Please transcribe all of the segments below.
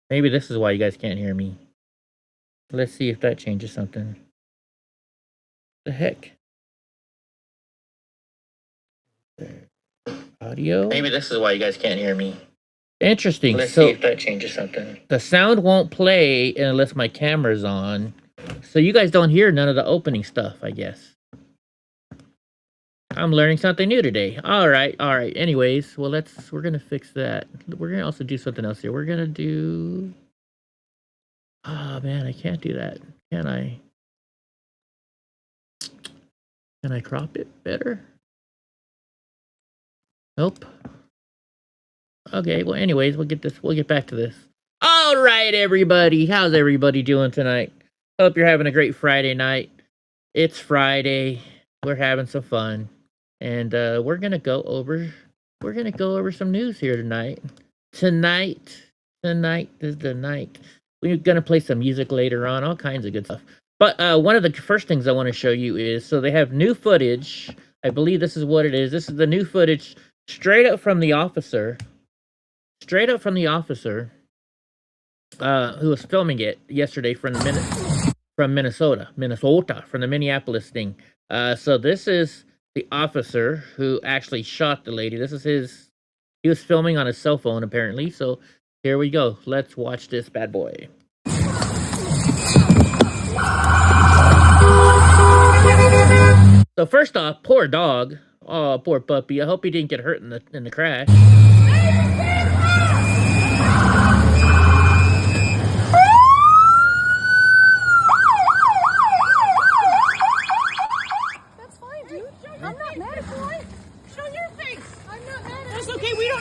Maybe this is why you guys can't hear me. Let's see if that changes something. The heck? Audio? Maybe this is why you guys can't hear me. Interesting. Let's see if that changes something. The sound won't play unless my camera's on. So you guys don't hear none of the opening stuff, I guess. I'm learning something new today. All right. Anyways, well, we're gonna fix that. We're gonna also do something else here. We're gonna do. Oh man, I can't do that. Can I? Can I crop it better? Nope. Okay. Well, anyways, we'll get back to this. All right, everybody. How's everybody doing tonight? Hope you're having a great Friday night. It's Friday. We're having some fun. And we're gonna go over some news here tonight. Tonight is the night. We're gonna play some music later on, all kinds of good stuff. But one of the first things I want to show you is, so they have new footage. I believe this is what it is. This is the new footage straight up from the officer. Who was filming it yesterday from Minnesota, from the Minneapolis thing. So this is the officer who actually shot the lady. He was filming on his cell phone apparently. So here we go. Let's watch this bad boy. So first off, poor dog. Oh, poor puppy. I hope he didn't get hurt in the crash.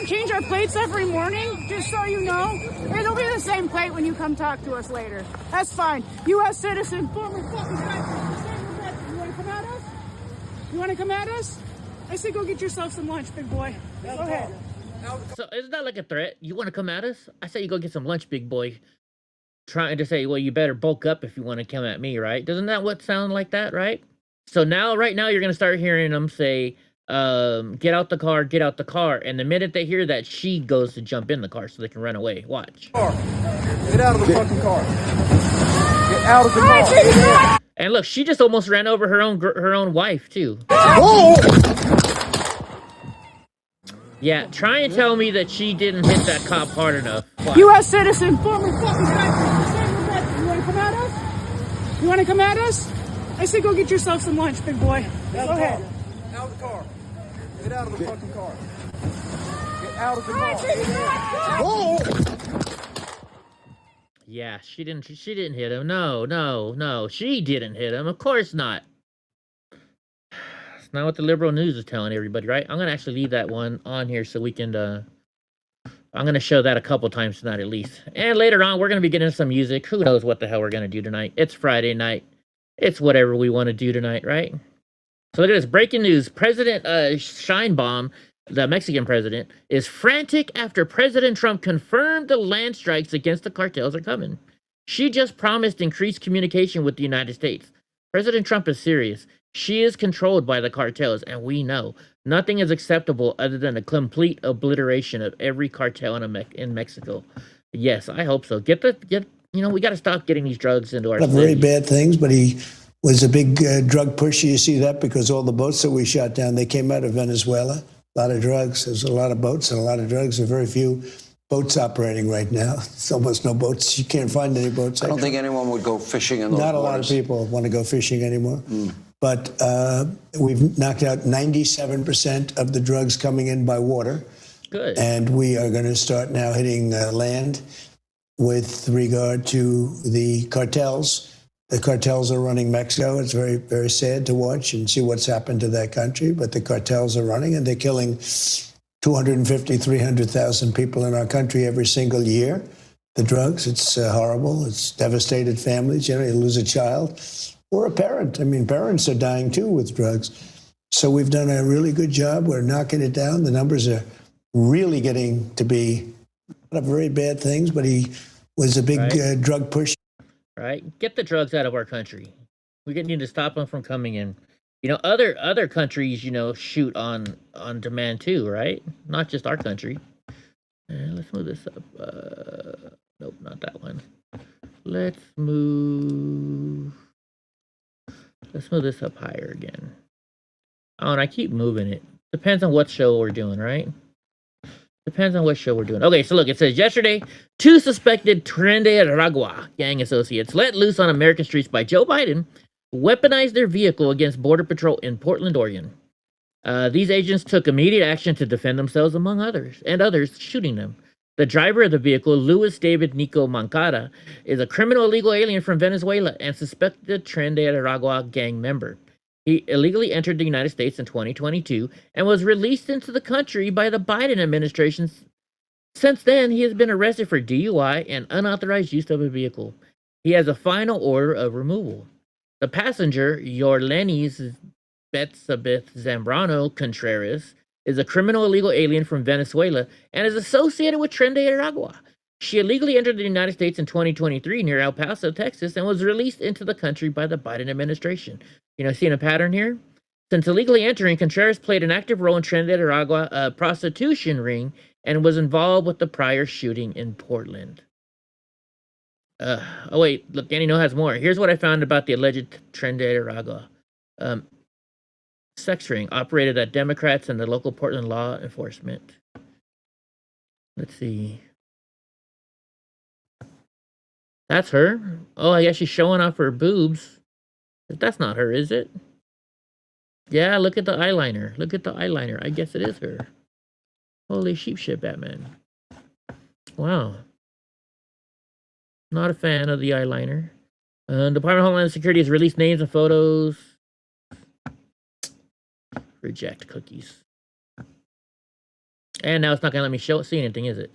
Change our plates every morning, just so you know. It'll be the same plate when you come talk to us later. That's fine. U.S. citizen, former fucking guy. You want to come at us? You want to come at us? I say go get yourself some lunch, big boy. Go ahead. So isn't that like a threat? You want to come at us? I say you go get some lunch, big boy. Trying to say, well, you better bulk up if you want to come at me, right? Doesn't that what sound like that, right? So right now, you're going to start hearing them say, get out the car. And the minute they hear that, she goes to jump in the car so they can run away. Watch. Get out of the fucking car. Get out of the car. And look, she just almost ran over her own wife, too. Whoa! Yeah, try and tell me that she didn't hit that cop hard enough. Watch. U.S. citizen, former fucking guy. You want to come at us? You want to come at us? I say go get yourself some lunch, big boy. Go ahead. Out of the car. Get out of the fucking car. Get out of the car. Whoa! Yeah, she didn't hit him. No. She didn't hit him. Of course not. It's not what the liberal news is telling everybody, right? I'm going to actually leave that one on here so we can I'm going to show that a couple times tonight at least. And later on, we're going to be getting some music. Who knows what the hell we're going to do tonight? It's Friday night. It's whatever we want to do tonight, right? So look at this, breaking news. President Sheinbaum, the Mexican president, is frantic after President Trump confirmed the land strikes against the cartels are coming. She just promised increased communication with the United States. President Trump is serious. She is controlled by the cartels, and we know nothing is acceptable other than a complete obliteration of every cartel in Mexico. Yes, I hope so. We got to stop getting these drugs into our very bad things, but he was a big drug pusher. You see that because all the boats that we shot down, they came out of Venezuela. A lot of drugs. There's a lot of boats and a lot of drugs. There are very few boats operating right now. There's almost no boats. You can't find any boats. I don't think anyone would go fishing in those Not waters. A lot of people want to go fishing anymore. But we've knocked out 97% of the drugs coming in by water. Good. And we are going to start now hitting land with regard to the cartels. The cartels are running Mexico. It's very, very sad to watch and see what's happened to that country. But the cartels are running, and they're killing 250, 300,000 people in our country every single year. The drugs, it's horrible. It's devastated families. You lose a child or a parent. I mean, parents are dying, too, with drugs. So we've done a really good job. We're knocking it down. The numbers are really getting to be a lot of very bad things, but he was a big drug pusher. Right? Get the drugs out of our country. We need to stop them from coming in. Other countries, shoot on demand too, right? Not just our country. Let's move this up. Nope, not that one. Let's move this up higher again. Oh, and I keep moving it. Depends on what show we're doing, right? Depends on what show we're doing. Okay, so look, it says yesterday, 2 suspected Tren de Aragua gang associates let loose on American streets by Joe Biden weaponized their vehicle against Border Patrol in Portland, Oregon. These agents took immediate action to defend themselves, among others, shooting them. The driver of the vehicle, Luis David Nico Mancada, is a criminal illegal alien from Venezuela and suspected Tren de Aragua gang member. He illegally entered the United States in 2022 and was released into the country by the Biden administration. Since then, he has been arrested for DUI and unauthorized use of a vehicle. He has a final order of removal. The passenger, Yorlenis Betsabeth Zambrano Contreras, is a criminal illegal alien from Venezuela and is associated with Tren de Aragua. She illegally entered the United States in 2023 near El Paso, Texas, and was released into the country by the Biden administration. You know, seeing a pattern here? Since illegally entering, Contreras played an active role in Tren de Aragua, a prostitution ring, and was involved with the prior shooting in Portland. Oh wait, look, Danny has more. Here's what I found about the alleged Tren de Aragua. Sex ring operated at Democrats and the local Portland law enforcement. Let's see. That's her. Oh, I guess she's showing off her boobs. That's not her, is it? Yeah, look at the eyeliner. Look at the eyeliner. I guess it is her. Holy sheep shit, Batman. Wow. Not a fan of the eyeliner. Department of Homeland Security has released names and photos. Reject cookies. And now it's not going to let me see anything, is it?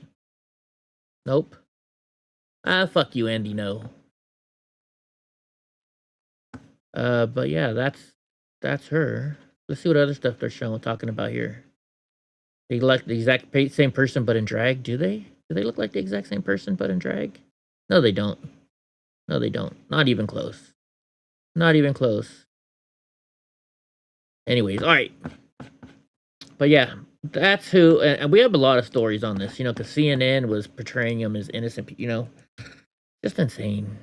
Nope. Fuck you, Andy, no. But yeah, that's her. Let's see what other stuff they're talking about here. They look like the exact same person, but in drag. Do they? Do they look like the exact same person, but in drag? No, they don't. No, they don't. Not even close. Not even close. Anyways, all right. But yeah, that's who. And we have a lot of stories on this, you know, because CNN was portraying him as innocent, you know. Just insane.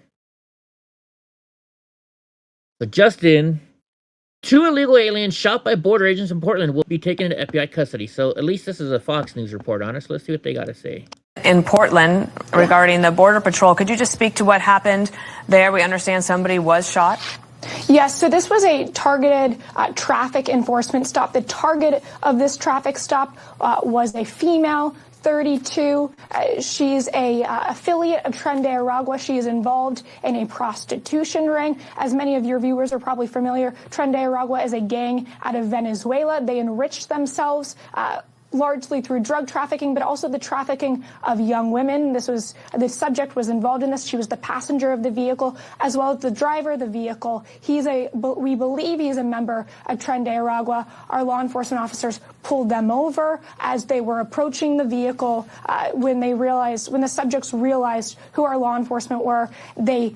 But Justin, 2 illegal aliens shot by border agents in Portland will be taken into FBI custody. So at least this is a Fox News report on it. So let's see what they got to say. In Portland, regarding the Border Patrol, could you just speak to what happened there? We understand somebody was shot. Yes, so this was a targeted traffic enforcement stop. The target of this traffic stop was a female, 32. She's a affiliate of Tren de Aragua. She is involved in a prostitution ring. As many of your viewers are probably familiar, Tren de Aragua is a gang out of Venezuela. They enriched themselves largely through drug trafficking, but also the trafficking of young women. The subject was involved in this. She was the passenger of the vehicle, as well as the driver of the vehicle. We believe he's a member of Tren de Aragua. Our law enforcement officers pulled them over as they were approaching the vehicle. When the subjects realized who our law enforcement were, they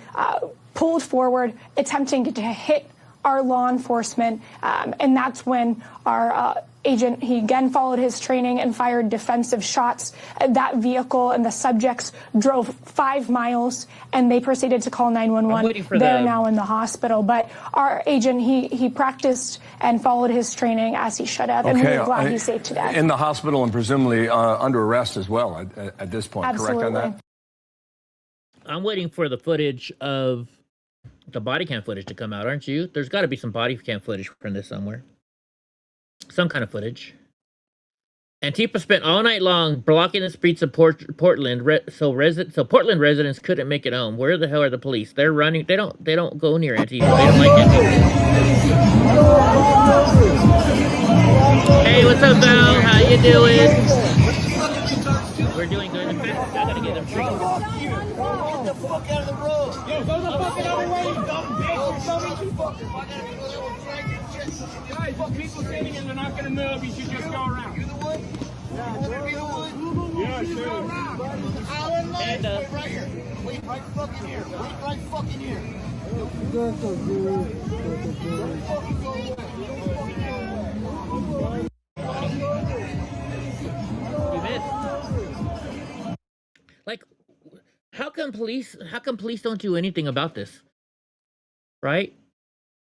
pulled forward, attempting to hit our law enforcement, and that's when our agent, he again followed his training and fired defensive shots at that vehicle, and the subjects drove 5 miles, and they proceeded to call 911. They're now in the hospital, but our agent, he practiced and followed his training as he should have, and we're glad he's safe today. In the hospital and presumably under arrest as well at this point, Absolutely. Correct on that? I'm waiting for the footage of the body cam footage to come out, aren't you? There's got to be some body cam footage from this somewhere. Some kind of footage. Antifa spent all night long blocking the streets of Portland, so Portland residents couldn't make it home. Where the hell are the police? They're running. They don't go near Antifa. They don't like Antifa. Hey, what's up, Val? How you doing? We're doing good. In fact, I gotta get them trees. Get the fuck out of the road! Yo, go the fuck out of the way, you dumb bitch! Guys, people standing and they're not gonna move, you should just go around. You're the one? Yeah, you're the one? Yeah, sure. Alan, wait right here. Wait right fucking here. Wait right fucking here. You missed. Like, how How come police don't do anything about this? Right?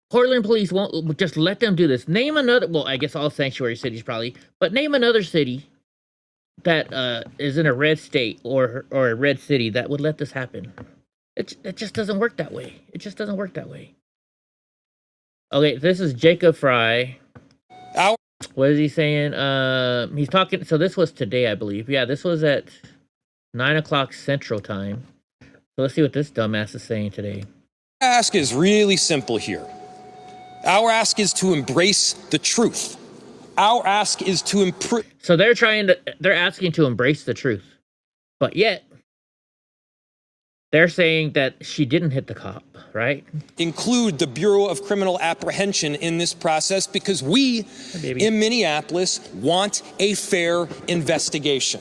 Portland police won't just let them do this. Name another. Well, I guess all sanctuary cities probably, but name another city that is in a red state or a red city that would let this happen. It just doesn't work that way. It just doesn't work that way. Okay, this is Jacob Fry. Ow. What is he saying? He's talking. So this was today, I believe. Yeah, this was at 9 o'clock Central Time. So let's see what this dumbass is saying today. Our ask is really simple here. Our ask is to embrace the truth. Our ask is to improve. So they're asking to embrace the truth, but yet they're saying that she didn't hit the cop, right? Include the Bureau of Criminal Apprehension in this process because we in Minneapolis want a fair investigation.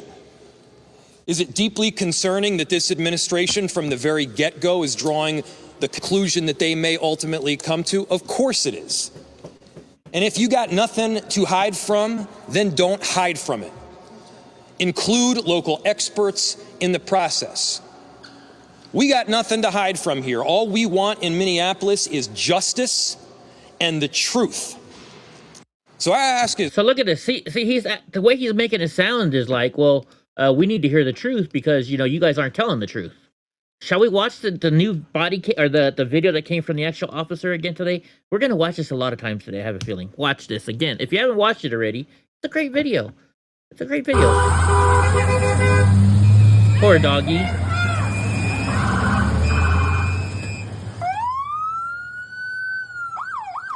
Is it deeply concerning that this administration from the very get-go is drawing the conclusion that they may ultimately come to? Of course it is. And if you got nothing to hide from, then don't hide from it. Include local experts in the process. We got nothing to hide from here. All we want in Minneapolis is justice and the truth. So I ask you. So look at this. See, the way he's making it sound is like, well, we need to hear the truth because you guys aren't telling the truth. Shall we watch the new or the video that came from the actual officer again today? We're gonna watch this a lot of times today. I have a feeling. Watch this again. If you haven't watched it already, it's a great video. It's a great video. Poor doggy.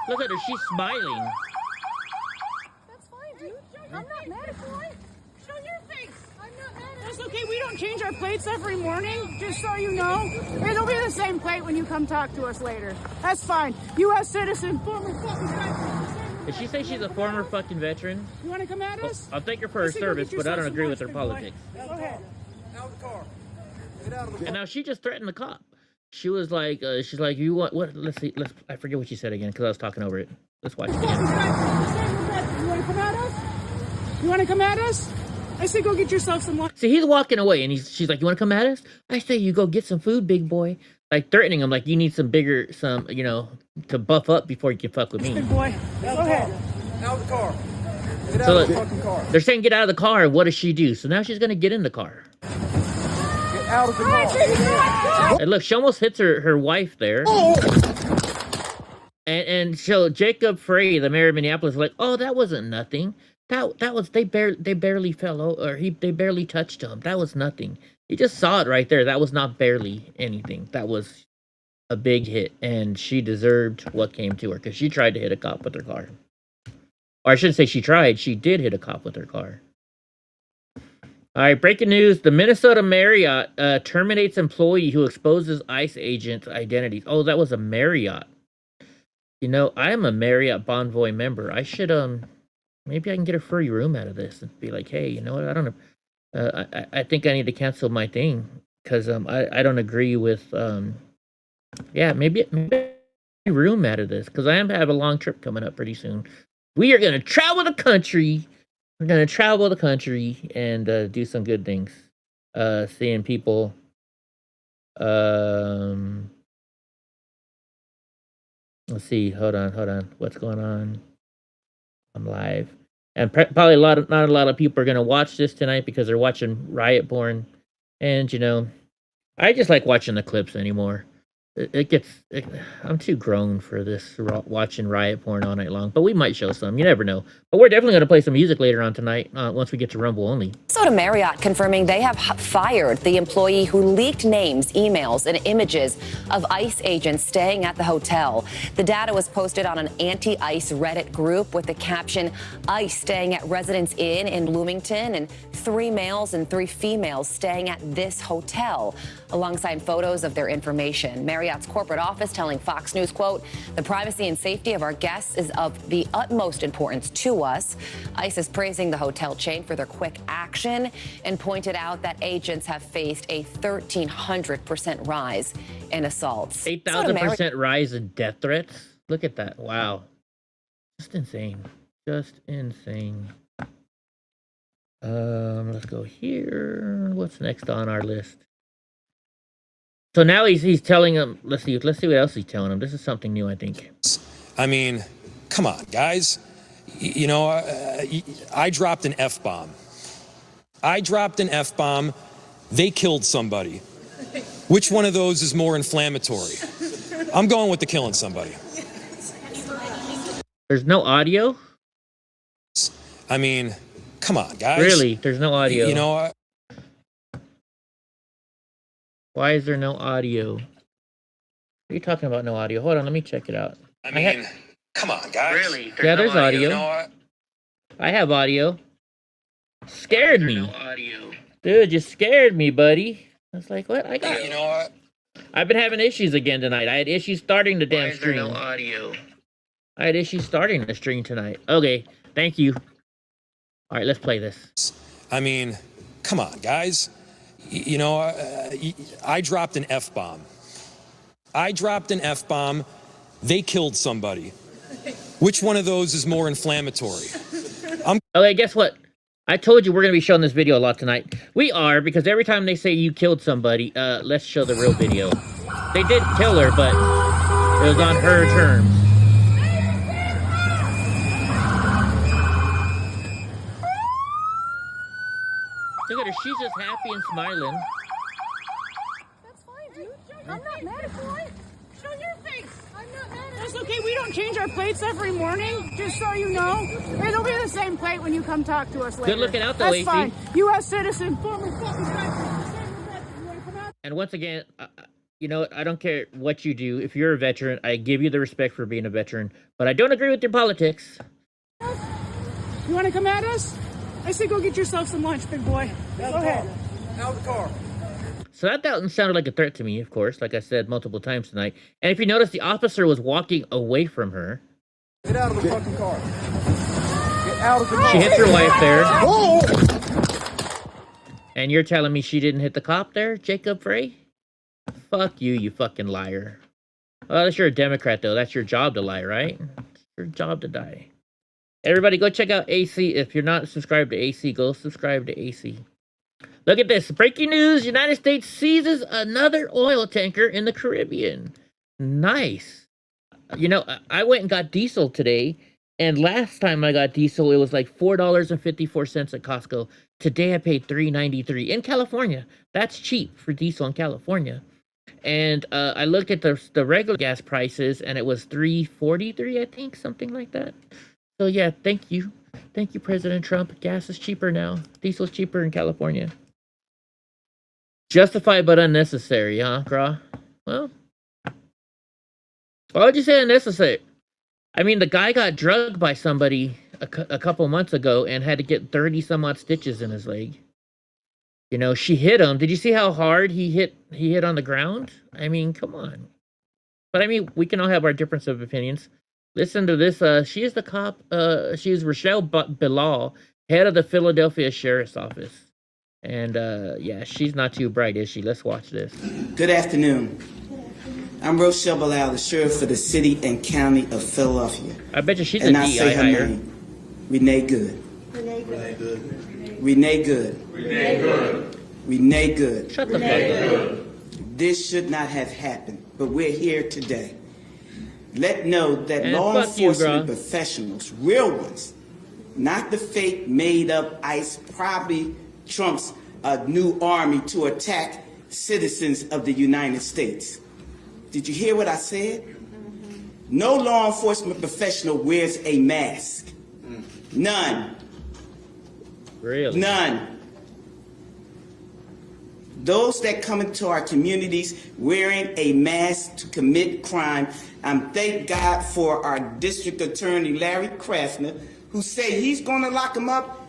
Look at her. She's smiling. That's fine, dude. I'm not mad at you. Show your face. I'm not mad at you. That's okay. We don't change our plates every morning, just so you know. It'll be the same plate when you come talk to us later. That's fine. U.S. citizen, former fucking veteran. Did she say she's a former fucking veteran? You want to come at us? I'll thank her for her service, but I don't agree with her politics. Go ahead. Out of the car. Get out of the car. And now she just threatened the cop. She was like, she's like, you want what? Let's see. I forget what she said again because I was talking over it. Let's watch it again. You want to come at us? You want to come at us? I say go get yourself some lunch. See, he's walking away, and she's like, you want to come at us? I say you go get some food, big boy. Like threatening him, like you need some to buff up before you can fuck with me. Big boy, go ahead. Out of the car. Get out So of the fucking car. they're saying get out of the car. What does she do? So now she's gonna get in the car. Get out of the car. And look, she almost hits her wife there. And so Jacob Frey, the mayor of Minneapolis, was like, oh, that wasn't nothing. That was they barely fell over, or they barely touched him. That was nothing. You just saw it right there. That was not barely anything. That was a big hit, and she deserved what came to her because she tried to hit a cop with her car. Or I shouldn't say she tried. She did hit a cop with her car. All right, breaking news. The Minnesota Marriott terminates employee who exposes ICE agent's identities. Oh, that was a Marriott. I am a Marriott Bonvoy member. I should, maybe I can get a free room out of this and be like, hey, you know what? I don't know. I think I need to cancel my thing because I don't agree with, maybe a room out of this because I am have a long trip coming up pretty soon. We are going to travel the country. We're going to travel the country and do some good things. Seeing people. Let's see. Hold on. What's going on? I'm live. And probably not a lot of people are going to watch this tonight because they're watching Riot Born. And, I just like watching the clips anymore. I'm too grown for this, watching Riot Porn all night long. But we might show some. You never know. But we're definitely going to play some music later on tonight once we get to Rumble only. Minnesota Marriott confirming they have fired the employee who leaked names, emails, and images of ICE agents staying at the hotel. The data was posted on an anti-ICE Reddit group with the caption, ICE staying at Residence Inn in Bloomington, and 3 males and 3 females staying at this hotel, alongside photos of their information. Marriott's corporate office telling Fox News, quote, the privacy and safety of our guests is of the utmost importance to us. ICE is praising the hotel chain for their quick action and pointed out that agents have faced a 1,300% rise in assaults. 8,000% rise in death threats? Look at that. Wow. Just insane. Just insane. Let's go here. What's next on our list? So now he's telling him. Let's see what else he's telling him. This is something new, I think. I mean, come on, guys. You know, I dropped an F-bomb. I dropped an F-bomb. They killed somebody. Which one of those is more inflammatory? I'm going with the killing somebody. There's no audio? I mean, come on, guys. Really? There's no audio. You know, why is there no audio? What are you talking about, no audio? Hold on, let me check it out. I mean, come on, guys. Really? There's no audio. I have audio. Scared me. No audio. Dude, you scared me, buddy. I was like, what? I got. You know what? I've been having issues again tonight. I had issues starting the damn stream. No audio. I had issues starting the stream tonight. Okay, thank you. All right, let's play this. I mean, come on, guys. You know, I dropped an F-bomb. I dropped an F-bomb. They killed somebody. Which one of those is more inflammatory? Okay, guess what? I told you we're going to be showing this video a lot tonight. We are, because every time they say you killed somebody, let's show the real video. They did kill her, but it was on her terms. Look at her, she's just happy and smiling. That's fine, dude. I'm not mad at you. Show your face. I'm not mad at you. That's okay. We don't change our plates every morning, just so you know. It'll be the same plate when you come talk to us later. Good looking out, though, AC. That's fine. U.S. citizen, former fucking veteran. You want to come out? And once again, you know, I don't care what you do. If you're a veteran, I give you the respect for being a veteran. But I don't agree with your politics. You want to come at us? I say go get yourself some lunch, big boy. Go ahead. Out of the car. So that sounded like a threat to me, of course, like I said multiple times tonight. And if you notice, the officer was walking away from her. Get out of the fucking car. Get out of the car. She hits her wife there. Oh! And you're telling me she didn't hit the cop there, Jacob Frey? Fuck you, you fucking liar. Well, unless you're a Democrat, though. That's your job to lie, right? It's your job to die. Everybody, go check out AC. If you're not subscribed to AC, go subscribe to AC. Look at this. Breaking news. United States seizes another oil tanker in the Caribbean. Nice. You know, I went and got diesel today. And last time I got diesel, it was like $4.54 at Costco. Today I paid $3.93 in California. That's cheap for diesel in California. And I looked at the regular gas prices, and it was $3.43, I think, something like that. So yeah, thank you. Thank you, President Trump. Gas is cheaper now. Diesel's cheaper in California. Justified but unnecessary, huh, Craw? Well, why would you say unnecessary? I mean, the guy got drugged by somebody a couple months ago and had to get 30-some-odd stitches in his leg. You know, she hit him. Did you see how hard he hit on the ground? I mean, come on. But I mean, we can all have our difference of opinions. Listen to this. She is the cop. She is Rochelle Bilal, head of the Philadelphia Sheriff's Office. And yeah, she's not too bright, is she? Let's watch this. Good afternoon. I'm Rochelle Bilal, the sheriff for the city and county of Philadelphia. I bet you she's and a DI hire. Renee Good. Renee Good. Renee Good. Renee Good. Renee Good. Shut the fuck up. This should not have happened, but we're here today. Let know that and law enforcement professionals, real ones, not the fake made-up ICE, probably Trump's new army to attack citizens of the United States. Did you hear what I said? No law enforcement professional wears a mask. None. Really? None. Those that come into our communities wearing a mask to commit crime, thank God for our district attorney, Larry Kraftner, who said he's going to lock them up.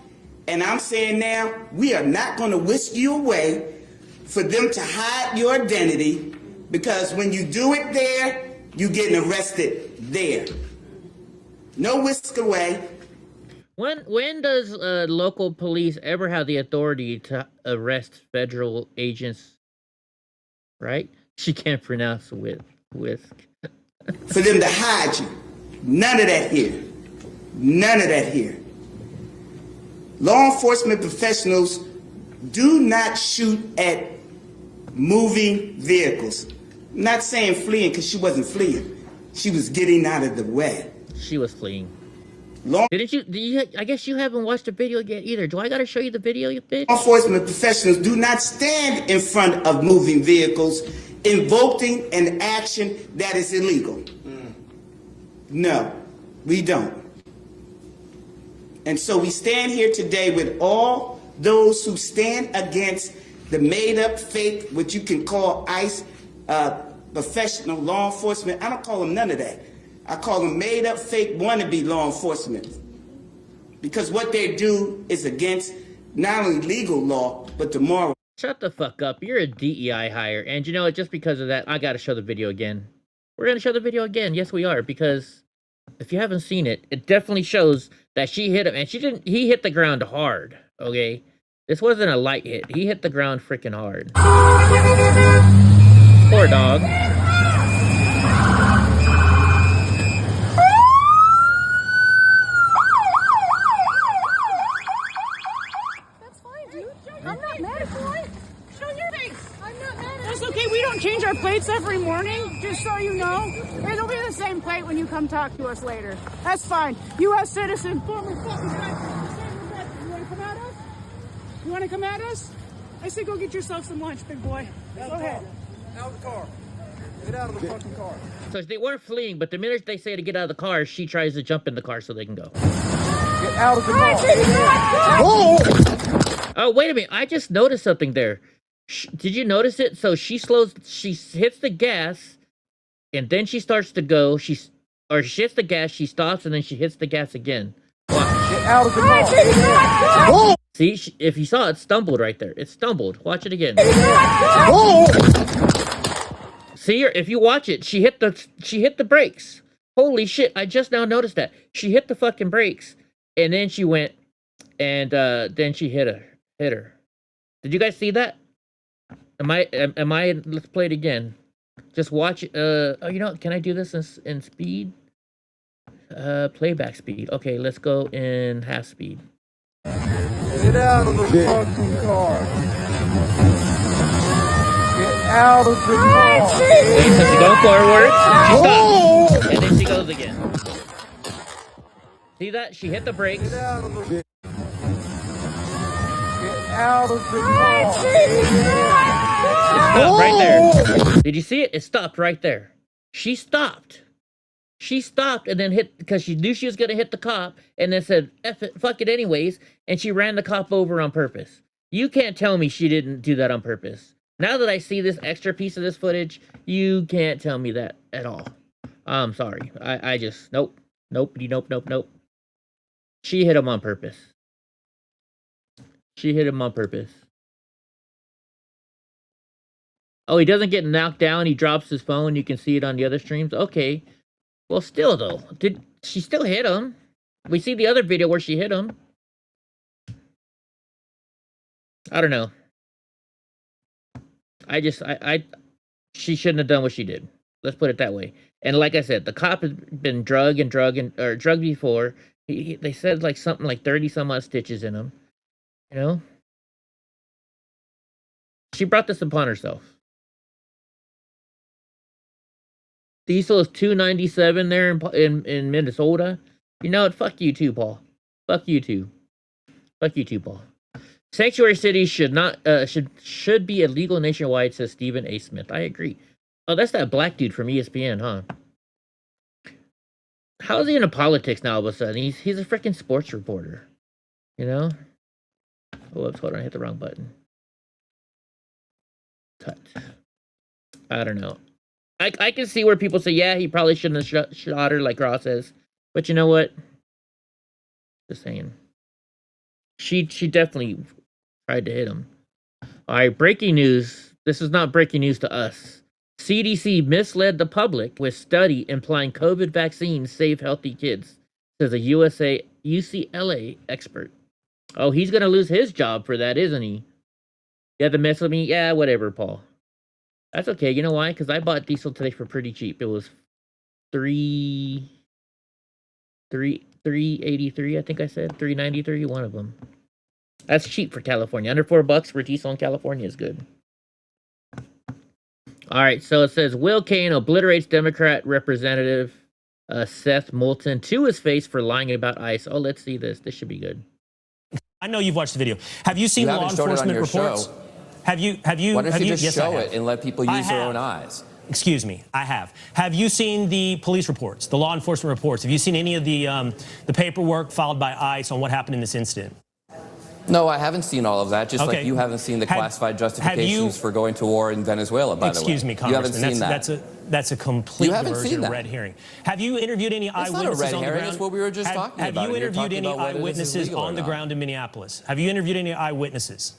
And I'm saying now, we are not going to whisk you away for them to hide your identity, because when you do it there, you're getting arrested there. No whisk away. When does local police ever have the authority to arrest federal agents? Right? She can't pronounce whisk. For them to hide you. None of that here. None of that here. Law enforcement professionals do not shoot at moving vehicles. I'm not saying fleeing because she wasn't fleeing. She was getting out of the way. She was fleeing. Didn't you? I guess you haven't watched the video yet either. Do I gotta show you the video, you bitch? Law enforcement professionals do not stand in front of moving vehicles invoking an action that is illegal. No, we don't. And so we stand here today with all those who stand against the made-up, fake, what you can call ICE, professional law enforcement. I don't call them none of that. I call them made-up, fake, wannabe law enforcement. Because what they do is against not only legal law, but the moral. Shut the fuck up. You're a DEI hire. And you know what? Just because of that, I gotta show the video again. We're gonna show the video again. Yes, we are. Because if you haven't seen it, it definitely shows that she hit him. And he hit the ground hard. Okay? This wasn't a light hit. He hit the ground freaking hard. Poor dog. That's okay, we don't change our plates every morning, just so you know. It'll be the same plate when you come talk to us later. That's fine. U.S. citizen, former fucking veteran. You want to come at us? You want to come at us? I say go get yourself some lunch, big boy. Go ahead. Out of the car. Get out of the fucking car. So they weren't fleeing, but the minute they say to get out of the car, she tries to jump in the car so they can go. Get out of the car. Oh, wait a minute. I just noticed something there. Did you notice it? So she hits the gas, and then she starts to go. She hits the gas, she stops, and then she hits the gas again. Watch. Get out of the car. See, if you saw it, stumbled right there. It stumbled. Watch it again. See, if you watch it, she hit the brakes. Holy shit! I just now noticed that she hit the fucking brakes, and then she went, and then she hit her. Did you guys see that? Am I? Let's play it again. Just watch. Oh, you know, can I do this in speed? Playback speed. Okay, let's go in half speed. Get out of the fucking car. Get out of the car. Okay, so she goes forward. She stops, and then she goes again. See that? She hit the brakes. Get out of the out of the car. It stopped right there. Did you see it? It stopped right there. She stopped. She stopped and then hit, because she knew she was going to hit the cop, and then said, F it, fuck it anyways, and she ran the cop over on purpose. You can't tell me she didn't do that on purpose. Now that I see this extra piece of this footage, you can't tell me that at all. I'm sorry. I just, nope. Nope. She hit him on purpose. She hit him on purpose. Oh, he doesn't get knocked down. He drops his phone. You can see it on the other streams. Okay. Well, still, though. Did she still hit him? We see the other video where she hit him. I don't know. She shouldn't have done what she did. Let's put it that way. And like I said, the cop has been drugged before. They said like something like 30 some odd stitches in him. You know? She brought this upon herself. Diesel is $297 there in Minnesota. You know what? Fuck you too, Paul. Fuck you too. Fuck you too, Paul. Sanctuary cities should be illegal nationwide, says Stephen A. Smith. I agree. Oh, that's that black dude from ESPN, huh? How is he into politics now all of a sudden? He's a freaking sports reporter. You know? Oh, whoops, hold on, I hit the wrong button. Cut. I don't know. I can see where people say, yeah, he probably shouldn't have shot her, like Ross says. But you know what? Just saying. She definitely tried to hit him. All right, breaking news. This is not breaking news to us. CDC misled the public with study implying COVID vaccines save healthy kids, says a UCLA expert. Oh, he's going to lose his job for that, isn't he? You have to mess with me? Yeah, whatever, Paul. That's okay. You know why? Because I bought diesel today for pretty cheap. It was $3.83, I think I said. $3.93, one of them. That's cheap for California. Under $4 for diesel in California is good. All right, so it says Will Cain obliterates Democrat Representative Seth Moulton to his face for lying about ICE. Oh, let's see this. This should be good. I know you've watched the video. Have you seen law enforcement reports? Show. Have you? Why don't you just yes, show it and let people use their own eyes? Excuse me, I have. Have you seen the police reports, the law enforcement reports? Have you seen any of the paperwork filed by ICE on what happened in this incident? No, I haven't seen all of that, just like you haven't seen the classified justifications for going to war in Venezuela, by the way. Excuse me, Congressman. You haven't seen that. That's a complete version of red herring. Have you interviewed any eyewitnesses on the ground? That's what we were just talking about. Have you interviewed any eyewitnesses on the ground in Minneapolis? Have you interviewed any eyewitnesses?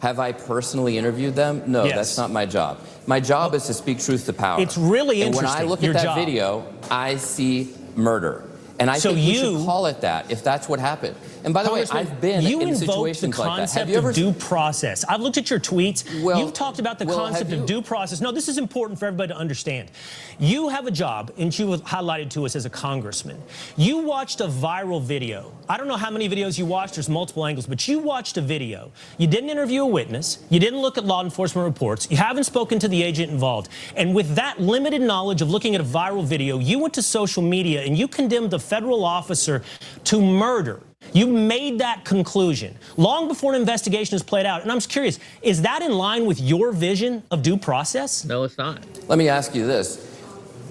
Have I personally interviewed them? No, that's not my job. My job is to speak truth to power. It's really interesting. And when I look at that video, I see murder. And I think we should call it that, if that's what happened. And by the way, I've been in situations like that. Have you ever due process? I've looked at your tweets. You've talked about the concept of due process. No, this is important for everybody to understand. You have a job, and you was highlighted to us as a congressman. You watched a viral video. I don't know how many videos you watched. There's multiple angles, but you watched a video. You didn't interview a witness. You didn't look at law enforcement reports. You haven't spoken to the agent involved. And with that limited knowledge of looking at a viral video, you went to social media and you condemned the federal officer to murder. You made that conclusion long before an investigation is played out. And I'm just curious, is that in line with your vision of due process? No, it's not. Let me ask you this.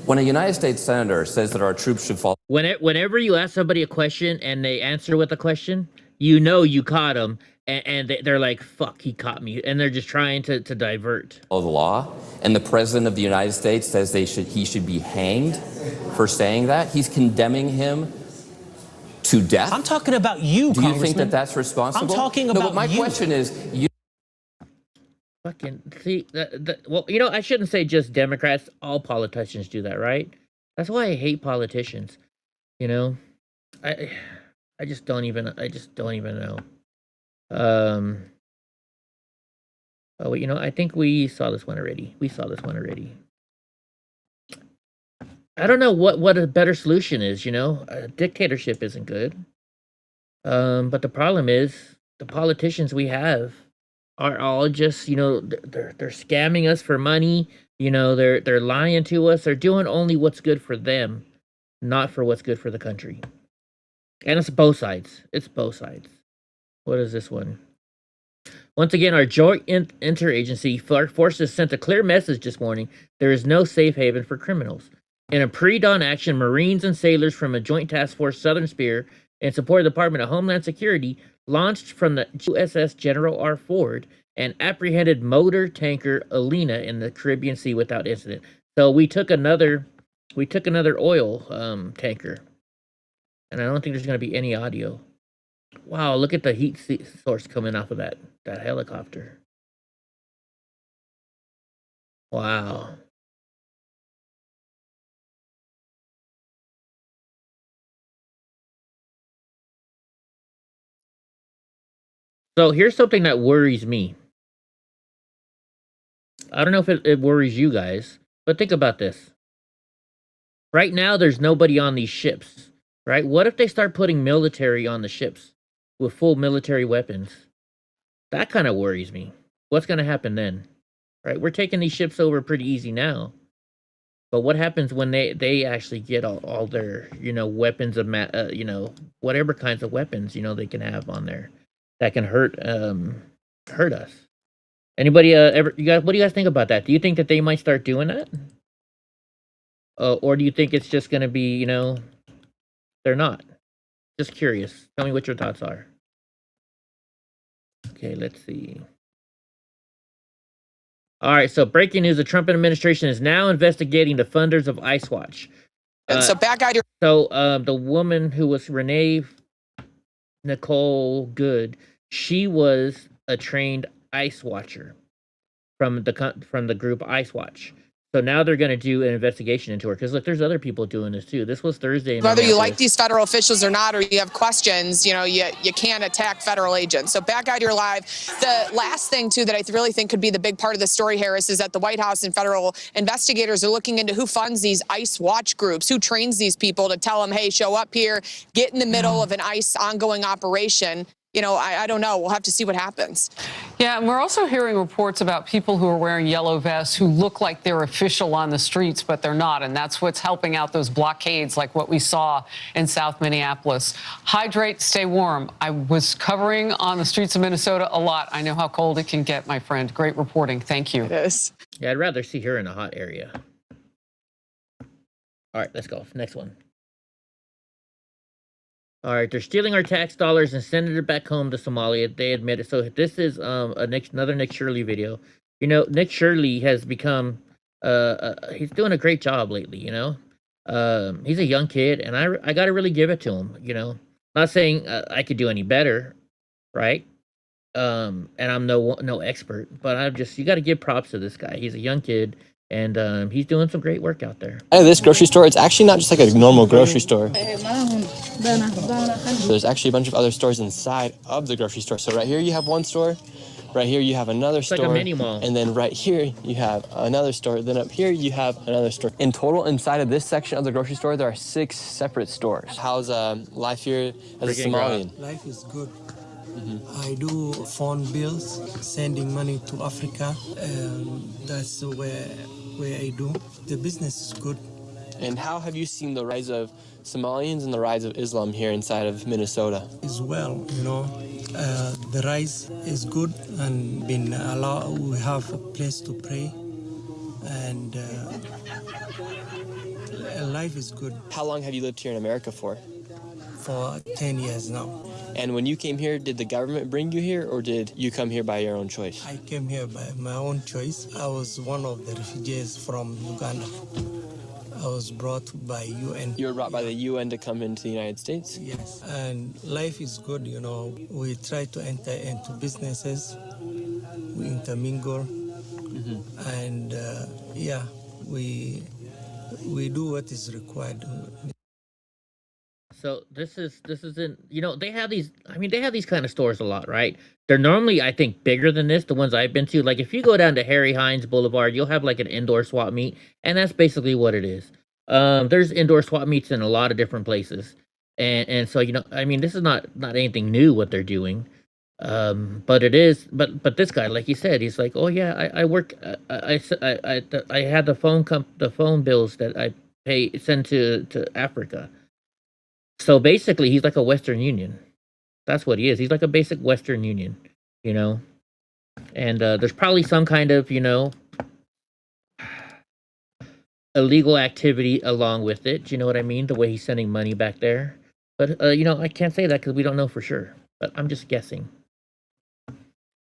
When a United States senator says that our troops should fall... Whenever you ask somebody a question and they answer with a question, you know you caught them, and they're like, fuck, he caught me. And they're just trying to divert. ...of the law, and the President of the United States says he should be hanged for saying that. He's condemning him to death. I'm talking about you, Do you think that that's responsible? I'm talking about No, but my question is... Fucking see, well, you know, I shouldn't say just Democrats. All politicians do that, right? That's why I hate politicians. You know, I just don't even know. Oh, you know, I think we saw this one already. I don't know what a better solution is. You know, dictatorship isn't good. But the problem is the politicians we have are all just, you know, they're scamming us for money. You know, they're lying to us. They're doing only what's good for them, not for what's good for the country. And it's both sides. What is this one? Once again, our joint interagency forces sent a clear message this morning. There is no safe haven for criminals. In a pre-dawn action, Marines and sailors from a joint task force, Southern Spear, in support of the Department of Homeland Security, launched from the USS General R. Ford and apprehended motor tanker Alina in the Caribbean Sea without incident. So we took another oil tanker, and I don't think there's going to be any audio. Wow, look at the heat source coming off of that helicopter. Wow. So here's something that worries me. I don't know if it worries you guys, but think about this. Right now, there's nobody on these ships, right? What if they start putting military on the ships with full military weapons? That kind of worries me. What's going to happen then? Right? We're taking these ships over pretty easy now. But what happens when they actually get all their, you know, weapons of, you know, whatever kinds of weapons, you know, they can have on there that can hurt us? Anybody what do you guys think about that? Do you think that they might start doing that? Or do you think it's just going to be, you know, they're not? Just curious. Tell me what your thoughts are. Okay, let's see. All right, so breaking news: the Trump administration is now investigating the funders of ICE Watch. So bad guy. So the woman who was Renee Nicole Good, she was a trained ICE watcher from the group ICE Watch. So now they're going to do an investigation into her, because look, there's other people doing this too. This was Thursday. Whether you like these federal officials or not, or you have questions, you know, you can't attack federal agents. So Bad Guy, you're live. The last thing too that I really think could be the big part of the story, Harris, is that the White House and federal investigators are looking into who funds these ICE watch groups, who trains these people to tell them, hey, show up here, get in the middle of an ICE ongoing operation. you know, I don't know. We'll have to see what happens. Yeah, and we're also hearing reports about people who are wearing yellow vests who look like they're official on the streets, but they're not. And that's what's helping out those blockades like what we saw in South Minneapolis. Hydrate, stay warm. I was covering on the streets of Minnesota a lot. I know how cold it can get, my friend. Great reporting. Thank you. It is. Yeah, I'd rather see her in a hot area. All right, let's go. Next one. All right, they're stealing our tax dollars and sending it back home to Somalia. They admit it. So this is another Nick Shirley video. You know, Nick Shirley has become he's doing a great job lately. You know, he's a young kid, and I got to really give it to him. You know, not saying I could do any better, right? And I'm no expert, but I'm just, you got to give props to this guy. He's a young kid. And he's doing some great work out there. At this grocery store, it's actually not just like a normal grocery store. There's actually a bunch of other stores inside of the grocery store. So right here you have one store, right here you have another store, like a mini mall. And then right here you have another store. Then up here you have another store. In total, inside of this section of the grocery store, there are 6 separate stores. How's life here as a Somalian? Life is good. I do phone bills, sending money to Africa. That's where I do. The business is good. And how have you seen the rise of Somalians and the rise of Islam here inside of Minnesota? As well, you know, the rise is good and been allowed. We have a place to pray, and life is good. How long have you lived here in America for? For 10 years now. And when you came here, did the government bring you here, or did you come here by your own choice? I came here by my own choice. I was one of the refugees from Uganda. I was brought by UN. You were brought by the UN to come into the United States? Yes. And life is good, you know. We try to enter into businesses. We intermingle. And yeah, we do what is required. So this isn't, you know, they have these, I mean, they have these kind of stores a lot, right? They're normally, I think, bigger than this, the ones I've been to. Like, if you go down to Harry Hines Boulevard, you'll have, like, an indoor swap meet, and that's basically what it is. There's indoor swap meets in a lot of different places. And so, you know, I mean, this is not anything new what they're doing. But it is, but this guy, like he said, he's like, oh, yeah, I work, I had the phone bills that I send to Africa. So basically, he's like a Western Union. That's what he is. He's like a basic Western Union, you know. And there's probably some kind of, you know, illegal activity along with it. Do you know what I mean? The way he's sending money back there. But, you know, I can't say that because we don't know for sure. But I'm just guessing.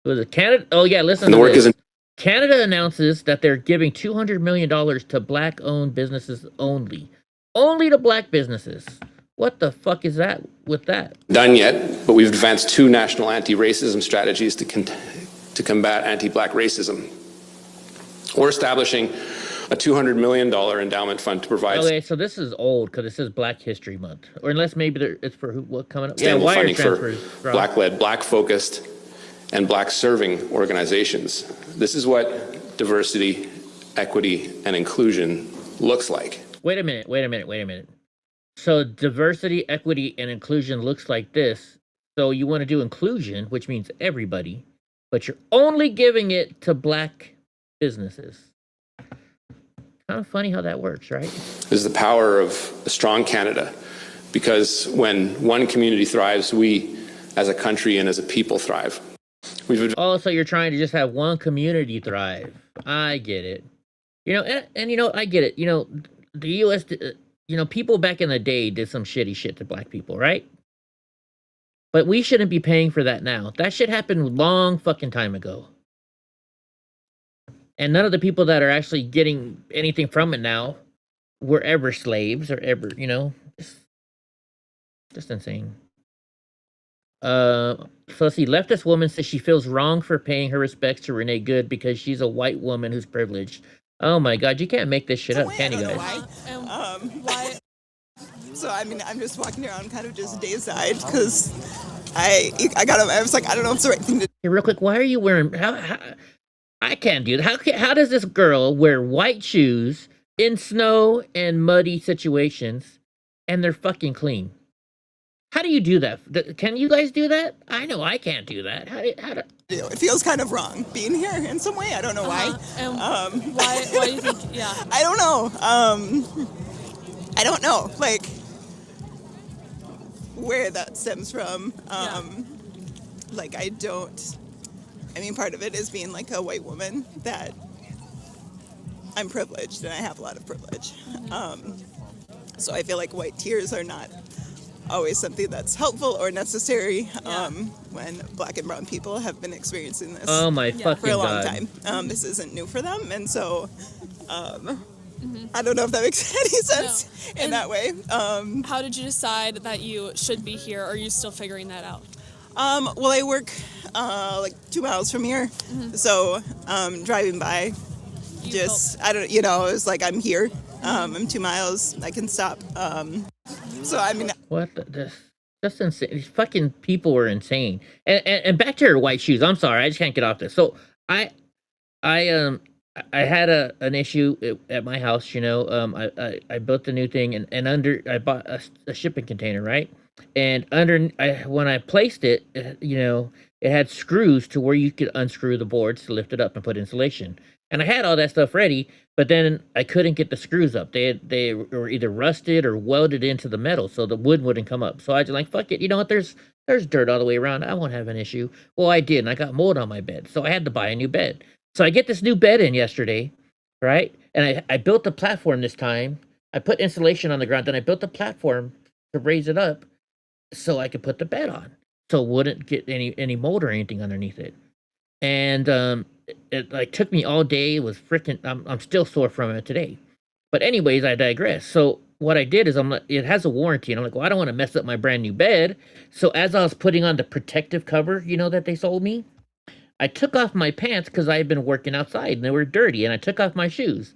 Was it Canada? Oh, yeah, listen to this. Canada announces that they're giving $200 million to black-owned businesses only. Only to black businesses. What the fuck is that with that? Done yet, but we've advanced 2 national anti-racism strategies to combat anti-black racism. We're establishing a $200 million endowment fund to provide... Okay, so this is old because it says Black History Month. Or unless maybe it's for what coming up? Stable wire funding transfers. For black-led, black-focused, and black-serving organizations. This is what diversity, equity, and inclusion looks like. Wait a minute. So diversity, equity, and inclusion looks like this. So you want to do inclusion, which means everybody, but you're only giving it to black businesses. Kind of funny how that works, right? This is the power of a strong Canada, because when one community thrives, we as a country and as a people thrive. Oh, so you're trying to just have one community thrive. I get it. You know, and you know, I get it. You know, the U.S., you know, people back in the day did some shitty shit to black people, right? But we shouldn't be paying for that now. That shit happened long fucking time ago. And none of the people that are actually getting anything from it now were ever slaves or ever, you know, just insane. So let's see, leftist woman says she feels wrong for paying her respects to Renee Good because she's a white woman who's privileged. Oh my God, you can't make this shit up, can you guys? Why? So I mean, I'm just walking around, kind of just dayside because I was like, I don't know if it's the right thing to do. Hey, real quick, why are you wearing? How I can't do that. How does this girl wear white shoes in snow and muddy situations, and they're fucking clean? How do you do that? Can you guys do that? I know I can't do that. How do It feels kind of wrong being here in some way. I don't know why. And why do you think? Yeah. I don't know. I don't know. Like where that stems from. Like I mean, part of it is being like a white woman that I'm privileged and I have a lot of privilege. So I feel like white tears are not always something that's helpful or necessary when black and brown people have been experiencing this Oh my fucking for a long God. time. This isn't new for them, and so I don't know if that makes any sense in that way. How did you decide that you should be here? Or are you still figuring that out? Well, I work like 2 miles from here, so driving by, I don't, it was like I'm here. I'm 2 miles. I can stop. So I mean, what? That's insane. These fucking people were insane. And back to your white shoes. I'm sorry, I just can't get off this. So I had an issue at my house. You know, I built a new thing, and I bought a shipping container, right? And when I placed it, you know, it had screws to where you could unscrew the boards to lift it up and put insulation. And I had all that stuff ready, but then I couldn't get the screws up. They were either rusted or welded into the metal, so the wood wouldn't come up. So I just like, fuck it. You know what? There's dirt all the way around. I won't have an issue. Well, I did, and I got mold on my bed, so I had to buy a new bed. So I get this new bed in yesterday, right? And I built the platform this time. I put insulation on the ground, then I built the platform to raise it up so I could put the bed on, so it wouldn't get any mold or anything underneath it. And it like took me all day. It was freaking. I'm still sore from it today. But anyways, I digress. So what I did is it has a warranty, and I'm like, well, I don't want to mess up my brand new bed. So as I was putting on the protective cover, you know, that they sold me, I took off my pants because I had been working outside and they were dirty, and I took off my shoes.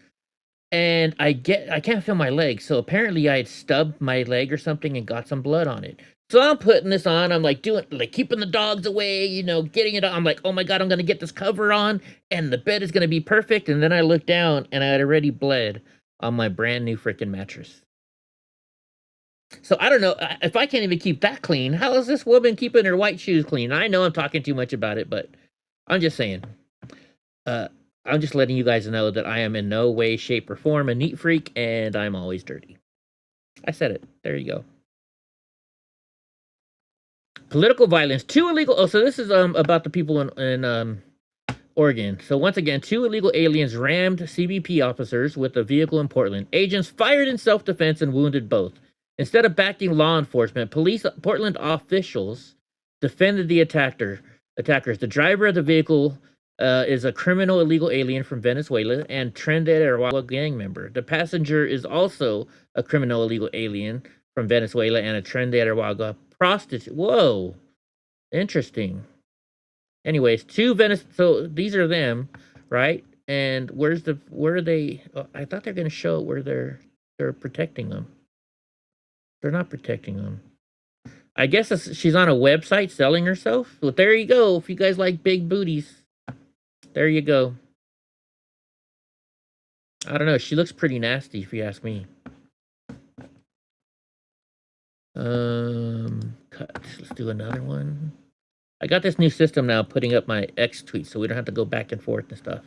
And I can't feel my leg, so apparently I had stubbed my leg or something and got some blood on it. So I'm putting this on, I'm like keeping the dogs away, you know, getting it on. I'm like, oh my God, I'm gonna get this cover on and the bed is gonna be perfect. And then I looked down and I had already bled on my brand new freaking mattress. So I don't know, if I can't even keep that clean, how is this woman keeping her white shoes clean? I know I'm talking too much about it, but I'm just saying. I'm just letting you guys know that I am in no way, shape, or form a neat freak, and I'm always dirty. I said it. There you go. Political violence. 2 illegal... Oh, so this is about the people in Oregon. So once again, 2 illegal aliens rammed CBP officers with a vehicle in Portland. Agents fired in self-defense and wounded both. Instead of backing law enforcement, Portland officials defended the attackers. The driver of the vehicle is a criminal illegal alien from Venezuela and Trinidad gang member. The passenger is also a criminal illegal alien from Venezuela and a Trinidad prostitute. Whoa, interesting. Anyways, so these are them, right? And where are they? Oh, I thought they're going to show where they're protecting them. They're not protecting them. I guess she's on a website selling herself. Well, there you go. If you guys like big booties. There you go. I don't know. She looks pretty nasty, if you ask me. Cut. Let's do another one. I got this new system now, putting up my X tweets, so we don't have to go back and forth and stuff.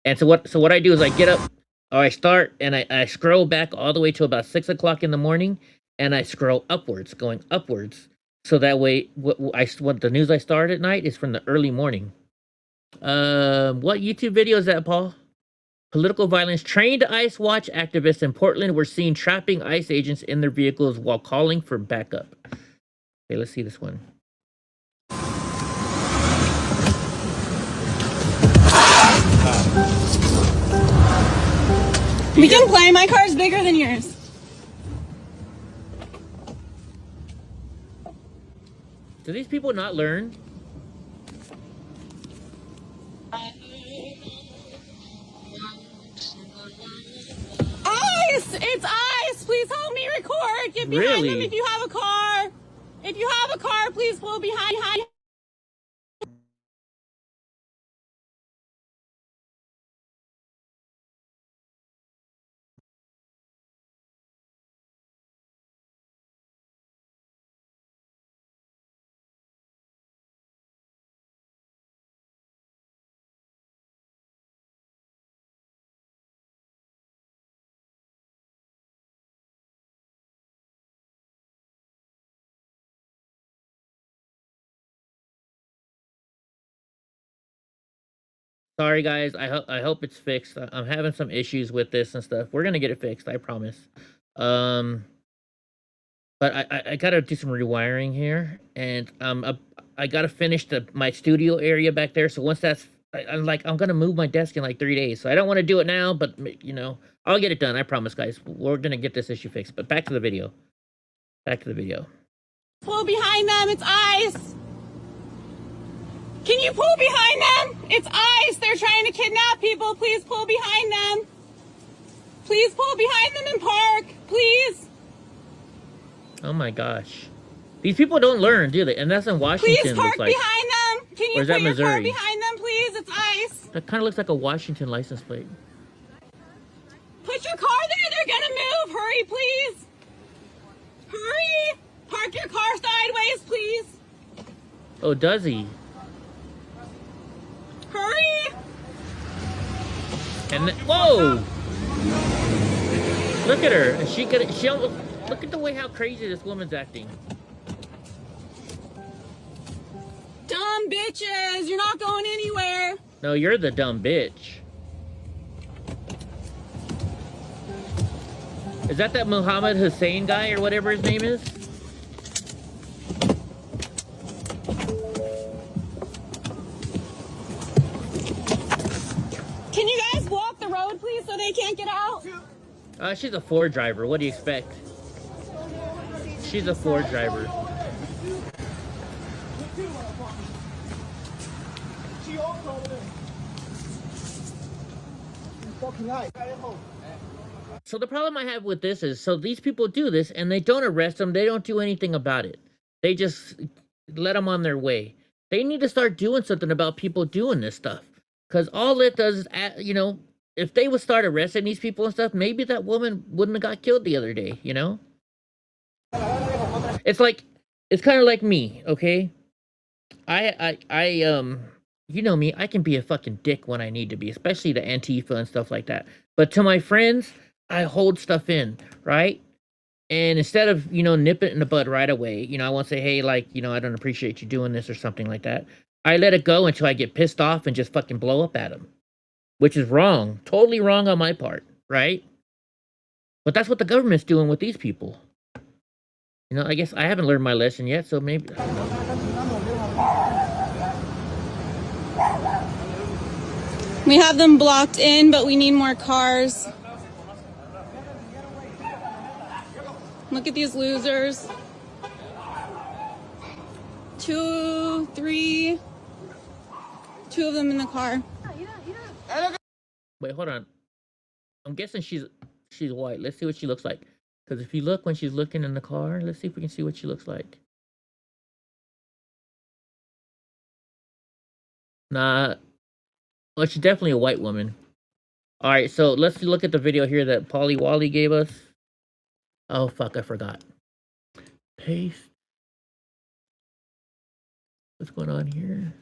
And so what I do is I get up, or I start, and I scroll back all the way to about 6 o'clock in the morning, and I scroll upwards, going upwards, so that way what the news I start at night is from the early morning. What YouTube video is that, Paul? Political violence. Trained ICE watch activists in Portland were seen trapping ICE agents in their vehicles while calling for backup. Okay, let's see this one. We can play. My car's bigger than yours. Do these people not learn? Ice! It's ice! Please help me record. Get behind them if you have a car. If you have a car, please pull behind. Sorry, guys. I hope it's fixed. I'm having some issues with this and stuff. We're gonna get it fixed. I promise. But I gotta do some rewiring here, and I gotta finish my studio area back there. So once that's, I'm gonna move my desk in like 3 days. So I don't want to do it now, but you know, I'll get it done. I promise, guys. We're gonna get this issue fixed. But back to the video. Back to the video. Pull behind them. It's ICE. Can you pull behind them? It's ICE. They're trying to kidnap people. Please pull behind them. Please pull behind them and park. Please. Oh my gosh. These people don't learn, do they? And that's in Washington. Please park looks like. behind them. Can you Or is that put your car Missouri? behind them, please? It's ICE. That kind of looks like a Washington license plate. Put your car there. They're gonna move. Hurry, please. Hurry. Park your car sideways, please. Oh, does he? Hurry. And whoa! Look at her. Is she gonna? She almost. Look at the way how crazy this woman's acting. Dumb bitches. You're not going anywhere. No, you're the dumb bitch. Is that Muhammad Hussein guy or whatever his name is? Can you guys walk the road, please, so they can't get out? She's a Ford driver. What do you expect? She's a Ford driver. So the problem I have with this is, so these people do this and they don't arrest them. They don't do anything about it. They just let them on their way. They need to start doing something about people doing this stuff. Because all it does is, you know, if they would start arresting these people and stuff, maybe that woman wouldn't have got killed the other day, you know? It's like, it's kind of like me, okay? You know me, I can be a fucking dick when I need to be, especially to Antifa and stuff like that. But to my friends, I hold stuff in, right? And instead of, you know, nip it in the bud right away, you know, I won't say, hey, like, you know, I don't appreciate you doing this or something like that. I let it go until I get pissed off and just fucking blow up at them. Which is wrong. Totally wrong on my part, right? But that's what the government's doing with these people. You know, I guess I haven't learned my lesson yet, so maybe, I don't know. We have them blocked in, but we need more cars. Look at these losers. 2, 3. 2 of them in the car. Wait, hold on. I'm guessing she's white. Let's see what she looks like. Because if you look when she's looking in the car, let's see if we can see what she looks like. Nah. Well, she's definitely a white woman. Alright, so let's look at the video here that Polly Wally gave us. Oh, fuck, I forgot. Paste. What's going on here?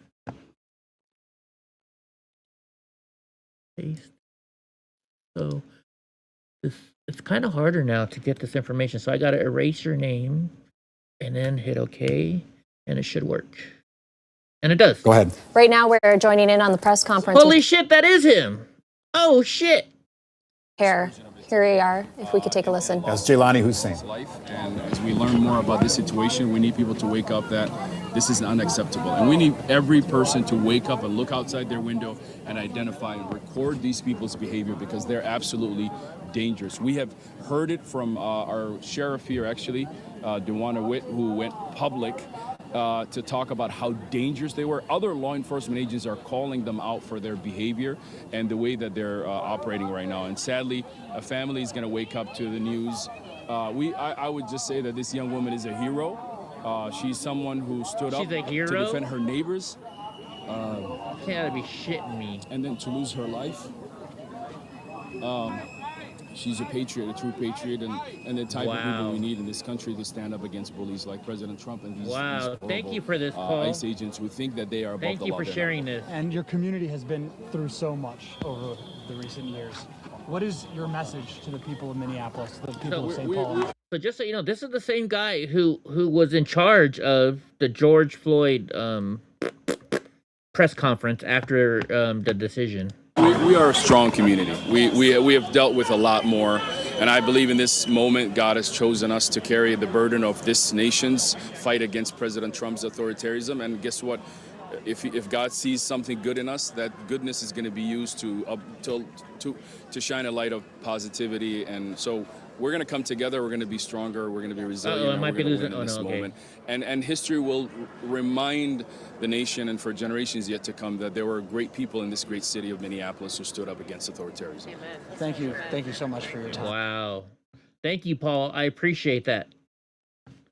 Paste. So, it's kind of harder now to get this information. So I got to erase your name and then hit OK, and it should work. And it does. Go ahead. Right now, we're joining in on the press conference. Holy shit, that is him. Oh, shit. Here we are, if we could take a listen. That's Jelani Hussein. And as we learn more about this situation, we need people to wake up that this is unacceptable. And we need every person to wake up and look outside their window and identify and record these people's behavior because they're absolutely dangerous. We have heard it from our sheriff here, actually, Dewana Witt, who went public to talk about how dangerous they were. Other law enforcement agents are calling them out for their behavior and the way that they're operating right now. And sadly, a family is going to wake up to the news. I would just say that this young woman is a hero. She's someone who stood up to defend her neighbors. You gotta be shitting me. And then to lose her life. She's a patriot, a true patriot, and the type of people we need in this country to stand up against bullies like President Trump and these horrible, thank you for this, Paul. ICE agents who think that they are above the law. Thank you for sharing this. And your community has been through so much over the recent years. What is your message to the people of Minneapolis, the people of St. Paul? So just so you know, this is the same guy who was in charge of the George Floyd press conference after the decision. We are a strong community. We have dealt with a lot more, and I believe in this moment God has chosen us to carry the burden of this nation's fight against President Trump's authoritarianism. And guess what? If God sees something good in us, that goodness is going to be used to shine a light of positivity. And so we're going to come together. We're going to be stronger. We're going to be resilient. I might be losing in this moment. And history will remind the nation and for generations yet to come that there were great people in this great city of Minneapolis who stood up against authoritarianism. Amen. Thank you. Thank you so much for your time. Wow. Thank you, Paul. I appreciate that.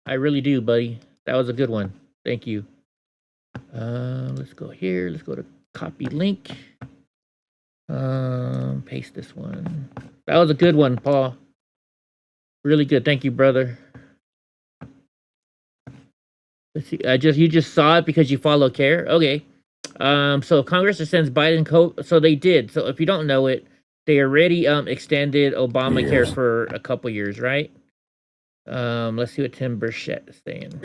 I really do, buddy. That was a good one. Thank you. Let's go here. Let's go to copy link. Paste this one. That was a good one, Paul. Really good. Thank you, brother. Let's see. You just saw it because you follow CARE. Okay. So Congress sends Biden so they did. So if you don't know it, they already extended Obamacare for a couple years, right? Let's see what Tim Burchett is saying.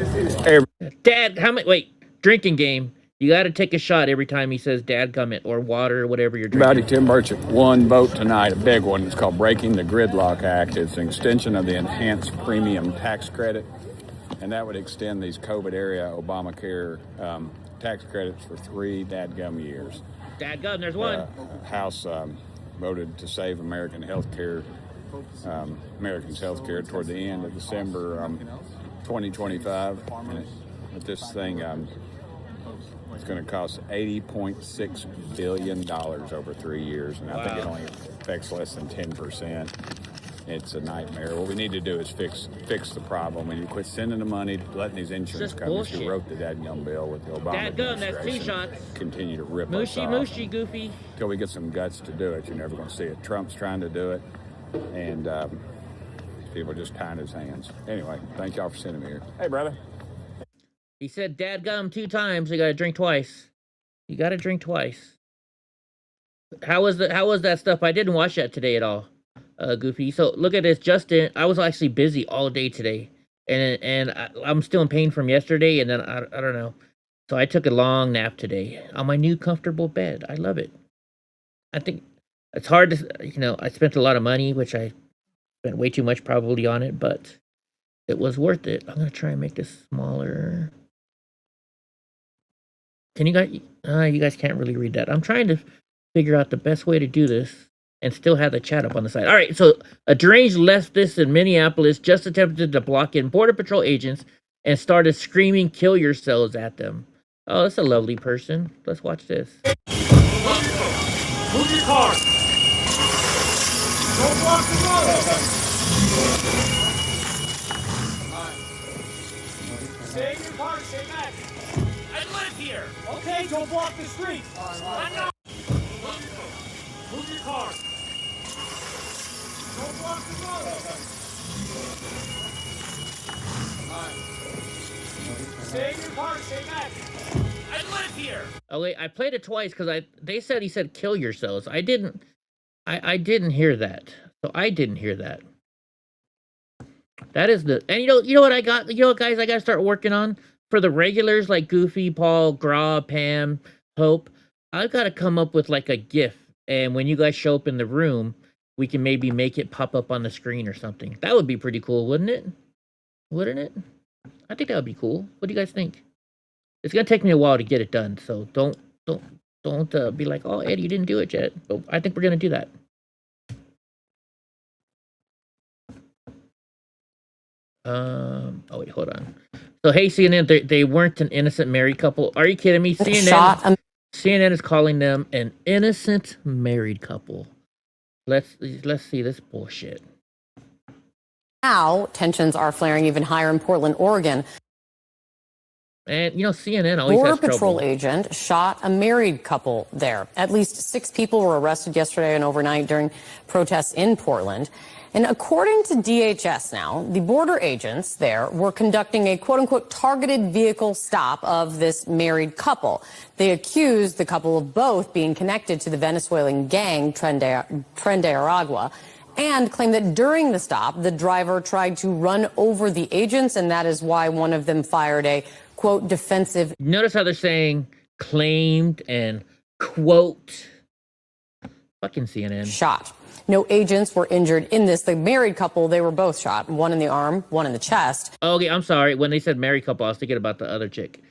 Dad, wait, drinking game. You got to take a shot every time he says "dad gummit" or water or whatever you're drinking. Tim Burchett, one vote tonight, a big one. It's called Breaking the Gridlock Act. It's an extension of the enhanced premium tax credit, and that would extend these COVID area Obamacare tax credits for 3 dadgum years. Dadgum, there's one. House voted to save Americans' health care toward the end of December 2025. But this thing it's going to cost $80.6 billion over 3 years, and I think it only affects less than 10%. It's a nightmare. What we need to do is fix the problem. We need to quit sending the money, letting these insurance companies who wrote the dadgum bill with the Obama administration that's 2 shots. Continue to rip us off. Mushy, goofy. Until we get some guts to do it, you're never going to see it. Trump's trying to do it, and people are just tying his hands. Anyway, thank y'all for sending me here. Hey, brother. He said dadgum 2 times. You got to drink twice. You got to drink twice. How was that stuff? I didn't watch that today at all. Goofy. So look at this, Justin. I was actually busy all day today, and I'm still in pain from yesterday. And then I don't know. So I took a long nap today on my new comfortable bed. I love it. I think it's hard to, I spent a lot of money, which I spent way too much probably on it, but it was worth it. I'm gonna try and make this smaller. Can you guys can't really read that. I'm trying to figure out the best way to do this and still have the chat up on the side. All right, so a deranged leftist in Minneapolis just attempted to block in Border Patrol agents and started screaming "kill yourselves" at them. Oh, that's a lovely person. Let's watch this. Move your car. Don't block the road. Stay in your car, stay back. I live here. Okay, don't block the street. I'm not. Move your car. Don't block the road. Stay in your car, stay back. I live here. Oh wait, I played it twice because they said he said "kill yourselves." I didn't hear that. So I didn't hear that. That is and you know what I got? You know what, guys, I gotta start working on for the regulars like Goofy, Paul, Gra, Pam, Hope. I've got to come up with like a GIF, and when you guys show up in the room, we can maybe make it pop up on the screen or something. That would be pretty cool, wouldn't it? Wouldn't it? I think that would be cool. What do you guys think? It's gonna take me a while to get it done, so don't be like, "Oh, Eddie, you didn't do it yet." But I think we're gonna do that. Oh wait, hold on. So hey, CNN, they weren't an innocent married couple. Are you kidding me? CNN is calling them an innocent married couple. Let's see this bullshit. Now tensions are flaring even higher in Portland, Oregon. And CNN always Border has trouble. Patrol agent shot a married couple there. At least 6 people were arrested yesterday and overnight during protests in Portland. And according to DHS now, the border agents there were conducting a quote-unquote targeted vehicle stop of this married couple. They accused the couple of both being connected to the Venezuelan gang Tren de Aragua and claimed that during the stop, the driver tried to run over the agents, and that is why one of them fired a quote defensive. Notice how they're saying claimed and quote. Fucking CNN. Shot. No agents were injured in this. The married couple, they were both shot. One in the arm, one in the chest. Okay, I'm sorry. When they said married couple, I was thinking about the other chick.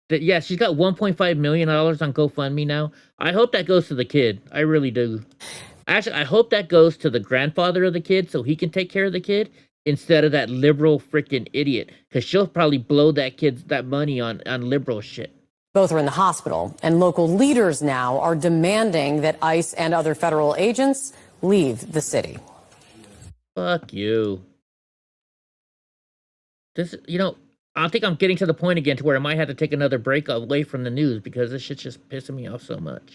Yeah, she's got $1.5 million on GoFundMe now. I hope that goes to the kid. I really do. Actually, I hope that goes to the grandfather of the kid so he can take care of the kid instead of that liberal freaking idiot. Because she'll probably blow that money on liberal shit. Both are in the hospital, and local leaders now are demanding that ICE and other federal agents leave the city. Fuck you. This, I think I'm getting to the point again to where I might have to take another break away from the news because this shit's just pissing me off so much.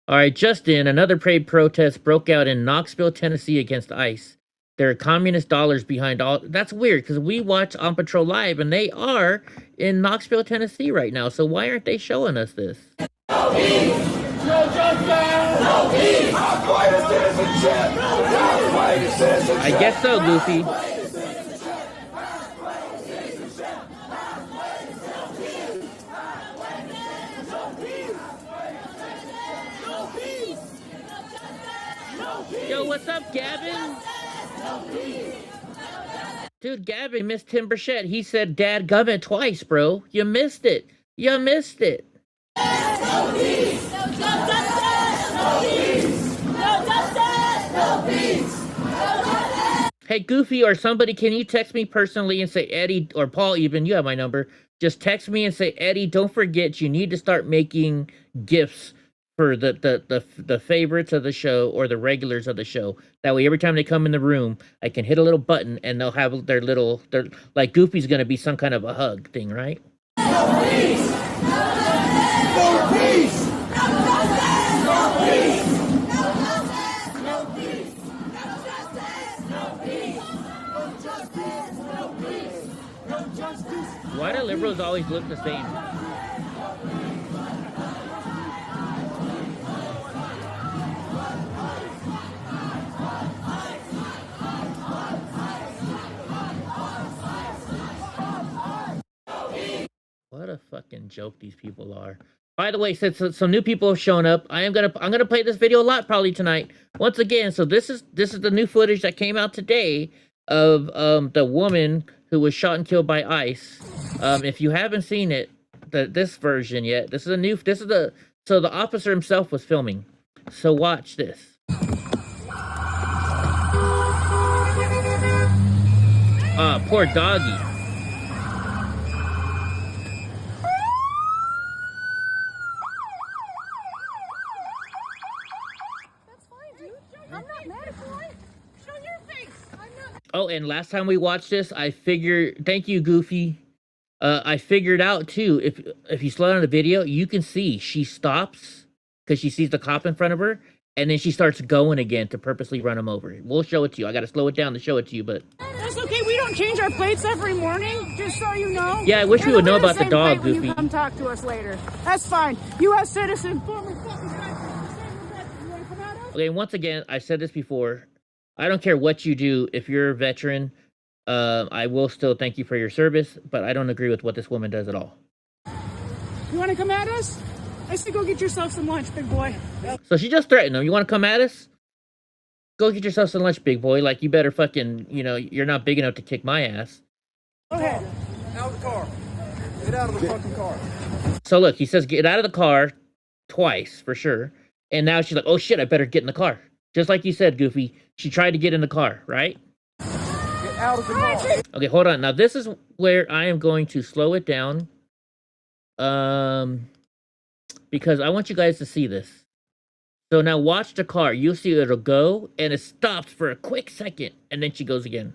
All right, just in, another paid protest broke out in Knoxville, Tennessee against ICE. There are communist dollars behind all. That's weird because we watch On Patrol Live and they are in Knoxville, Tennessee right now. So why aren't they showing us this? No peace! No justice! No peace! I guess so, Goofy. Yo, what's up, Gavin? Dude, Gavin missed Tim Burchett. He said "Dad gummit" twice, bro. You missed it. You missed it. No peace! No justice! No peace! No justice! No peace! Hey, Goofy, or somebody, can you text me personally and say, Eddie, or Paul even, you have my number. Just text me and say, Eddie, don't forget, you need to start making gifts for the favorites of the show or the regulars of the show. That way, every time they come in the room, I can hit a little button and they'll have their like Goofy's gonna be some kind of a hug thing, right? No peace! No peace! No justice! No peace! No justice! No peace! No justice! No peace! No justice! No peace! No justice! Why do liberals always look the same? What a fucking joke these people are. By the way, since some new people have shown up, I'm gonna play this video a lot probably tonight. Once again, so this is the new footage that came out today of the woman who was shot and killed by ICE. If you haven't seen it, this version yet, so the officer himself was filming. So watch this. Poor doggy. Oh, and last time we watched this, I figured. Thank you, Goofy. I figured out too. If you slow down the video, you can see she stops because she sees the cop in front of her, and then she starts going again to purposely run him over. We'll show it to you. I got to slow it down to show it to you, but that's okay. We don't change our plates every morning, just so you know. Yeah, I wish we would know about the dog, Goofy. Goofy. You come talk to us later. That's fine. U.S. citizen, former fucking guy. You want to come at us? Okay, once again, I said this before. I don't care what you do. If you're a veteran, I will still thank you for your service, but I don't agree with what this woman does at all. You want to come at us? I say go get yourself some lunch, big boy. So she just threatened him. You want to come at us? Go get yourself some lunch, big boy. Like, you better fucking, you're not big enough to kick my ass. Go ahead. Out of the car. Get out of the fucking car. So look, he says get out of the car twice, for sure. And now she's like, oh shit, I better get in the car. Just like you said, Goofy. She tried to get in the car, right? Get out of the car. Okay, hold on. Now, this is where I am going to slow it down. Because I want you guys to see this. So now watch the car. You'll see it'll go, and it stops for a quick second, and then she goes again.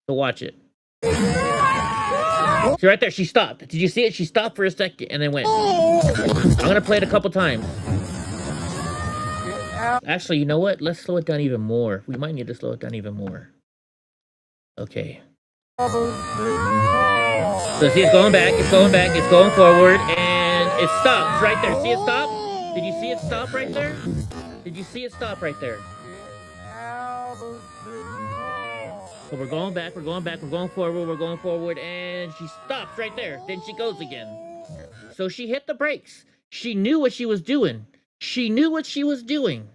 So watch it. See right there, she stopped. Did you see it? She stopped for a second, and then went. I'm going to play it a couple times. Actually, you know what? Let's slow it down even more. We might need to slow it down even more. Okay. So see, it's going back, it's going back, it's going forward, and it stops right there. See it stop? Did you see it stop right there? Did you see it stop right there? So we're going back, we're going back, we're going forward, and she stops right there. Then she goes again. So she hit the brakes. She knew what she was doing. She knew what she was doing.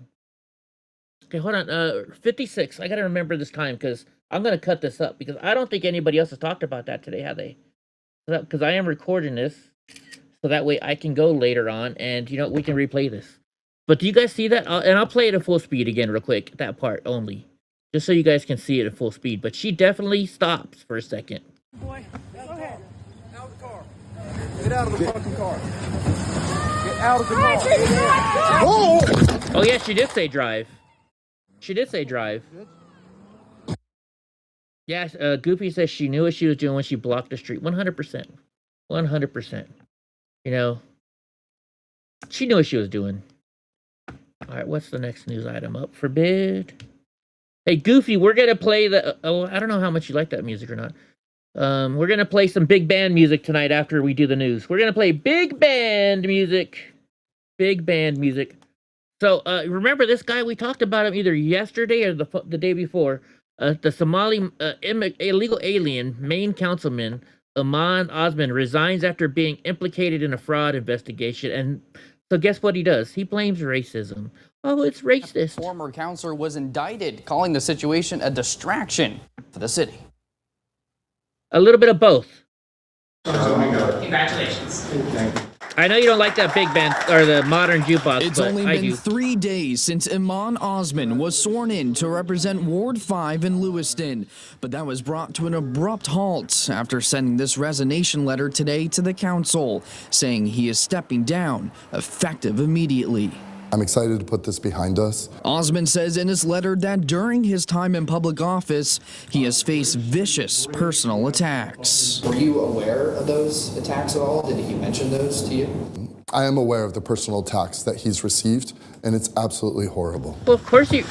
Okay, hold on. 56. I gotta remember this time because I'm gonna cut this up because I don't think anybody else has talked about that today, have they? Because I am recording this, so that way I can go later on and we can replay this. But do you guys see that? And I'll play it at full speed again real quick. That part only, just so you guys can see it at full speed. But she definitely stops for a second. Boy, go ahead. Out of the car. Get out of the fucking car. Get out of the car. Whoa! Oh yeah, she did say drive. She did say drive. Yeah, Goofy says she knew what she was doing when she blocked the street. 100%. 100%. She knew what she was doing. All right, what's the next news item up? Forbid. Hey, Goofy, we're going to play the... I don't know how much you like that music or not. We're going to play some big band music tonight after we do the news. We're going to play big band music. Big band music. So, remember this guy? We talked about him either yesterday or the day before. The Somali illegal alien Maine councilman, Aman Osman, resigns after being implicated in a fraud investigation. And so guess what he does? He blames racism. Oh, it's racist. Former counselor was indicted, calling the situation a distraction for the city. A little bit of both. Congratulations. I know you don't like that big band or the modern jukebox. It's but only I been do. 3 days since Iman Osman was sworn in to represent Ward 5 in Lewiston, but that was brought to an abrupt halt after sending this resignation letter today to the council, saying he is stepping down, effective immediately. I'm excited to put this behind us. Osman says in his letter that during his time in public office, he has faced vicious personal attacks. Were you aware of those attacks at all? Did he mention those to you? I am aware of the personal attacks that he's received, and it's absolutely horrible. Well, of course you...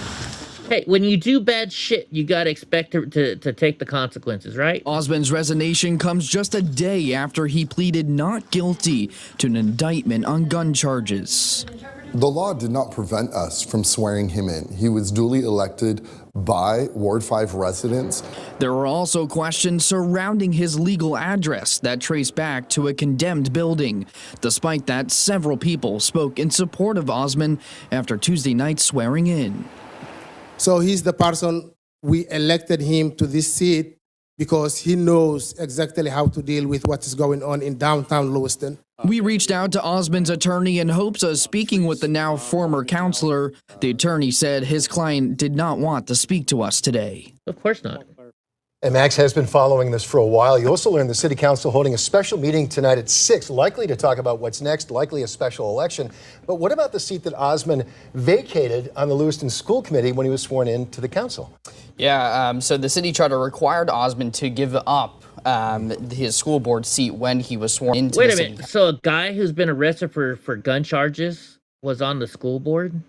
Hey, when you do bad shit, you gotta expect to take the consequences, right? Osman's resignation comes just a day after he pleaded not guilty to an indictment on gun charges. The law did not prevent us from swearing him in. He was duly elected by Ward 5 residents. There were also questions surrounding his legal address that trace back to a condemned building. Despite that, several people spoke in support of Osman after Tuesday night's swearing in. So he's the person, we elected him to this seat because he knows exactly how to deal with what is going on in downtown Lewiston. We reached out to Osman's attorney in hopes of speaking with the now former counselor. The attorney said his client did not want to speak to us today. Of course not. And Max has been following this for a while. You also learned the City Council holding a special meeting tonight at 6, likely to talk about what's next, likely a special election. But what about the seat that Osman vacated on the Lewiston School Committee when he was sworn in to the council? Yeah, so the city charter required Osman to give up his school board seat when he was sworn into the city. Wait a minute. So a guy who's been arrested for gun charges was on the school board?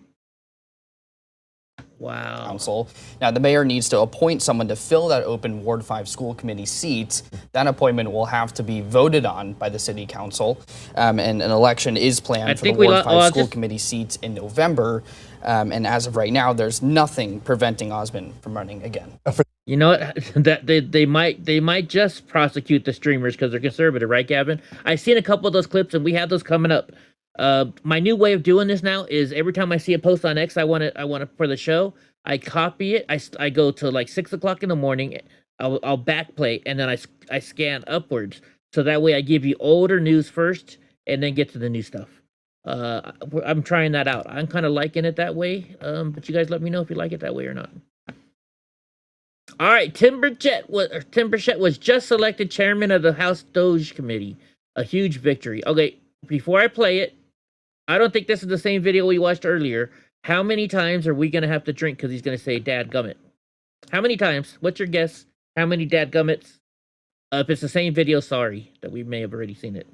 Wow. Council. Now, the mayor needs to appoint someone to fill that open Ward 5 school committee seat. That appointment will have to be voted on by the city council, and an election is planned for the Ward 5 school committee seat in November. And as of right now, there's nothing preventing Osman from running again. You know what? That they might just prosecute the streamers because they're conservative, right, Gavin? I've seen a couple of those clips, and we have those coming up. My new way of doing this now is every time I see a post on X, I want it for the show. I copy it. I go to like 6 o'clock in the morning. I'll backplay, and then I scan upwards, so that way I give you older news first, and then get to the new stuff. I'm trying that out. I'm kind of liking it that way. But you guys let me know if you like it that way or not. All right, Tim Burchett was just elected chairman of the House Doge Committee. A huge victory. Okay, before I play it, I don't think this is the same video we watched earlier. How many times are we going to have to drink because he's going to say dadgummit? How many times? What's your guess? How many dadgummits? If it's the same video, sorry that we may have already seen it.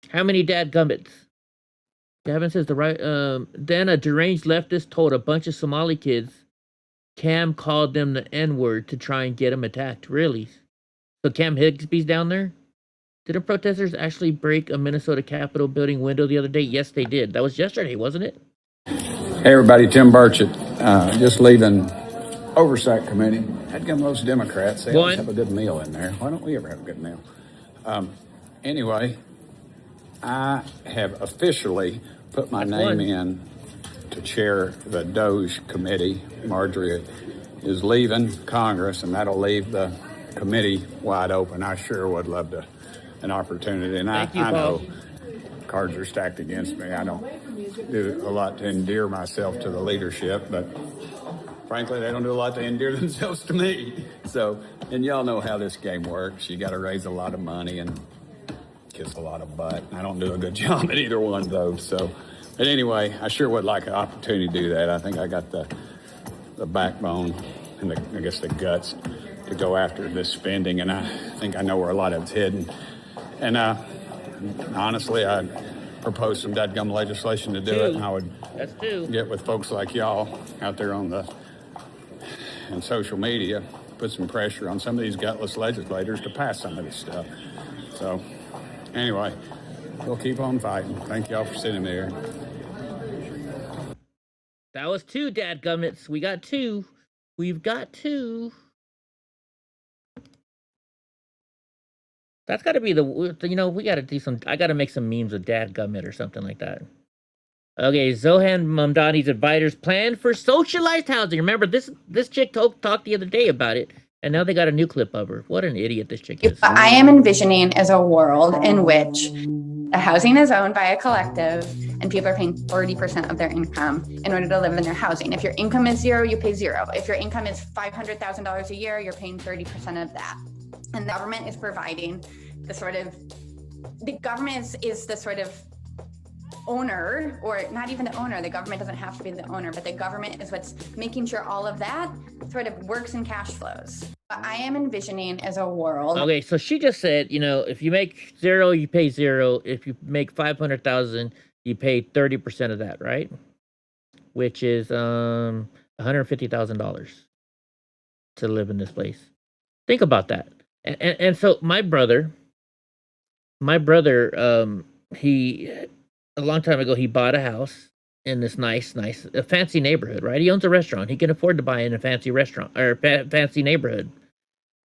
How many dadgummits? Gavin says then a deranged leftist told a bunch of Somali kids Cam called them the N-word to try and get him attacked. Really? So Cam Higsby's down there? Didn't protesters actually break a Minnesota Capitol building window the other day? Yes, they did. That was yesterday, wasn't it? Hey, everybody, Tim Burchett. Just leaving Oversight Committee. I'd give those Democrats. They always have a good meal in there. Why don't we ever have a good meal? Anyway, I have officially put my name in to chair the Doge committee. Marjorie is leaving Congress, and that'll leave the committee wide open. I sure would love an opportunity, and I know cards are stacked against me. I don't do a lot to endear myself to the leadership, but frankly, they don't do a lot to endear themselves to me. So, and y'all know how this game works. You got to raise a lot of money and kiss a lot of butt. I don't do a good job at either one of those. So, but anyway, I sure would like an opportunity to do that. I think I got the backbone and I guess the guts to go after this spending, and I think I know where a lot of it's hidden. And honestly, I proposed some dadgum legislation to do it, and I would get with folks like y'all out there on social media, put some pressure on some of these gutless legislators to pass some of this stuff. So anyway, we'll keep on fighting. Thank y'all for sitting there. That was 2 dadgummits. We got 2. We've got 2. That's got to be we got to do some, I got to make some memes of dadgummit or something like that. Okay, Zohan Mamdani's advisors plan for socialized housing. Remember, this chick talked the other day about it, and now they got a new clip of her. What an idiot this chick is. I am envisioning as a world in which the housing is owned by a collective and people are paying 30% of their income in order to live in their housing. If your income is 0, you pay 0. If your income is $500,000 a year, you're paying 30% of that. And the government is providing the government is the sort of owner, or not even the owner. The government doesn't have to be the owner, but the government is what's making sure all of that sort of works in cash flows. I am envisioning as a world. Okay, so she just said, if you make 0, you pay 0. If you make 500,000, you pay 30% of that, right? Which is $150,000 to live in this place. Think about that. And so my brother, he a long time ago, he bought a house in this nice, a fancy neighborhood, right? He owns a restaurant. He can afford to buy in a fancy restaurant or fancy neighborhood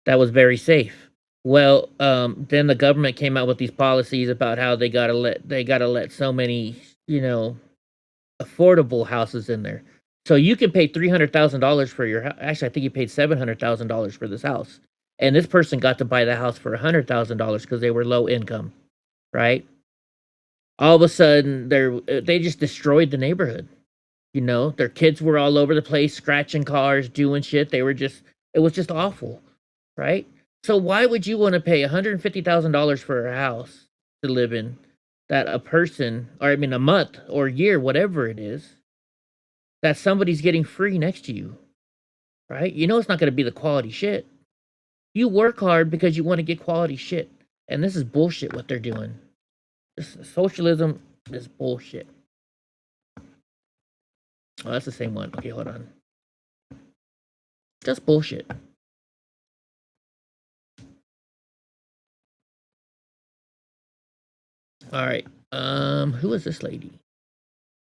that was very safe. Well, then the government came out with these policies about how they gotta let so many, affordable houses in there. So you can pay $300,000 for your house. Actually, I think he paid $700,000 for this house. And this person got to buy the house for $100,000 because they were low income, right? All of a sudden, they just destroyed the neighborhood. Their kids were all over the place, scratching cars, doing shit. It was just awful, right? So why would you want to pay $150,000 for a house to live in that a month or a year, whatever it is, that somebody's getting free next to you, right? It's not going to be the quality shit. You work hard because you want to get quality shit. And this is bullshit what they're doing. Socialism is bullshit. Oh, that's the same one. Okay, hold on. Just bullshit. All right. Who is this lady?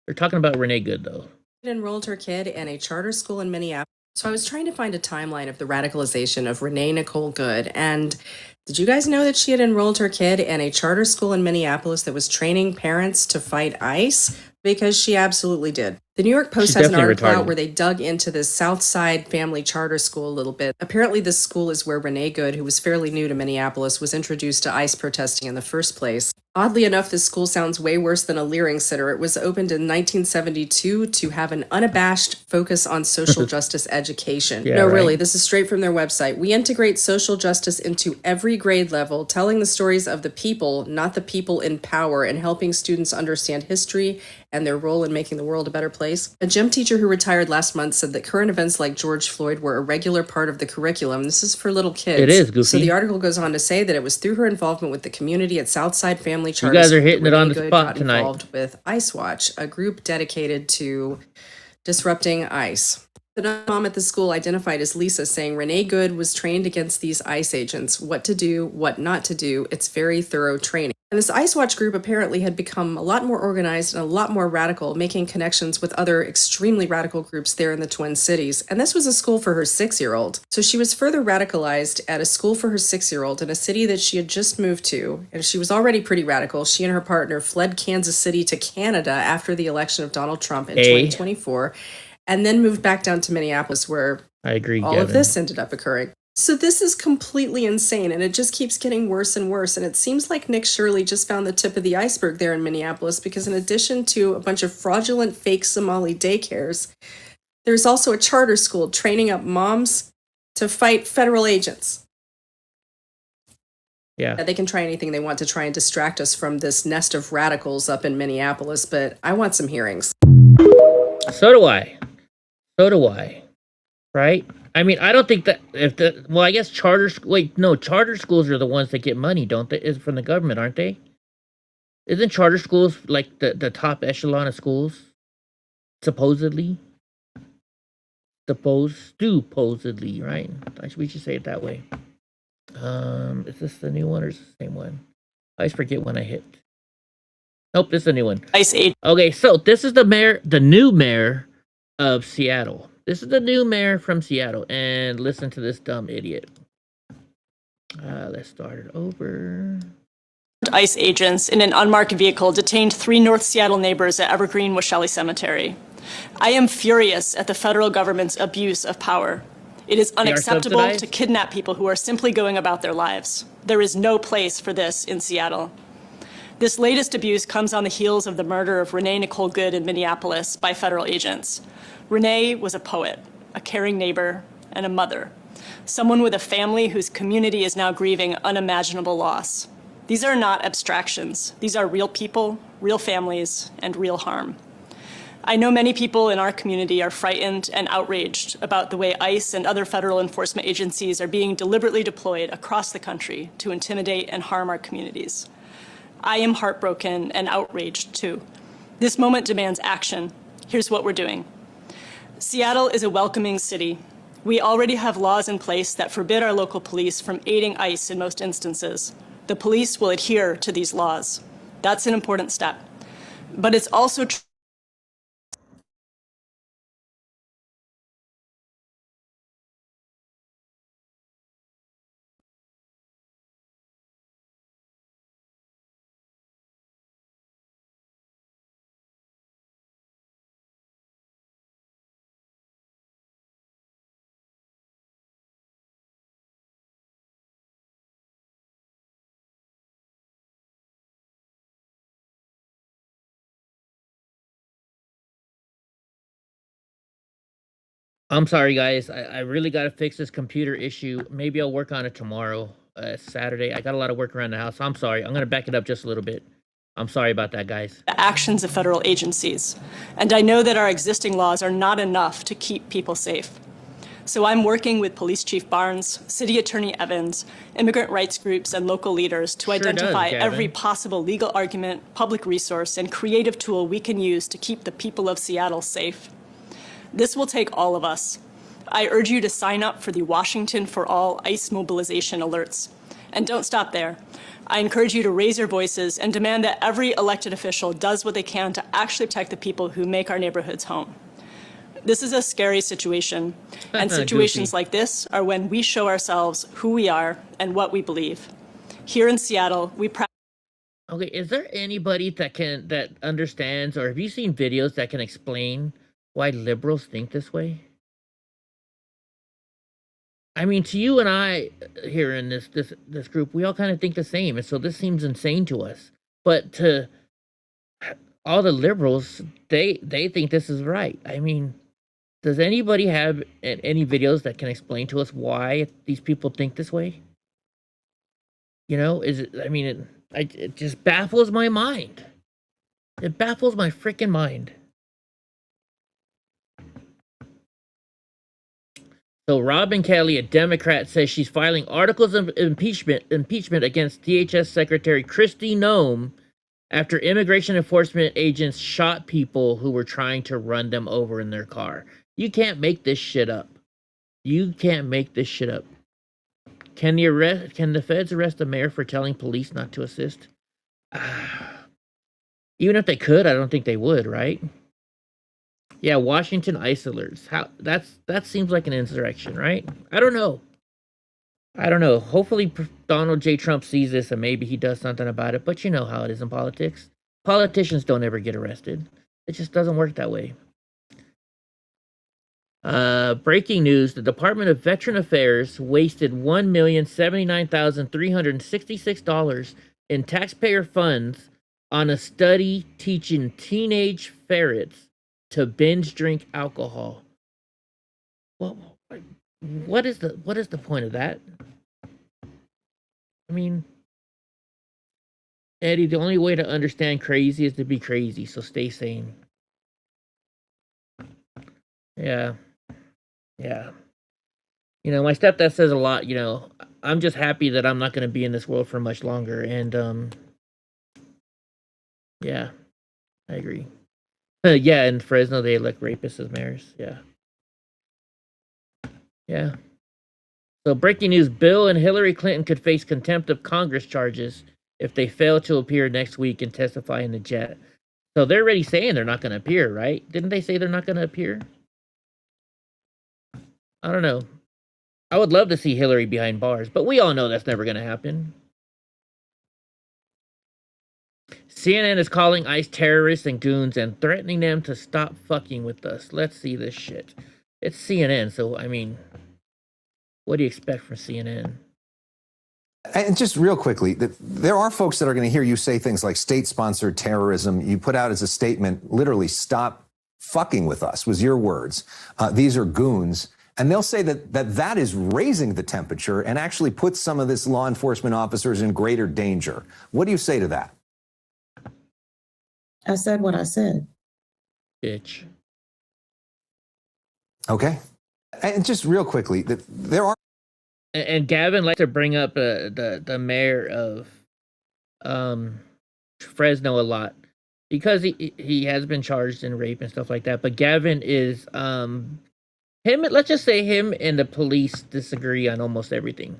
They're talking about Renee Good, though. Enrolled her kid in a charter school in Minneapolis. So I was trying to find a timeline of the radicalization of Renee Nicole Good. And did you guys know that she had enrolled her kid in a charter school in Minneapolis that was training parents to fight ICE? Because she absolutely did. The New York Post has an article out where they dug into the Southside Family Charter School a little bit. Apparently, this school is where Renee Good, who was fairly new to Minneapolis, was introduced to ICE protesting in the first place. Oddly enough, this school sounds way worse than a Leering Center. It was opened in 1972 to have an unabashed focus on social justice education. Really, this is straight from their website. We integrate social justice into every grade level, telling the stories of the people, not the people in power, and helping students understand history and their role in making the world a better place. A gym teacher who retired last month said that current events like George Floyd were a regular part of the curriculum. This is for little kids. It is, Goofy. So the article goes on to say that it was through her involvement with the community at Southside Family Charter You guys are School hitting that it on Renee the Good spot got tonight. involved with ICE Watch, a group dedicated to disrupting ICE. The mom at the school identified as Lisa, saying Renee Good was trained against these ICE agents, what to do, what not to do. It's very thorough training. And this ICE Watch group apparently had become a lot more organized and a lot more radical, making connections with other extremely radical groups there in the Twin Cities. And this was a school for her 6-year-old. So she was further radicalized at a school for her 6-year-old in a city that she had just moved to. And she was already pretty radical. She and her partner fled Kansas City to Canada after the election of Donald Trump in 2024. And then moved back down to Minneapolis, where I agree, all of this ended up occurring. So this is completely insane, and it just keeps getting worse and worse. And it seems like Nick Shirley just found the tip of the iceberg there in Minneapolis, because in addition to a bunch of fraudulent fake Somali daycares, there's also a charter school training up moms to fight federal agents. Yeah. They can try anything they want to try and distract us from this nest of radicals up in Minneapolis, but I want some hearings. So do I. So do I. Right? I mean, I don't think that I guess charter schools are the ones that get money, don't they? Is from the government, aren't they? Isn't charter schools like the top echelon of schools? Supposedly, right? We should say it that way. Is this the new one or is this the same one? I always forget when I hit. Nope, this is a new one. Okay, so this is the new mayor of Seattle. This is the new mayor from Seattle, and listen to this dumb idiot. Let's start it over. ICE agents in an unmarked vehicle detained 3 North Seattle neighbors at Evergreen Washelli Cemetery. I am furious at the federal government's abuse of power. It is unacceptable to kidnap people who are simply going about their lives. There is no place for this in Seattle. This latest abuse comes on the heels of the murder of Renee Nicole Good in Minneapolis by federal agents. Renee was a poet, a caring neighbor, and a mother. Someone with a family whose community is now grieving unimaginable loss. These are not abstractions. These are real people, real families, and real harm. I know many people in our community are frightened and outraged about the way ICE and other federal enforcement agencies are being deliberately deployed across the country to intimidate and harm our communities. I am heartbroken and outraged too. This moment demands action. Here's what we're doing. Seattle is a welcoming city. We already have laws in place that forbid our local police from aiding ICE in most instances. The police will adhere to these laws. That's an important step. But it's also true. I'm sorry, guys. I really got to fix this computer issue. Maybe I'll work on it tomorrow, Saturday. I got a lot of work around the house. I'm sorry. I'm going to back it up just a little bit. I'm sorry about that, guys. The actions of federal agencies. And I know that our existing laws are not enough to keep people safe. So I'm working with Police Chief Barnes, City Attorney Evans, immigrant rights groups, and local leaders to identify every possible legal argument, public resource, and creative tool we can use to keep the people of Seattle safe. This will take all of us. I urge you to sign up for the Washington for All ICE mobilization alerts. And don't stop there. I encourage you to raise your voices and demand that every elected official does what they can to actually protect the people who make our neighborhoods home. This is a scary situation, and situations like this are when we show ourselves who we are and what we believe. Here in Seattle, we practice. Okay, is there anybody that understands, or have you seen videos that can explain why liberals think this way? I mean, to you and I here in this group, we all kind of think the same, and so this seems insane to us. But to all the liberals, they think this is right. I mean, does anybody have any videos that can explain to us why these people think this way? You know, is it? I mean, it just baffles my mind. It baffles my freaking mind. So Robin Kelly, a Democrat, says she's filing articles of impeachment against DHS Secretary Kristi Noem after immigration enforcement agents shot people who were trying to run them over in their car. You can't make this shit up. You can't make this shit up. Can the feds arrest the mayor for telling police not to assist? Even if they could, I don't think they would, right? Yeah, Washington ICE alerts. That seems like an insurrection, right? I don't know. Hopefully Donald J. Trump sees this and maybe he does something about it, but you know how it is in politics. Politicians don't ever get arrested. It just doesn't work that way. Breaking news, the Department of Veteran Affairs wasted $1,079,366 in taxpayer funds on a study teaching teenage ferrets to binge drink alcohol. Well, what is the point of that? I mean, Eddie, the only way to understand crazy is to be crazy, so stay sane. Yeah. Yeah. You know, my stepdad says a lot, you know, I'm just happy that I'm not going to be in this world for much longer. And, yeah, I agree. Yeah, in Fresno, they elect rapists as mayors. Yeah. Yeah. So, breaking news, Bill and Hillary Clinton could face contempt of Congress charges if they fail to appear next week and testify in the jet. So, they're already saying they're not going to appear, right? Didn't they say they're not going to appear? I don't know. I would love to see Hillary behind bars, but we all know that's never going to happen. CNN is calling ICE terrorists and goons and threatening them to stop fucking with us. Let's see this shit. It's CNN, so, I mean, what do you expect from CNN? And just real quickly, there are folks that are going to hear you say things like state-sponsored terrorism. You put out as a statement, literally, stop fucking with us, was your words. These are goons. And they'll say that is raising the temperature and actually puts some of this law enforcement officers in greater danger. What do you say to that? I said what I said. Bitch. Okay. And just real quickly, there are... And Gavin likes to bring up the mayor of Fresno a lot because he has been charged in rape and stuff like that. But Gavin is... let's just say him and the police disagree on almost everything.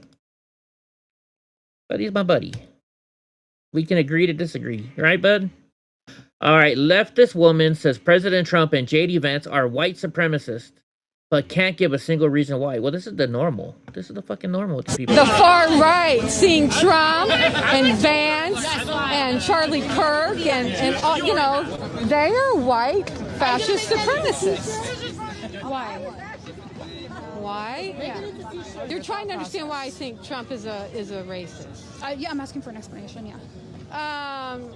But he's my buddy. We can agree to disagree. Right, bud? All right, leftist woman says President Trump and J.D. Vance are white supremacists, but can't give a single reason why. Well, this is the normal. This is the fucking normal to people. The far right, seeing Trump and Vance and Charlie Kirk and all, you know, they are white fascist supremacists. Why? Why? Yeah. You're trying to understand why I think Trump is a racist. Yeah, I'm asking for an explanation, yeah.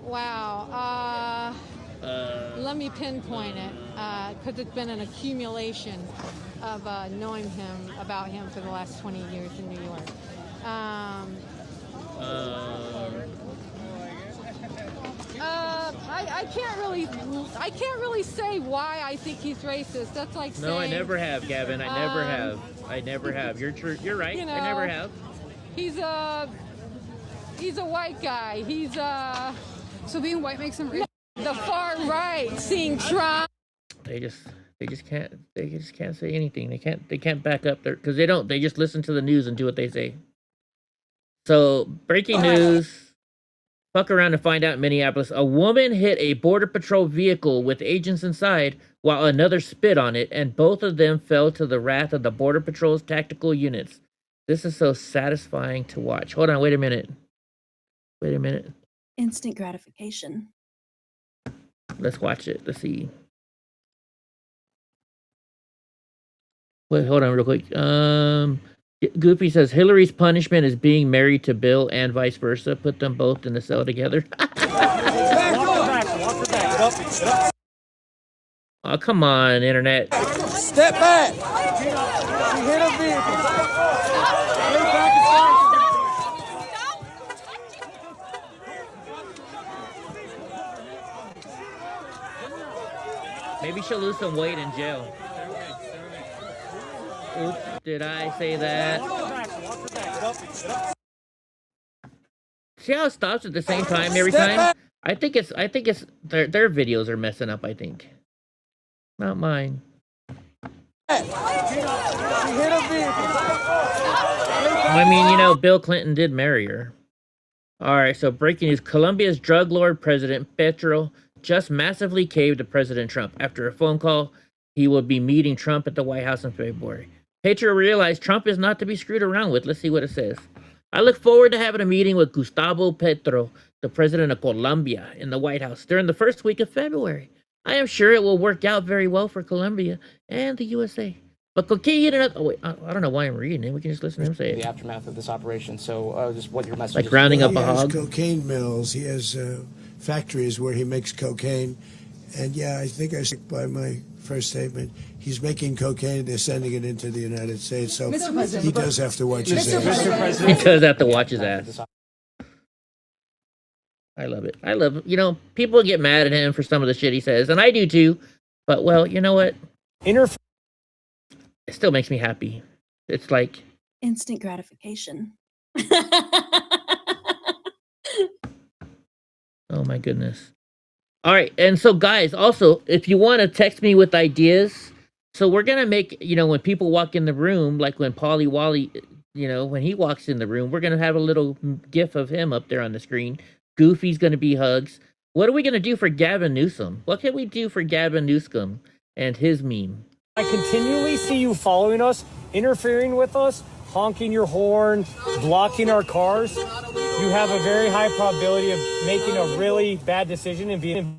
Wow. Let me pinpoint it, because it's been an accumulation of knowing about him for the last 20 years in New York. I can't really say why I think he's racist. That's like saying... No, I never have, Gavin. I never have. You're true. You're right. You know, I never have. He's a white guy. So being white makes him racist? The far right, seeing Trump. They just can't say anything. They can't back up their, because they just listen to the news and do what they say. So, breaking news. Fuck around and find out in Minneapolis. A woman hit a Border Patrol vehicle with agents inside while another spit on it, and both of them fell to the wrath of the Border Patrol's tactical units. This is so satisfying to watch. Hold on, wait a minute. Instant gratification. Let's watch it. Let's see. Wait, hold on real quick. Goofy says Hillary's punishment is being married to Bill and vice versa. Put them both in the cell together. Oh, come on, internet. Step back. You hit a vehicle. Maybe she'll lose some weight in jail. Oops, did I say that? See how it stops at the same time every time? I think it's their videos are messing up, I think. Not mine. I mean, you know, Bill Clinton did marry her. All right, so breaking news. Colombia's drug lord president, Petro, just massively caved to President Trump. After a phone call, he will be meeting Trump at the White House in February. Petro realized Trump is not to be screwed around with. Let's see what it says. I look forward to having a meeting with Gustavo Petro, the president of Colombia, in the White House during the first week of February. I am sure it will work out very well for Colombia and the USA. But cocaine and oh wait, I don't know why I'm reading it. We can just listen to him say it. The aftermath of this operation. So, just what your message like is. rounding up He a has hog. cocaine mills. He has factories where he makes cocaine. And yeah, I think I stick by my first statement. He's making cocaine. They're sending it into the United States. So he does have to watch his ass. He does have to watch his ass. I love it. I love it. You know, people get mad at him for some of the shit he says, and I do too. But, well, you know what? It still makes me happy. It's like instant gratification. Oh my goodness. All right, and so guys, also, if you want to text me with ideas, so we're gonna make, you know, when people walk in the room, like when Polly Wally, you know, when he walks in the room, we're gonna have a little gif of him up there on the screen. Goofy's gonna be hugs. What are we gonna do for Gavin Newsom? What can we do for Gavin Newsom and his meme? I continually see you following us, interfering with us, honking your horn, blocking our cars. You have a very high probability of making a really bad decision and being...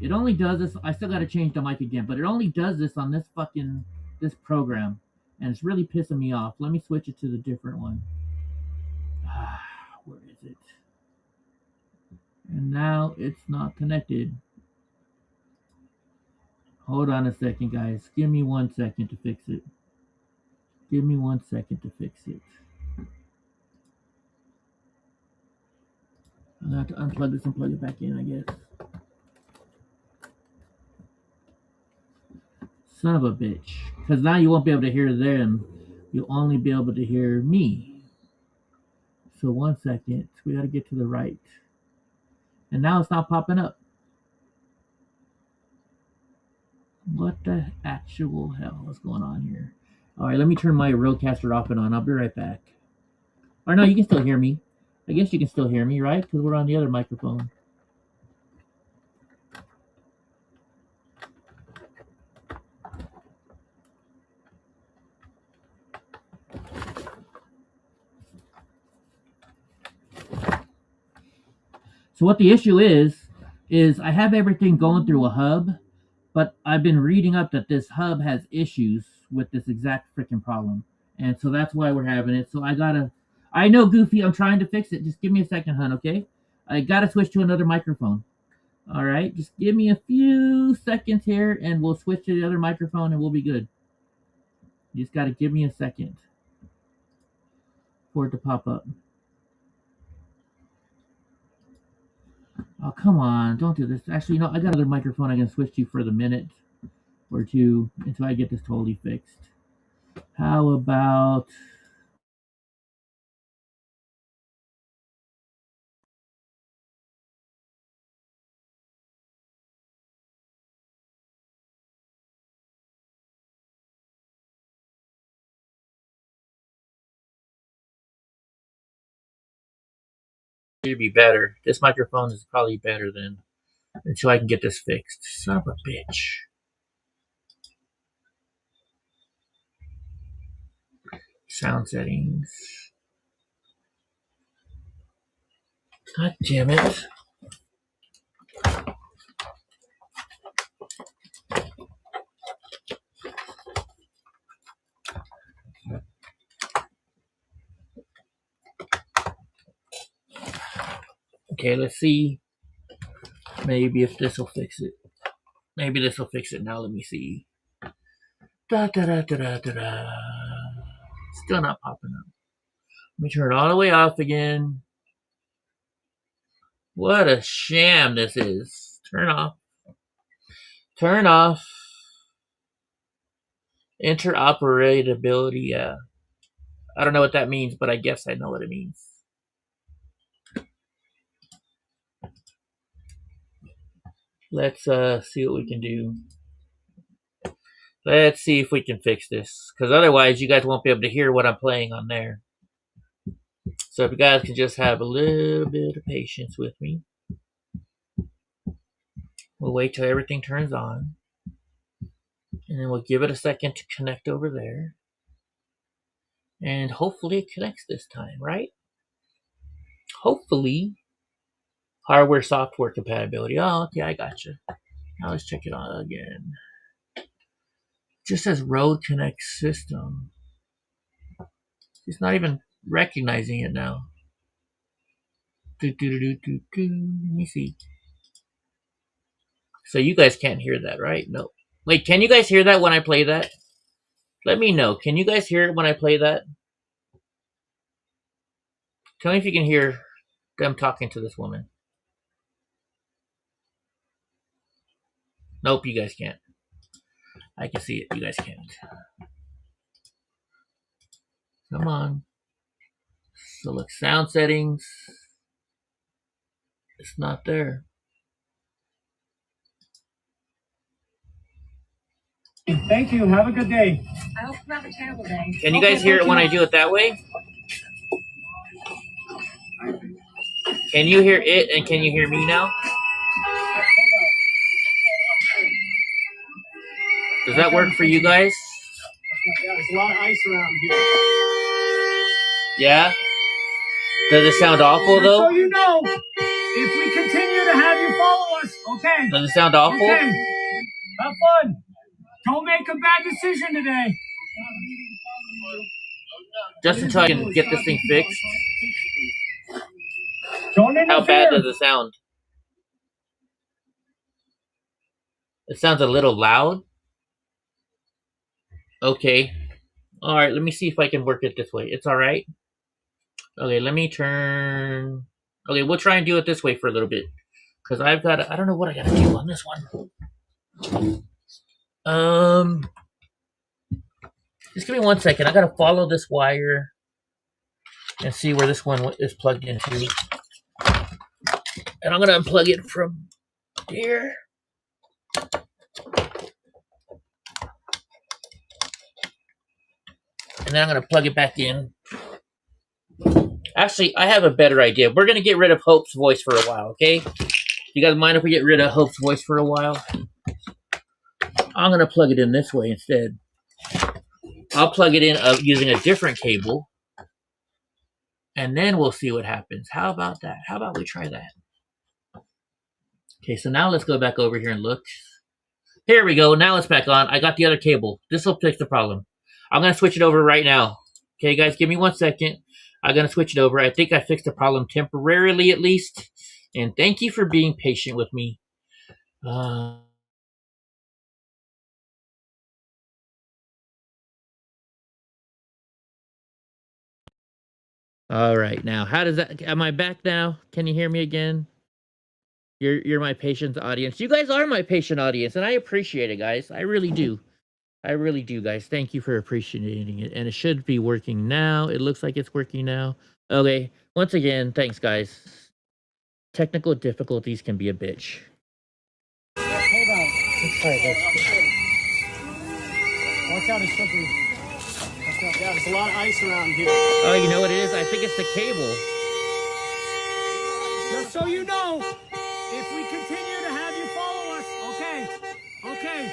It only does this. I still got to change the mic again, but it only does this on this program, and it's really pissing me off. Let me switch it to the different one. Where is it? And now it's not connected. Hold on a second, guys. Give me 1 second to fix it. Give me 1 second to fix it. I'm gonna have to unplug this and plug it back in, I guess. Son of a bitch. Because now you won't be able to hear them. You'll only be able to hear me. So 1 second. We got to get to the right. And now it's not popping up. What the actual hell is going on here? All right, let me turn my Rodecaster off and on. I'll be right back. Or no, you can still hear me. I guess you can still hear me, right? Because we're on the other microphone. So what the issue is I have everything going through a hub, but I've been reading up that this hub has issues with this exact freaking problem. And so that's why we're having it. So I know, Goofy, I'm trying to fix it. Just give me a second, hun, okay? I gotta switch to another microphone. All right, just give me a few seconds here and we'll switch to the other microphone and we'll be good. You just gotta give me a second for it to pop up. Oh, come on. Don't do this. Actually, you know, I got another microphone I can switch to for the minute or two until I get this totally fixed. How about... It'd be better. This microphone is probably better than until I can get this fixed. Son of a bitch. Sound settings. God damn it. Okay, let's see. Maybe if this will fix it. Maybe this will fix it now. Let me see. Da da da da da da da. Still not popping up. Let me turn it all the way off again. What a sham this is. Turn off. Turn off. Interoperability, yeah. I don't know what that means, but I guess I know what it means. Let's see what we can do. Let's see if we can fix this. Because otherwise, you guys won't be able to hear what I'm playing on there. So if you guys can just have a little bit of patience with me. We'll wait till everything turns on. And then we'll give it a second to connect over there. And hopefully it connects this time, right? Hopefully. Hardware, software compatibility. Oh, okay, I gotcha. Now let's check it out again. Just says Road Connect System. It's not even recognizing it now. Let me see. So you guys can't hear that, right? No. Wait, can you guys hear that when I play that? Let me know. Can you guys hear it when I play that? Tell me if you can hear them talking to this woman. Nope, you guys can't. I can see it. You guys can't. Come on. Select sound settings. It's not there. Thank you. Have a good day. I hope you have a terrible day. Can you guys hear it when I do it that way? Can you hear it and can you hear me now? Does that work for you guys? Yeah, there's a lot of ice around here. Yeah? Does it sound awful though? So you know, if we continue to have you follow us, okay? Does it sound awful? Okay. Have fun. Don't make a bad decision today. Just until I can get this thing fixed. Don't interfere. How bad does it sound? It sounds a little loud. Okay. Alright, let me see if I can work it this way. It's alright. Okay, let me turn... Okay, we'll try and do it this way for a little bit. Because I've got... I don't know what I gotta do on this one. Just give me 1 second. I gotta follow this wire and see where this one is plugged into. And I'm gonna unplug it from here. And then I'm gonna plug it back in. Actually, I have a better idea. We're gonna get rid of Hope's voice for a while, okay? You guys mind if we get rid of Hope's voice for a while? I'm gonna plug it in this way instead. I'll plug it in using a different cable. And then we'll see what happens. How about that? How about we try that? Okay, so now let's go back over here and look. Here we go. Now it's back on. I got the other cable. This will fix the problem. I'm going to switch it over right now. Okay, guys, give me 1 second. I'm going to switch it over. I think I fixed the problem temporarily at least. And thank you for being patient with me. All right, now how does that? Am I back now? Can you hear me again? You're my patient audience. You guys are my patient audience, and I appreciate it, guys. I really do. I really do, guys. Thank you for appreciating it. And it should be working now. It looks like it's working now. Okay. Once again, thanks, guys. Technical difficulties can be a bitch. Hold on. Let's try this. Watch out, it's slippery. Yeah, there's a lot of ice around here. Oh, you know what it is? I think it's the cable. Just so you know, if we continue to have you follow us, okay? Okay.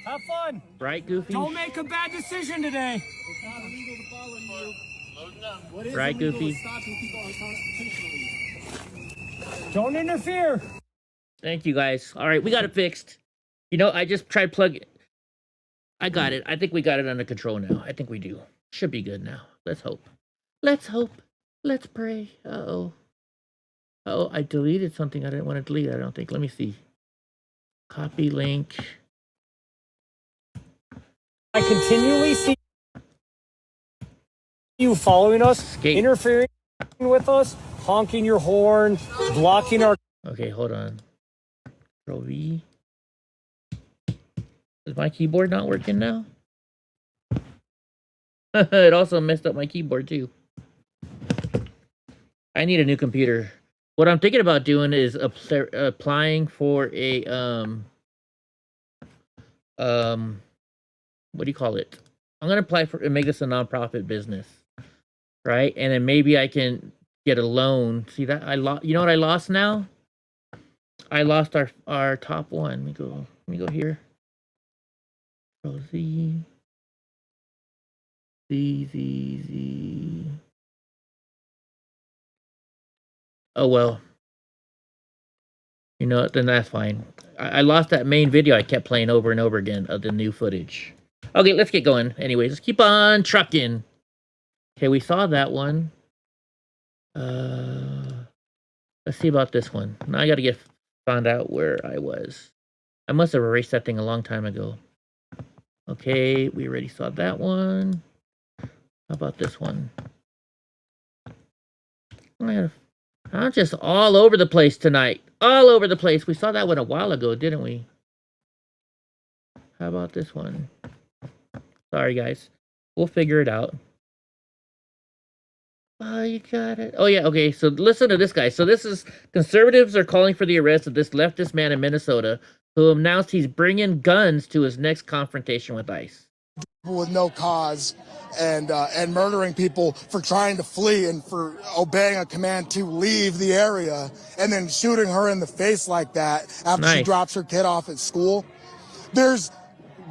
Have fun. Right, Goofy? Don't make a bad decision today. It's not illegal to follow you. What is right, illegal Goofy? is stopping people unconstitutionally. Don't interfere. Thank you, guys. All right, we got it fixed. You know, I just tried plug it. I got it. I think we got it under control now. I think we do. Should be good now. Let's hope. Let's hope. Let's pray. Uh-oh. Oh, I deleted something I didn't want to delete. I don't think. Let me see. Copy link. I continually see you following us, interfering with us, honking your horn, blocking our... Okay, hold on. Control V. Is my keyboard not working now? It also messed up my keyboard too. I need a new computer. What I'm thinking about doing is applying for a what do you call it? I'm gonna apply for and make this a nonprofit business, right? And then maybe I can get a loan. See that I lost. You know what I lost now? I lost our top one. Let me go here. Control Z. Z. Oh well. You know what? Then that's fine. I lost that main video I kept playing over and over again of the new footage. Okay, let's get going. Anyways, let's keep on trucking. Okay, we saw that one. Let's see about this one. Now I gotta find out where I was. I must have erased that thing a long time ago. Okay, we already saw that one. How about this one? I'm just all over the place tonight. All over the place. We saw that one a while ago, didn't we? How about this one? Sorry, guys. We'll figure it out. Oh, you got it. Oh, yeah, okay. So listen to this guy. So this is... Conservatives are calling for the arrest of this leftist man in Minnesota who announced he's bringing guns to his next confrontation with ICE. With no cause and murdering people for trying to flee and for obeying a command to leave the area and then shooting her in the face like that after she drops her kid off at school.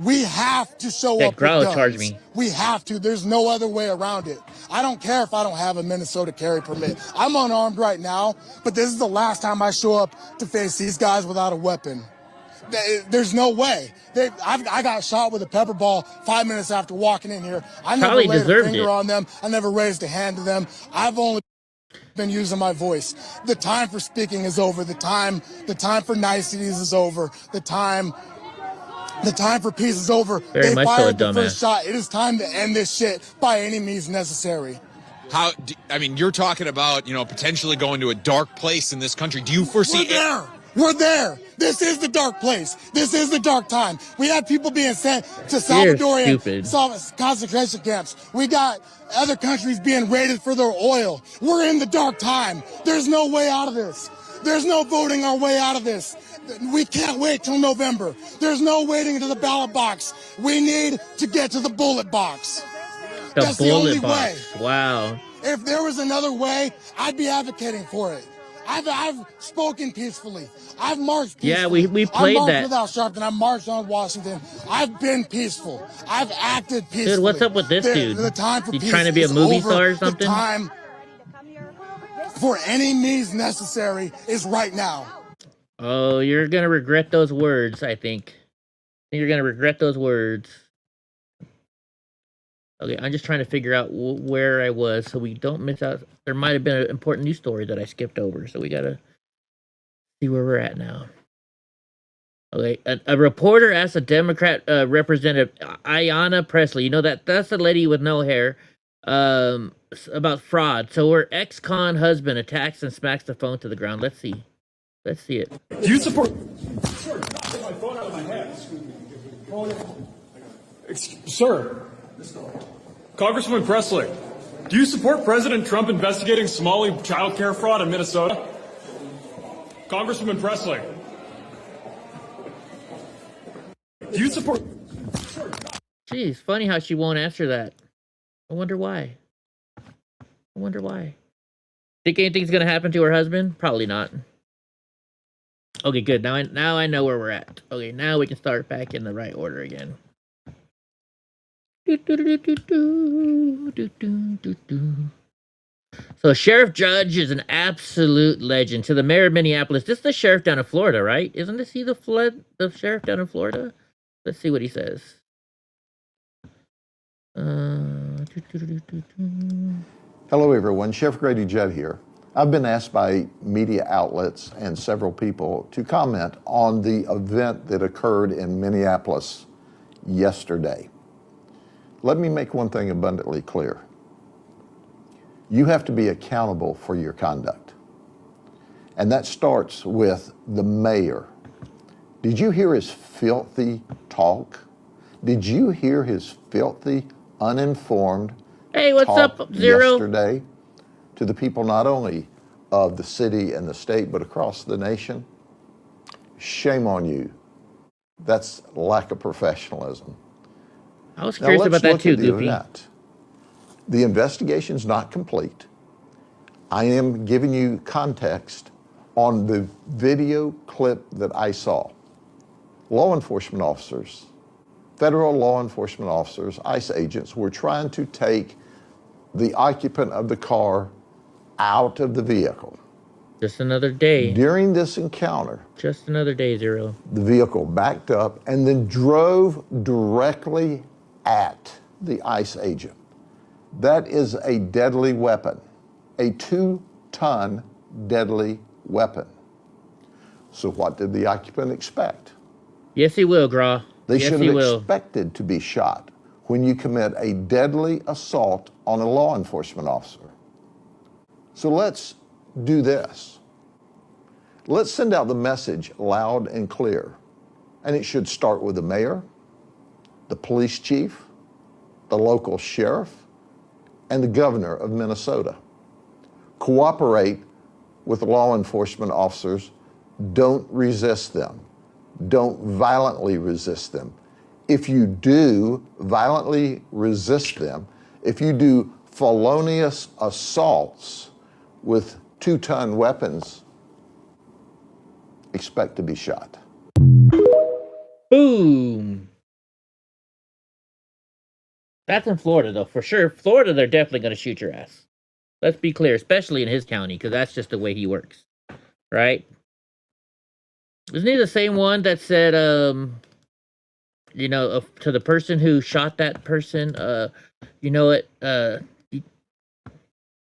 We have to show up with guns. Charge me. We have to. There's no other way around it. I don't care if I don't have a Minnesota carry permit. I'm unarmed right now, but this is the last time I show up to face these guys without a weapon. There's no way. I got shot with a pepper ball 5 minutes after walking in here. I never laid a finger on them. I never raised a hand to them. I've only been using my voice. The time for speaking is over. The time for niceties is over. The time for peace is over. Very much so, the first shot. It is time to end this shit by any means necessary. I mean, you're talking about, potentially going to a dark place in this country. Do you foresee We're there. This is the dark place. This is the dark time. We have people being sent to Salvadorian concentration camps. We got other countries being raided for their oil. We're in the dark time. There's no way out of this. There's no voting our way out of this. We can't wait till November. There's no waiting to the ballot box. We need to get to the bullet box. That's the only way. Wow. If there was another way, I'd be advocating for it. I've spoken peacefully. I've marched peacefully. Yeah, we played I marched that. without Sharpton. I marched on Washington. I've been peaceful. I've acted peacefully. Dude, what's up with this dude? The time for He's trying to be a movie star or something? The time for any means necessary is right now. Oh, you're going to regret those words, I think. You're going to regret those words. Okay, I'm just trying to figure out where I was so we don't miss out. There might have been an important news story that I skipped over, so we got to see where we're at now. Okay, a reporter asked a Democrat representative, Ayanna Pressley, you know that's the lady with no hair, about fraud. So her ex-con husband attacks and smacks the phone to the ground. Let's see. Let's see it. Do you support... Sir, Congresswoman Presley, do you support President Trump investigating Somali child care fraud in Minnesota? Congresswoman Presley, do you support... Geez, funny how she won't answer that. I wonder why. Think anything's gonna happen to her husband? Probably not. Okay, good. Now I know where we're at. Okay, now we can start back in the right order again. So Sheriff Judge is an absolute legend. To the mayor of Minneapolis, this is the sheriff down in Florida, right? Isn't this the sheriff down in Florida? Let's see what he says. Hello everyone, Chef Grady Judd here. I've been asked by media outlets and several people to comment on the event that occurred in Minneapolis yesterday. Let me make one thing abundantly clear. You have to be accountable for your conduct. And that starts with the mayor. Did you hear his filthy talk? Did you hear his filthy, uninformed talk yesterday to the people not only of the city and the state, but across the nation? Shame on you. That's lack of professionalism. I was curious about that too, Goofy. The investigation's not complete. I am giving you context on the video clip that I saw. Law enforcement officers, federal law enforcement officers, ICE agents, were trying to take the occupant of the car out of the vehicle. Just another day. During this encounter, just another day, Zero. The vehicle backed up and then drove directly at the ICE agent. That is a deadly weapon, a 2-ton deadly weapon. So what did the occupant expect? Yes, he will, Gra. They yes, should have expected to be shot when you commit a deadly assault on a law enforcement officer. So let's do this. Let's send out the message loud and clear. And it should start with the mayor, the police chief, the local sheriff, and the governor of Minnesota. Cooperate with law enforcement officers. Don't resist them. Don't violently resist them. If you do violently resist them, if you do felonious assaults with 2-ton weapons, expect to be shot. Boom. That's in Florida, though, for sure. Florida, they're definitely going to shoot your ass. Let's be clear, especially in his county, because that's just the way he works, right? Isn't he the same one that said, you know, to the person who shot that person, you know what,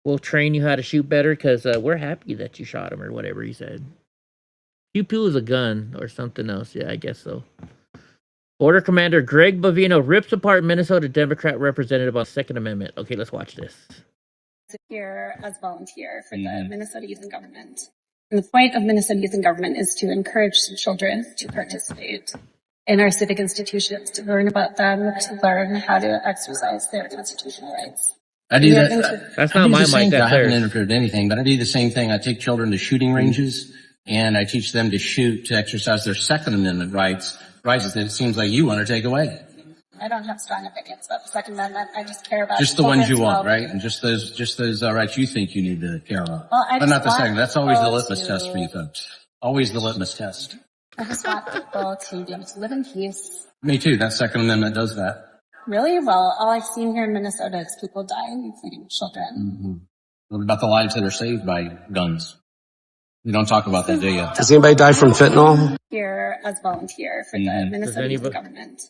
we'll train you how to shoot better because we're happy that you shot him, or whatever he said. Pew-pew is a gun or something else. Yeah, I guess so. Border Commander Greg Bovino rips apart Minnesota Democrat representative on Second Amendment. Okay, let's watch this. Here as volunteer for the Minnesota Youth in Government. And the point of Minnesota Youth in Government is to encourage children to participate in our civic institutions, to learn about them, to learn how to exercise their constitutional rights. I do that. That's not my mic. I haven't interfered in anything, but I do the same thing. I take children to shooting ranges, and I teach them to shoot, to exercise their Second Amendment rights that it seems like you want to take away. I don't have strong opinions about the Second Amendment. I just care about just the ones you want, right? And just those rights you think you need to care about. Well, but not the second. That's always the litmus test for you folks. Always the litmus test. I just want people to be able to live in peace. Me too. That Second Amendment does that. Really? Well, all I've seen here in Minnesota is people dying, including children. Mm-hmm. What about the lives that are saved by guns? You don't talk about that, do you? Does anybody die from fentanyl? Here as volunteer for the Minnesota Youth Government.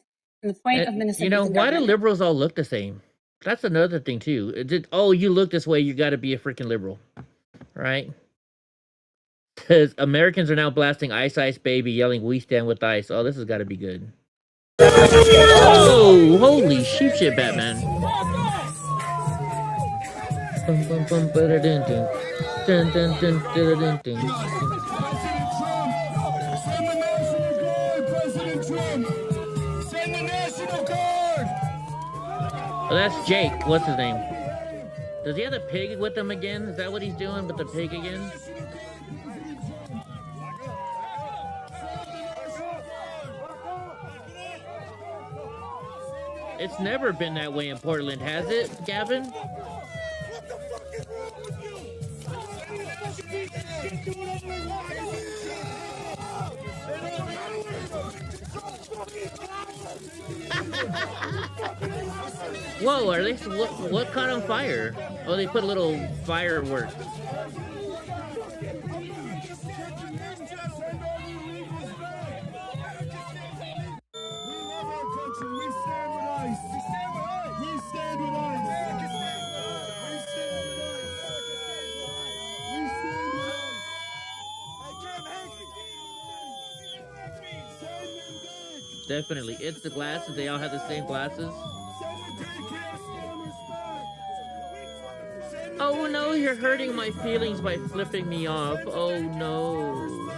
And the point of Minnesota, you know, why do liberals all look the same? That's another thing too. Oh, you look this way, you got to be a freaking liberal, right? Because Americans are now blasting "Ice Ice Baby," yelling "We stand with ICE." Oh, this has got to be good. Oh, holy sheep shit, Batman! Oh, that's Jake. What's his name? Does he have the pig with him again? Is that what he's doing with the pig again? It's never been that way in Portland, has it, Gavin? Whoa, are they? What caught on fire? Oh, they put little fireworks. definitely. It's the glasses. They all have the same glasses. Oh no, you're hurting my feelings by flipping me off. Oh no.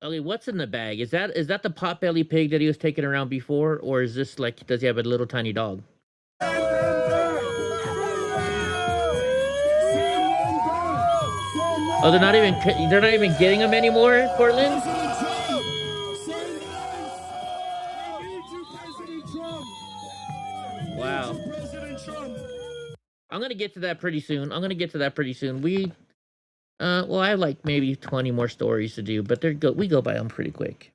Okay, what's in the bag? Is that the potbelly pig that he was taking around before, or is this like, does he have a little tiny dog? Oh, they're not even getting him anymore, Portland? Wow. I'm gonna get to that pretty soon. Well, I have like maybe 20 more stories to do, but we go by them pretty quick.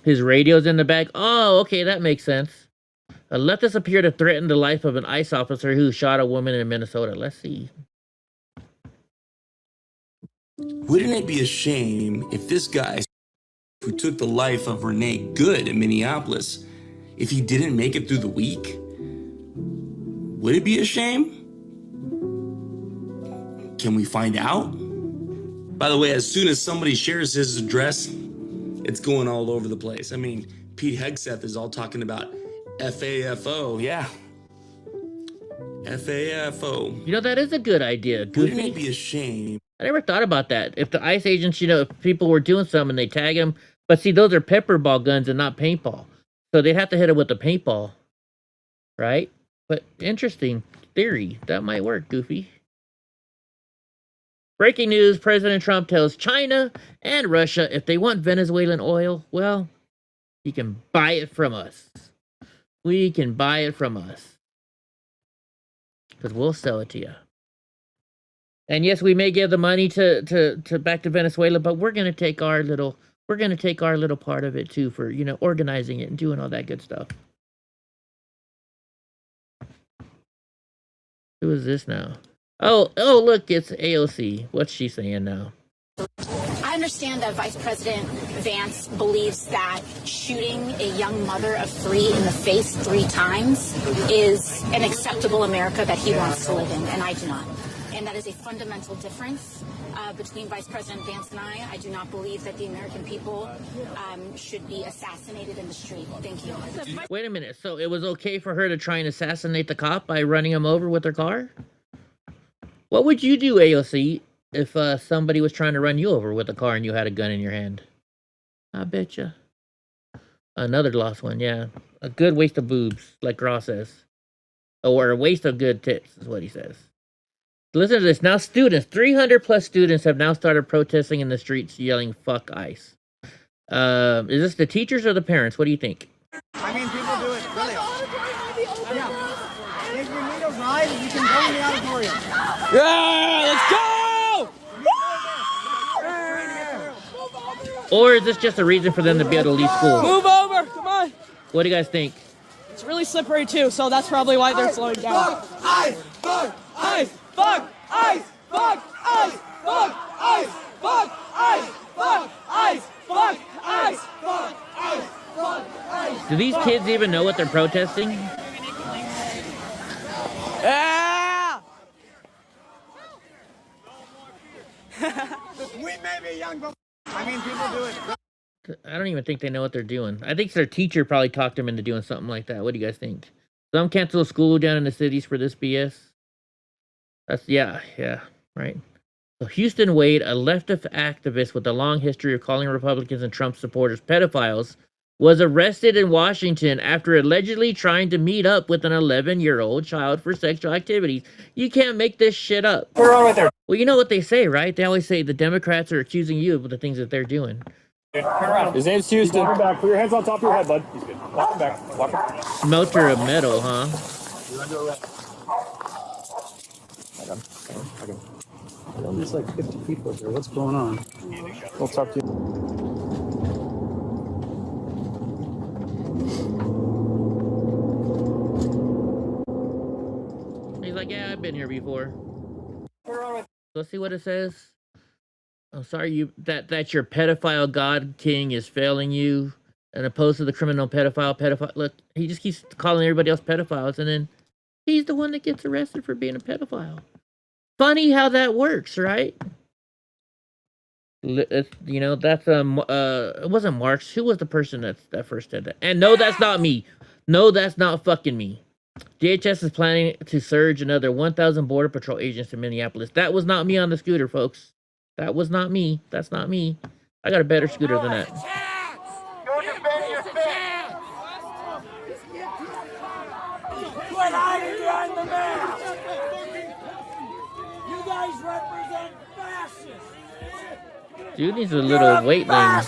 His radio's in the bag. Oh, okay, that makes sense. A leftist appear to threaten the life of an ICE officer who shot a woman in Minnesota. Let's see. Wouldn't it be a shame if this guy who took the life of Renee Good in Minneapolis, if he didn't make it through the week? Would it be a shame? Can we find out? By the way, as soon as somebody shares his address, it's going all over the place. I mean, Pete Hegseth is all talking about FAFO. Yeah. FAFO. You know, that is a good idea. Wouldn't it be a shame? I never thought about that. If the ICE agents, if people were doing something and they tag them, but see, those are pepper ball guns and not paintball. So they'd have to hit it with the paintball. Right? But interesting theory. That might work, Goofy. Breaking news, President Trump tells China and Russia if they want Venezuelan oil, well, you can buy it from us. We can buy it from us. Because we'll sell it to you. And yes, we may give the money to back to Venezuela, but we're gonna take our little part of it too for organizing it and doing all that good stuff. Who is this now? Oh, look, it's AOC. What's she saying now? I understand that Vice President Vance believes that shooting a young mother of 3 in the face 3 times is an acceptable America that he wants to live in, and I do not. And that is a fundamental difference between Vice President Vance and I. I do not believe that the American people should be assassinated in the street. Thank you. Wait a minute. So it was okay for her to try and assassinate the cop by running him over with her car? What would you do, AOC, if somebody was trying to run you over with a car and you had a gun in your hand? I betcha. Another lost one, yeah. A good waste of boobs, like Ross says. Or a waste of good tits, is what he says. Listen to this. Now students, 300 plus students have now started protesting in the streets yelling, fuck ICE. Is this the teachers or the parents? What do you think? I mean, people do it really often. Yeah. If you need a ride, you can go in the auditorium. Yeah, let's go! Or is this just a reason for them to be able to leave school? Move over, come on. What do you guys think? It's really slippery too, so that's probably why they're slowing down. ICE! Fuck ICE! Fuck ICE! Fuck ICE! Fuck ICE! Fuck ICE! Fuck ICE! Fuck ICE! Fuck ICE! Fuck ICE! Do these kids even know what they're protesting? Yeah! We may be young, but I mean, people do it. I don't even think they know what they're doing. I think their teacher probably talked them into doing something like that. What do you guys think? Some cancel school down in the cities for this BS. That's yeah, right. So Houston Wade, a leftist activist with a long history of calling Republicans and Trump supporters pedophiles, was arrested in Washington after allegedly trying to meet up with an 11-year-old child for sexual activities. You can't make this shit up. What's wrong with her? Well, you know what they say, right? They always say the Democrats are accusing you of the things that they're doing. Turn around. His name's Houston. Walk him back. Put your hands on top of your head, bud. He's good. Walk him back. Walk him. Smelter of metal, huh? There's like 50 people here. What's going on? We'll talk to you. He's like, yeah, I've been here before. Let's see what it says. I'm sorry that your pedophile god king is failing you, and opposed to the criminal pedophile. Look, he just keeps calling everybody else pedophiles, and then he's the one that gets arrested for being a pedophile. Funny how that works, right? You know, that's it wasn't Marks. Who was the person that first said that? And no, that's not me. No, that's not fucking me. DHS is planning to surge another 1,000 Border Patrol agents in Minneapolis. That was not me on the scooter, folks. That was not me. That's not me. I got a better scooter than that. Go defend your faith. Quit hiding behind the mask. You guys represent fascists. Dude needs a little weightling.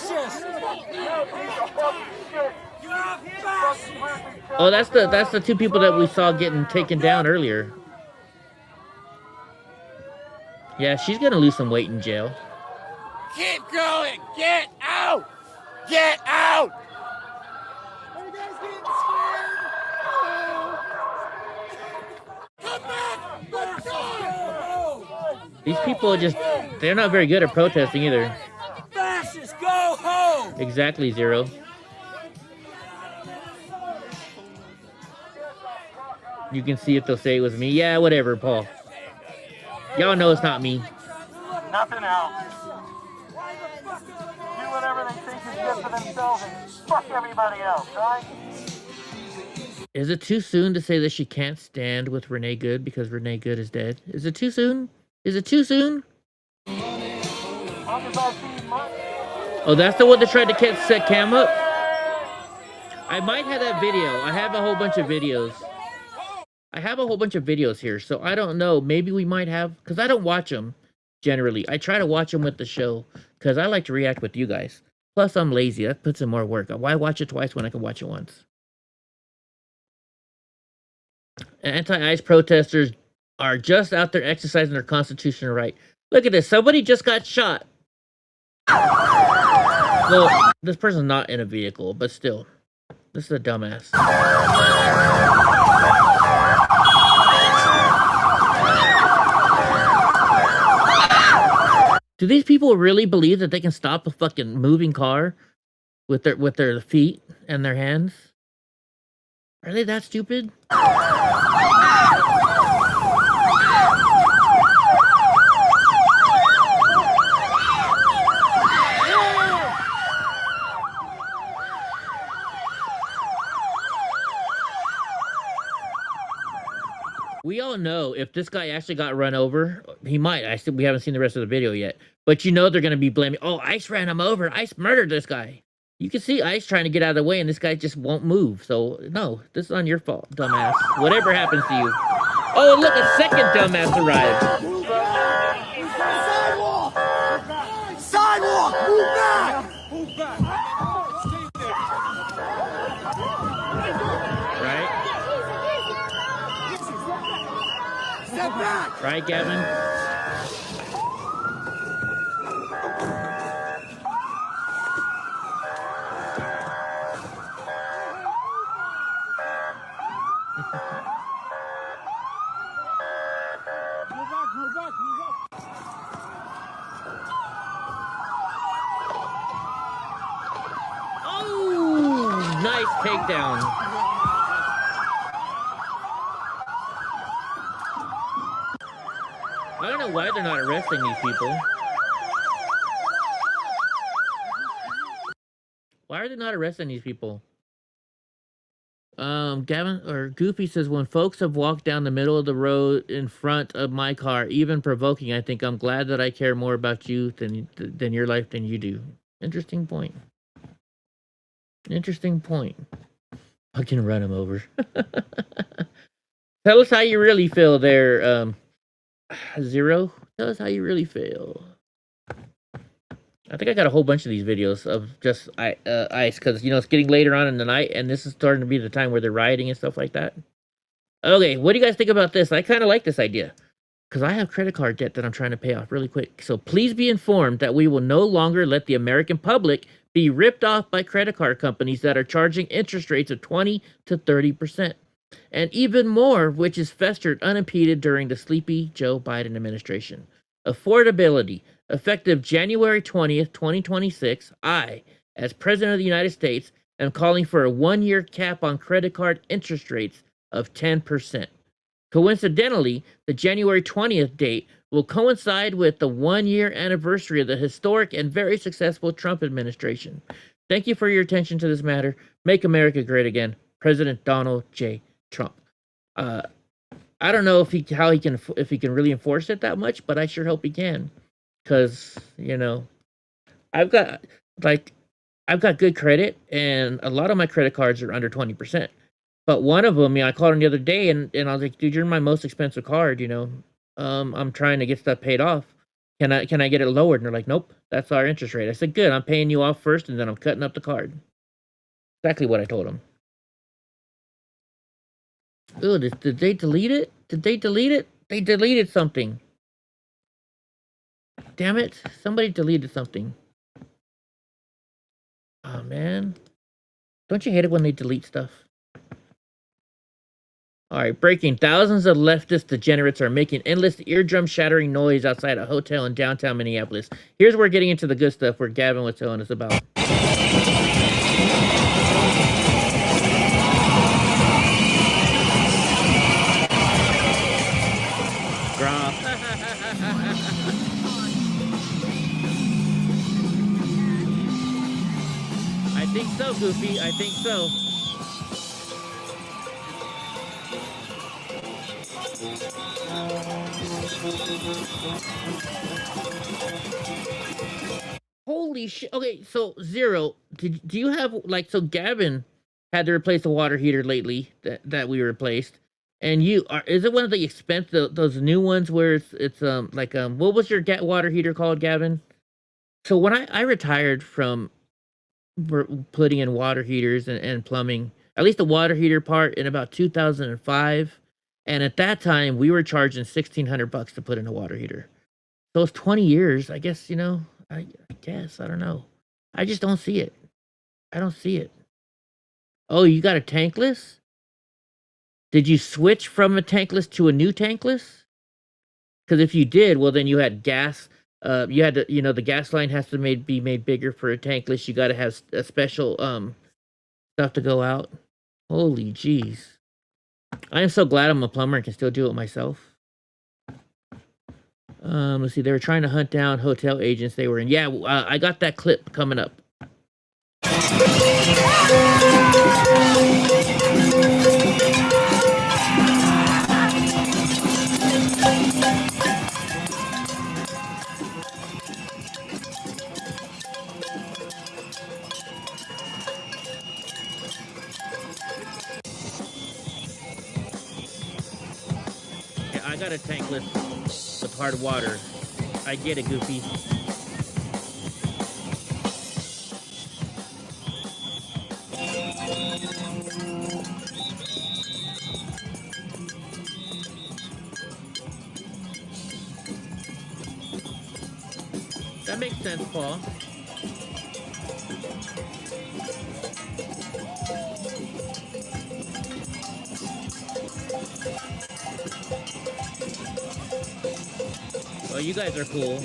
Oh, that's the two people that we saw getting taken down earlier. Yeah, she's gonna lose some weight in jail. Keep going. Get out. Get out. These people are they're not very good at protesting either. Fascists, go home. Exactly, Zero. You can see if they'll say it was me. Yeah, whatever, Paul. Y'all know it's not me. Nothing else. Do whatever they think is good for themselves and fuck everybody else, right? Is it too soon to say that she can't stand with Renee Good because Renee Good is dead? Is it too soon? Is it too soon? Oh, that's the one that tried to set Cam up? I might have that video. I have a whole bunch of videos. I have a whole bunch of videos here, so I don't know. Maybe we might have, because I don't watch them generally. I try to watch them with the show because I like to react with you guys. Plus, I'm lazy. That puts in more work. Why watch it twice when I can watch it once? Anti-ICE protesters are just out there exercising their constitutional right. Look at this. Somebody just got shot. Well, this person's not in a vehicle, but still. This is a dumbass. Do these people really believe that they can stop a fucking moving car with their feet and their hands? Are they that stupid? We all know if this guy actually got run over, he might. We haven't seen the rest of the video yet. But you know they're going to be blaming, oh, ICE ran him over. ICE murdered this guy. You can see ICE trying to get out of the way, and this guy just won't move. So, no, this is on your fault, dumbass. Whatever happens to you. Oh, look, a second dumbass arrived. Sidewalk! Sidewalk! Move back! Move back! Step back! Right, Gavin? Oh, nice takedown. I don't know why they're not arresting these people. Why are they not arresting these people? Gavin or Goofy says, when folks have walked down the middle of the road in front of my car, even provoking, I think I'm glad that I care more about you than your life than you do. Interesting point. Interesting point. I can run him over. Tell us how you really feel there, Zero. Tell us how you really feel. I think I got a whole bunch of these videos of just ICE, because, you know, it's getting later on in the night, and this is starting to be the time where they're rioting and stuff like that. Okay, what do you guys think about this? I kind of like this idea, because I have credit card debt that I'm trying to pay off really quick. So please be informed that we will no longer let the American public be ripped off by credit card companies that are charging interest rates of 20 to 30%. And even more, which is festered unimpeded during the sleepy Joe Biden administration. Affordability. Effective January 20th, 2026, I, as President of the United States, am calling for a one-year cap on credit card interest rates of 10%. Coincidentally, the January 20th date will coincide with the 1-year anniversary of the historic and very successful Trump administration. Thank you for your attention to this matter. Make America great again. President Donald J. Trump. I don't know if he can really enforce it that much, but I sure hope he can. Because, you know, I've got good credit, and a lot of my credit cards are under 20%. But one of them, I called him the other day, and I was like, dude, you're my most expensive card, you know. I'm trying to get stuff paid off. Can I get it lowered? And they're like, nope, that's our interest rate. I said, good, I'm paying you off first, and then I'm cutting up the card. Exactly what I told him. Ooh, did they delete it? Did they delete it? They deleted something. Damn it. Somebody deleted something. Oh, man. Don't you hate it when they delete stuff? Alright, breaking. Thousands of leftist degenerates are making endless eardrum-shattering noise outside a hotel in downtown Minneapolis. Here's where we're getting into the good stuff where Gavin was telling us about. I think so, Goofy. I think so. Holy shit. Okay, so Zero, do you have, like, so Gavin had to replace the water heater lately that we replaced. And is it one of the expensive, those new ones where it's what was your water heater called, Gavin? So when I retired from putting in water heaters and plumbing, at least the water heater part, in about 2005, and at that time we were charging $1,600 to put in a water heater. So it's 20 years, I guess, you know. I guess, I don't know. I just don't see it. I don't see it. Oh, you got a tankless? Did you switch from a tankless to a new tankless? Because if you did, well, then you had gas. You had to, the gas line has to be made bigger for a tankless. You got to have a special stuff to go out. Holy jeez. I am so glad I'm a plumber and can still do it myself. Let's see. They were trying to hunt down hotel agents they were in. Yeah, I got that clip coming up. I got a tankless with hard water. I get it, Goofy. That makes sense, Paul. Oh, you guys are cool.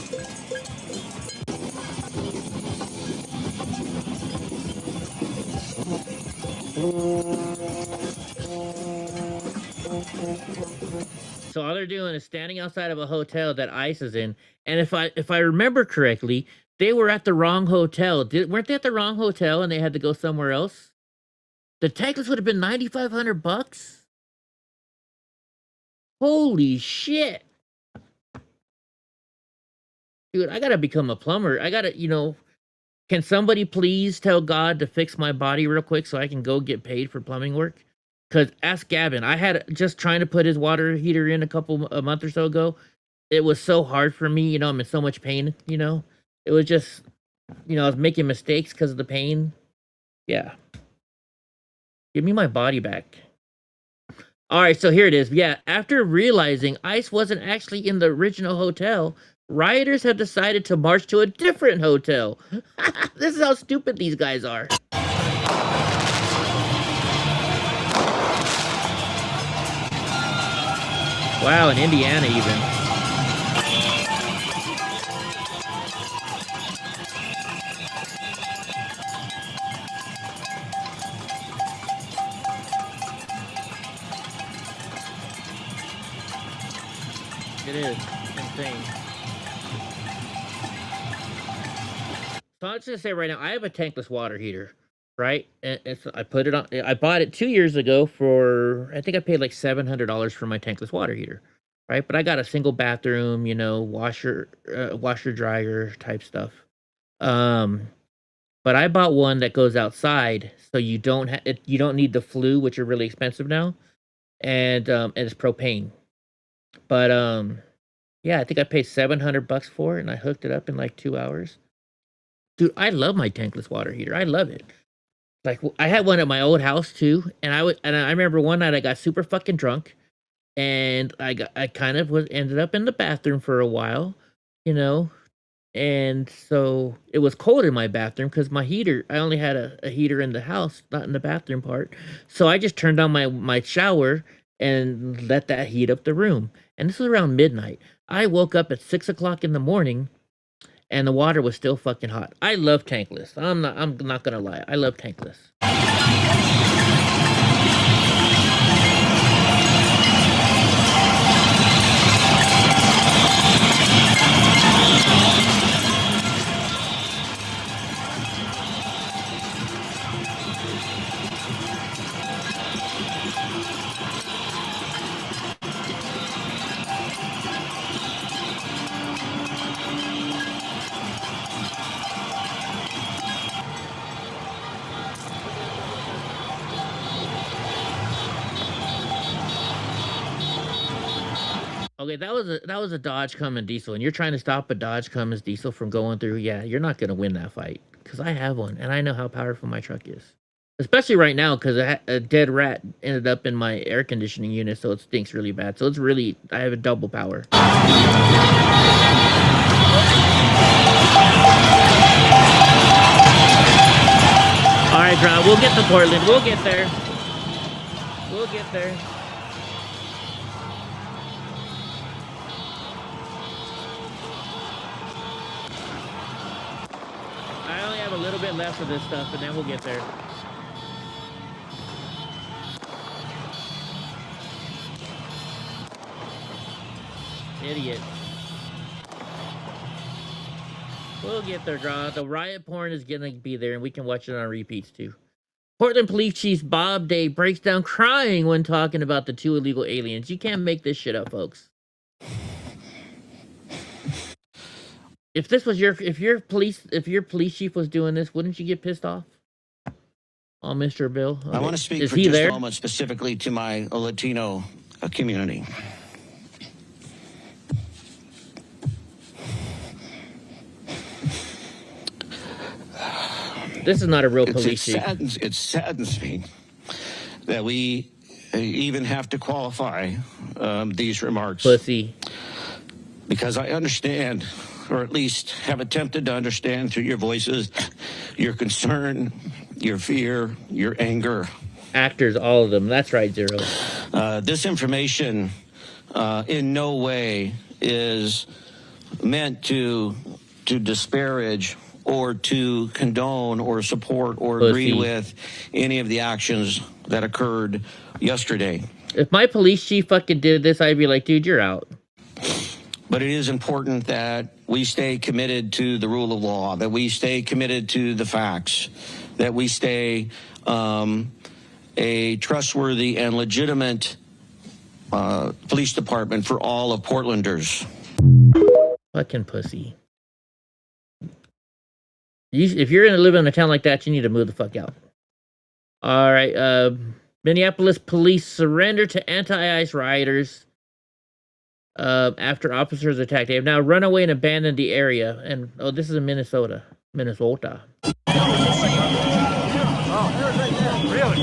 So all they're doing is standing outside of a hotel that ICE is in, and if I remember correctly, they were at the wrong hotel. Weren't they at the wrong hotel and they had to go somewhere else? The tankless would have been $9,500. Holy shit. Dude, I gotta become a plumber. I gotta, can somebody please tell God to fix my body real quick so I can go get paid for plumbing work? Because ask Gavin. I had just trying to put his water heater in a month or so ago. It was so hard for me, I'm in so much pain, It was just, I was making mistakes because of the pain. Yeah. Give me my body back. All right, so here it is. Yeah, after realizing ICE wasn't actually in the original hotel, rioters have decided to march to a different hotel. This is how stupid these guys are. Wow, in Indiana even. It is insane. So I'm just gonna say right now, I have a tankless water heater, right? And I put it on. I bought it 2 years ago for, I think I paid like $700 for my tankless water heater, right? But I got a single bathroom, you know, washer dryer type stuff. But I bought one that goes outside, so you don't you don't need the flue, which are really expensive now, and it's propane. But yeah, I think I paid $700 for it, and I hooked it up in like 2 hours. Dude, I love my tankless water heater. I love it. Like, I had one at my old house too, and I remember one night I got super fucking drunk, and I kind of ended up in the bathroom for a while, you know, and so it was cold in my bathroom because my heater, I only had a heater in the house, not in the bathroom part. So I just turned on my shower and let that heat up the room. And this was around midnight. I woke up at 6 o'clock in the morning and the water was still fucking hot. I love tankless. I'm not gonna lie. I love tankless. Okay, that was a Dodge Cummins diesel, and you're trying to stop a Dodge Cummins diesel from going through. Yeah, you're not gonna win that fight because I have one, and I know how powerful my truck is. Especially right now, because a dead rat ended up in my air conditioning unit, so it stinks really bad. So it's really, I have a double power. All right, John, we'll get to Portland. We'll get there. We'll get there. I only have a little bit left of this stuff, and then we'll get there. Idiot. We'll get there, John. The riot porn is gonna be there, and we can watch it on repeats too. Portland Police Chief Bob Day breaks down crying when talking about the 2 illegal aliens. You can't make this shit up, folks. If this was your police chief was doing this, wouldn't you get pissed off? Oh, Mr. Bill. Okay. I want to speak for just a moment specifically to my Latino community. This is not a real police chief. It saddens me that we even have to qualify these remarks. Pussy. Because I understand, or at least have attempted to understand through your voices, your concern, your fear, your anger. Actors, all of them. That's right, Zero. This information in no way is meant to disparage or to condone or support or agree with any of the actions that occurred yesterday. If my police chief fucking did this, I'd be like, dude, you're out. But it is important that we stay committed to the rule of law, that we stay committed to the facts, that we stay a trustworthy and legitimate police department for all of Portlanders. Fucking pussy. If you're going to live in a town like that, you need to move the fuck out. All right. Minneapolis police surrender to anti-ICE rioters after officers attacked. They have now run away and abandoned the area. And, oh, this is in Minnesota. Minnesota. Really?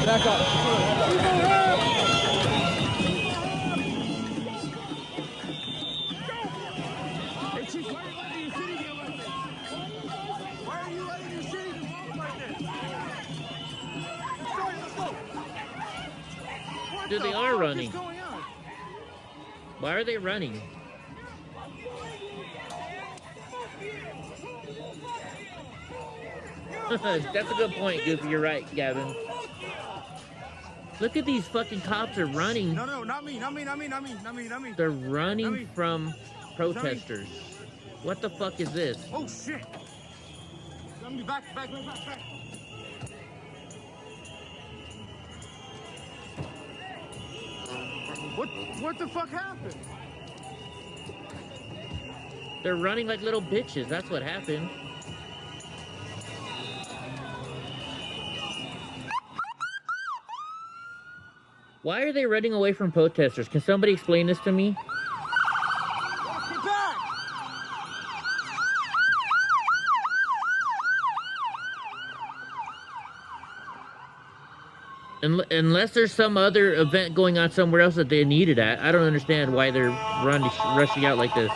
Back up. Dude, they are running. Why are they running? That's a good point, Goofy. You're right, Gavin. Look at these fucking cops are running. No, not me, not me, not me, not me, not me, not me. They're running from protesters. What the fuck is this? Oh shit! Let me back. What the fuck happened? They're running like little bitches. That's what happened. Why are they running away from protesters? Can somebody explain this to me? Get back! Unless there's some other event going on somewhere else that they need it at, I don't understand why they're rushing out like this.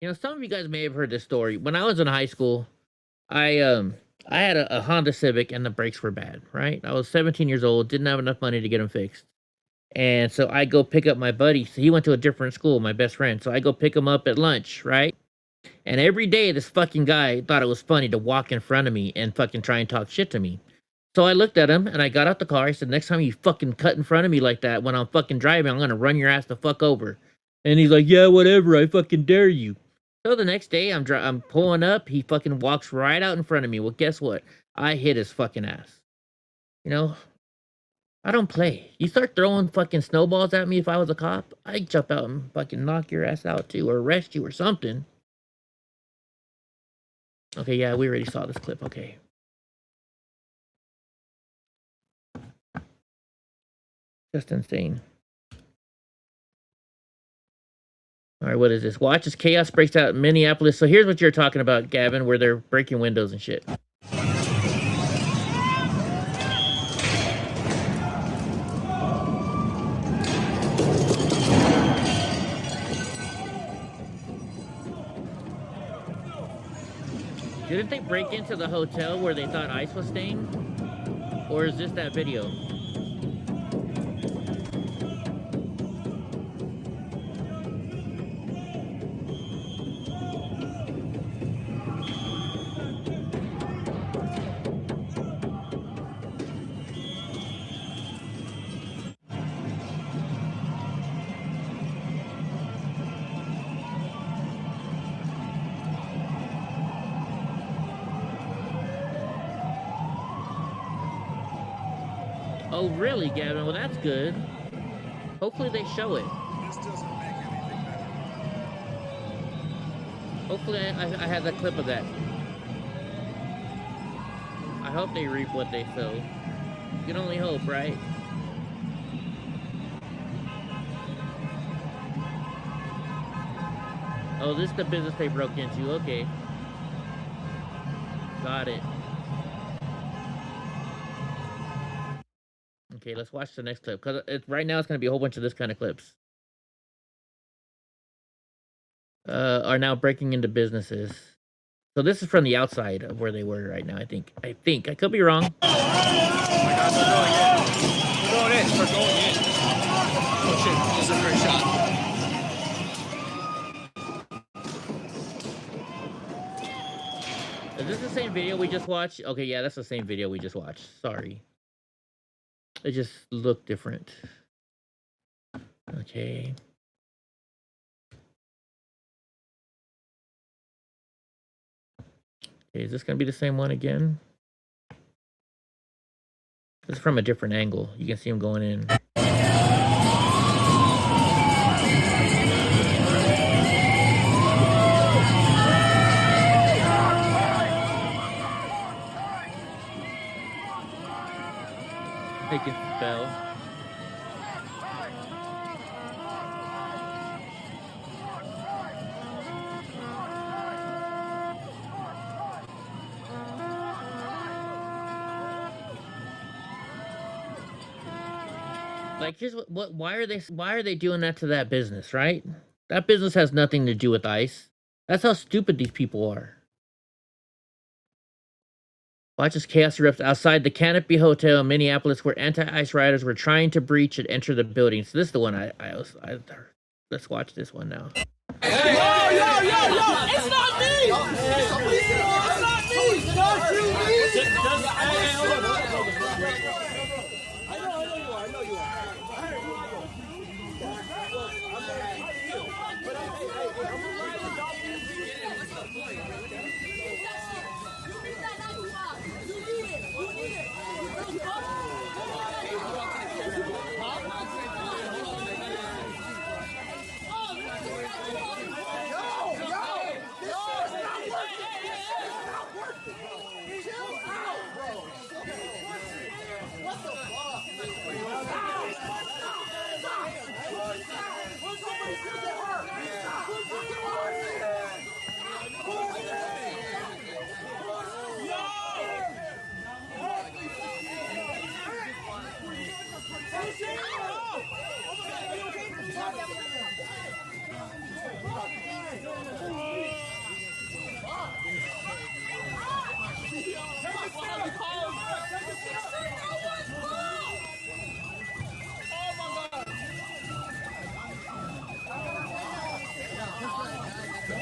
You know, some of you guys may have heard this story. When I was in high school, I had a Honda Civic and the brakes were bad, right? I was 17 years old, didn't have enough money to get them fixed. And so I go pick up my buddy. So he went to a different school, my best friend. So I go pick him up at lunch, right? And every day this fucking guy thought it was funny to walk in front of me and fucking try and talk shit to me. So I looked at him and I got out the car. I said, next time you fucking cut in front of me like that when I'm fucking driving, I'm gonna run your ass the fuck over. And he's like, yeah, whatever, I fucking dare you. So the next day I'm pulling up, he fucking walks right out in front of me. Well, guess what? I hit his fucking ass. You know, I don't play. You start throwing fucking snowballs at me if I was a cop, I'd jump out and fucking knock your ass out too, or arrest you or something. Okay, yeah, we already saw this clip, okay. Just insane. All right, what is this? Watch as chaos breaks out in Minneapolis. So here's what you're talking about, Gavin, where they're breaking windows and shit. Didn't they break into the hotel where they thought ICE was staying? Or is this that video? Oh, really, Gavin? Well, that's good. Hopefully they show it. Hopefully I have that clip of that. I hope they reap what they sow. You can only hope, right? Oh, this is the business they broke into. Okay. Got it. Okay, let's watch the next clip. Because right now it's going to be a whole bunch of this kind of clips. Are now breaking into businesses. So this is from the outside of where they were right now, I think. I could be wrong. Oh my God, we're going in. We're going in. Oh shit, this is a great shot. Is this the same video we just watched? Okay, yeah, that's the same video we just watched. Sorry. It just looked different. Okay. Okay, is this going to be the same one again? This is from a different angle. You can see him going in. They can spell. Like, here's what why are they doing that to that business, right? That business has nothing to do with ICE. That's how stupid these people are. Watch as chaos erupts outside the Canopy Hotel in Minneapolis, where anti-ICE rioters were trying to breach and enter the building. So this is the one I let's watch this one now. Yo! It's not me! It's not me! Don't shoot me! I know you are.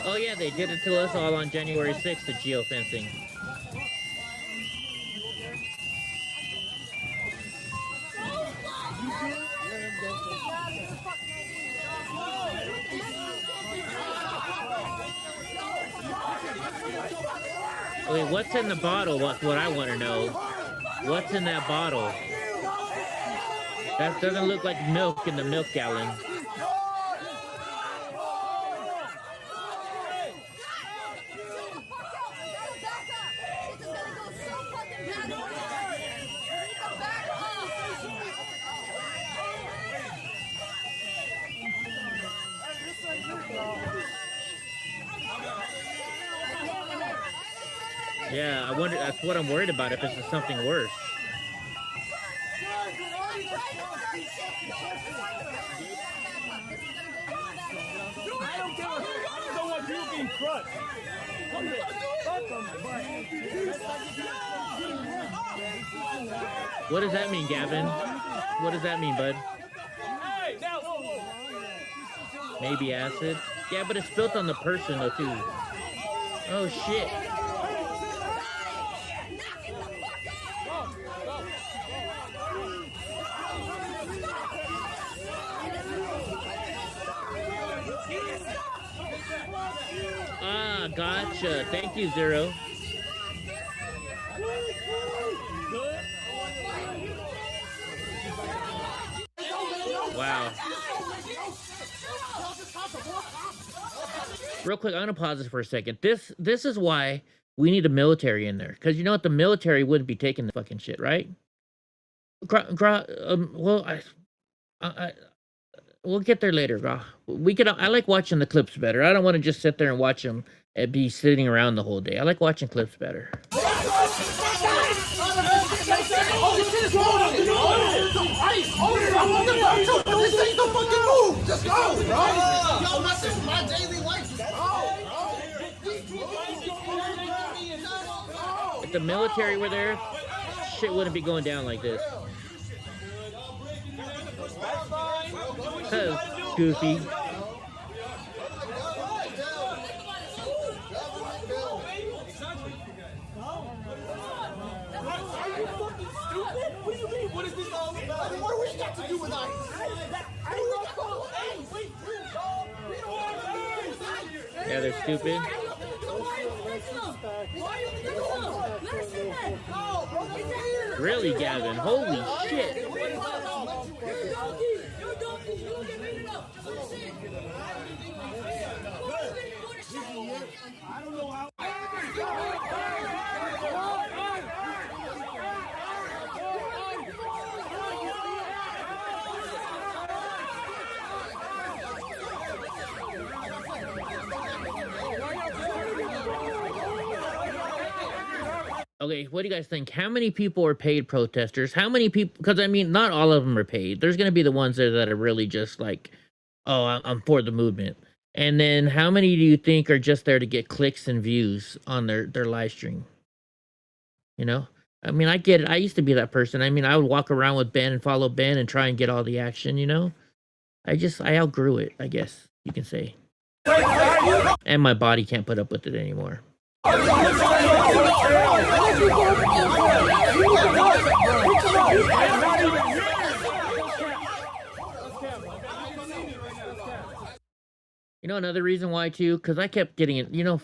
Oh yeah, they did it to us all on January 6th, the geofencing. Okay, what's in the bottle? That's what I want to know. What's in that bottle? That doesn't look like milk in the milk gallon. Yeah, I wonder, that's what I'm worried about, if it's something worse. I don't give a I don't want you being crushed. What does that mean, Gavin? What does that mean, bud? Maybe acid? Yeah, but it's spilt on the person, though, too. Oh, shit. Ah, gotcha. Thank you, Zero. Wow. Real quick, I'm gonna pause this for a second. This is why we need a military in there, because you know what, the military wouldn't be taking the fucking shit, right? Well, we'll get there later. We could. I like watching the clips better. I don't want to just sit there and watch them and be sitting around the whole day. I like watching clips better. This ain't the fucking move. Just go, bro. Yo, this is my daily life. Just go, bro. If the military were there, shit wouldn't be going down like this. Goofy. What is this all about? What do we got to do with ice? Yeah, they're stupid. Really, Gavin? Holy shit. Okay, what do you guys think? How many people are paid protesters? How many people? Because I mean, not all of them are paid. There's going to be the ones there that are really just like, oh, I'm for the movement. And then how many do you think are just there to get clicks and views on their live stream? You know, I mean, I get it. I used to be that person. I mean, I would walk around with Ben and follow Ben and try and get all the action. You know, I outgrew it, I guess you can say. And my body can't put up with it anymore. You know, another reason why too, because I kept getting it. You know,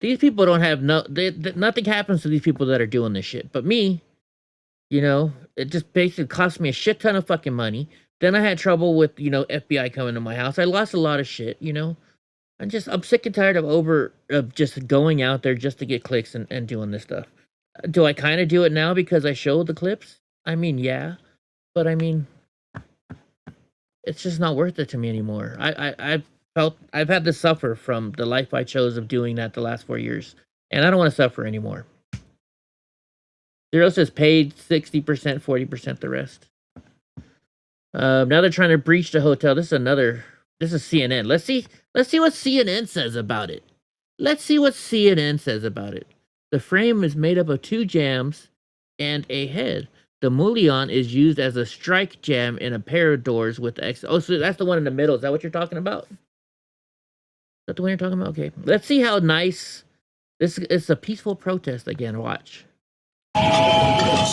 these people don't have nothing happens to these people that are doing this shit. But me, you know, it just basically cost me a shit ton of fucking money. Then I had trouble with, you know, FBI coming to my house. I lost a lot of shit, you know. I'm sick and tired of just going out there just to get clicks and doing this stuff. Do I kind of do it now because I showed the clips? I mean, yeah. But I mean, it's just not worth it to me anymore. I've had to suffer from the life I chose of doing that the last 4 years. And I don't want to suffer anymore. Zero says paid 60%, 40% the rest. Now they're trying to breach the hotel. This is CNN. Let's see what CNN says about it. Let's see what CNN says about it. The frame is made up of 2 jams and a head. The mullion is used as a strike jam in a pair of doors with X. Oh, so that's the one in the middle. Is that what you're talking about? Is that the one you're talking about? Okay. Let's see how nice this is. A peaceful protest again. Watch.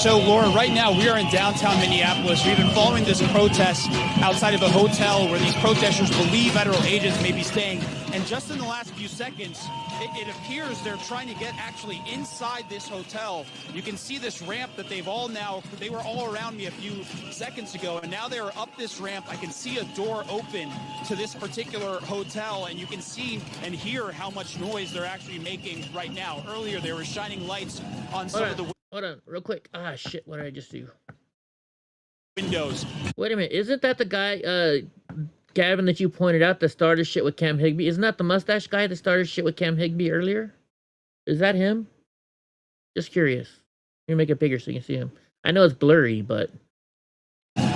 So, Laura, right now we are in downtown Minneapolis. We've been following this protest outside of a hotel where these protesters believe federal agents may be staying. And just in the last few seconds, it appears they're trying to get actually inside this hotel. You can see this ramp that they were all around me a few seconds ago, and now they are up this ramp. I can see a door open to this particular hotel, and you can see and hear how much noise they're actually making right now. Earlier, they were shining lights on some of the... Hold on, real quick. Ah, shit, what did I just do? Windows. Wait a minute, isn't that the guy, Gavin, that you pointed out that started shit with Cam Higbee? Isn't that the mustache guy that started shit with Cam Higbee earlier? Is that him? Just curious. Let me make it bigger so you can see him. I know it's blurry, but...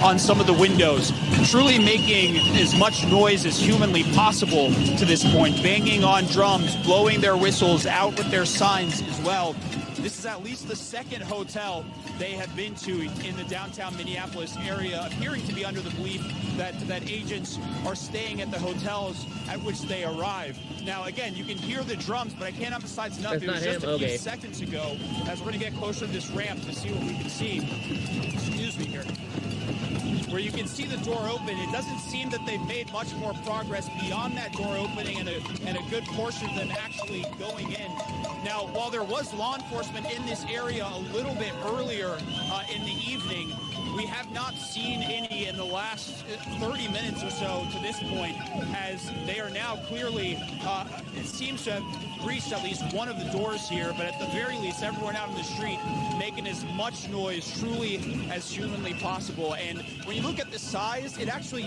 On some of the windows, truly making as much noise as humanly possible to this point, banging on drums, blowing their whistles, out with their signs as well. This is at least the second hotel they have been to in the downtown Minneapolis area, appearing to be under the belief that agents are staying at the hotels at which they arrive. Now, again, you can hear the drums, but I can't emphasize enough. It was just a few seconds ago, as we're going to get closer to this ramp to see what we can see. Excuse me here. Where you can see the door open. It doesn't seem that they've made much more progress beyond that door opening and a good portion of them actually going in. Now, while there was law enforcement in this area a little bit earlier in the evening, we have not seen any in the last 30 minutes or so to this point, as they are now clearly, it seems to have breached at least one of the doors here, but at the very least, everyone out in the street making as much noise truly as humanly possible. And when you look at the size, it actually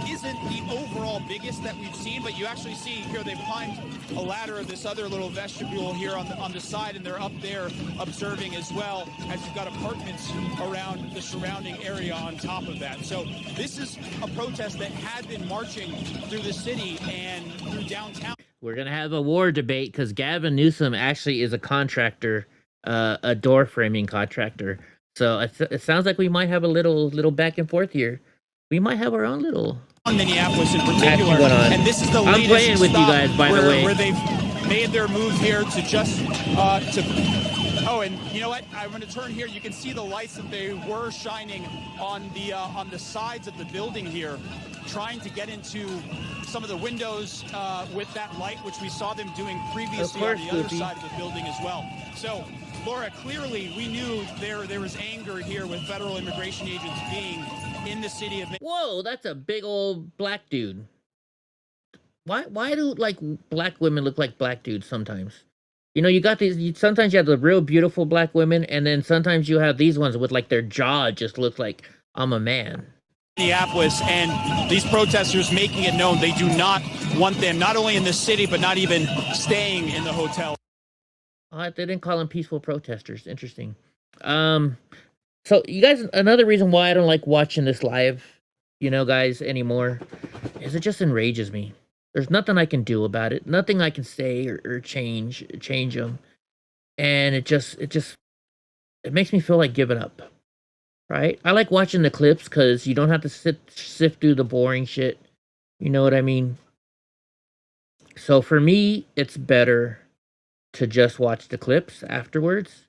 isn't the overall biggest that we've seen, but you actually see here they've climbed a ladder of this other little vestibule here on the side, and they're up there observing as well, as you've got apartments around the surrounding area on top of that. So this is a protest that had been marching through the city and through downtown. We're going to have a war debate because Gavin Newsom actually is a contractor, a door framing contractor. So it sounds like we might have a little back and forth here. We might have our own little... Minneapolis in particular, and this is the latest I'm playing with you guys, by the way. Where they've made their move here to just oh, and you know what? I'm going to turn here. You can see the lights that they were shining on the sides of the building here, trying to get into some of the windows with that light, which we saw them doing previously on the other side of the building as well. So, Laura, clearly we knew there was anger here with federal immigration agents being in the city of... Whoa, that's a big old black dude. Why do, like, black women look like black dudes sometimes? You know, you got these... Sometimes you have the real beautiful black women, and then sometimes you have these ones with, like, their jaw just looks like, I'm a man. Minneapolis, and these protesters making it known they do not want them, not only in the city, but not even staying in the hotel. They didn't call them peaceful protesters. Interesting. So, you guys, another reason why I don't like watching this live, you know, guys, anymore, is it just enrages me. There's nothing I can do about it. Nothing I can say or change them. and it makes me feel like giving up. Right? I like watching the clips because you don't have to sift through the boring shit. You know what I mean? So for me, it's better to just watch the clips afterwards.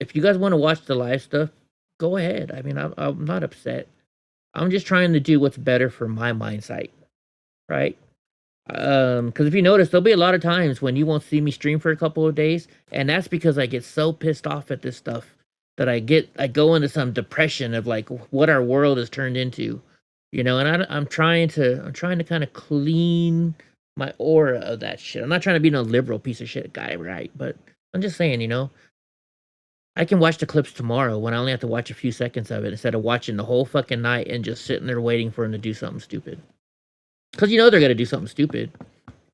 If you guys want to watch the live stuff, go ahead. I mean, I'm not upset. I'm just trying to do what's better for my mindset, right? Because if you notice, there'll be a lot of times when you won't see me stream for a couple of days, and that's because I get so pissed off at this stuff that I go into some depression of like what our world has turned into, you know. And I'm trying to kind of clean my aura of that shit. I'm not trying to be no liberal piece of shit guy, right? But I'm just saying, you know, I can watch the clips tomorrow when I only have to watch a few seconds of it instead of watching the whole fucking night and just sitting there waiting for him to do something stupid. Because you know they're gonna do something stupid.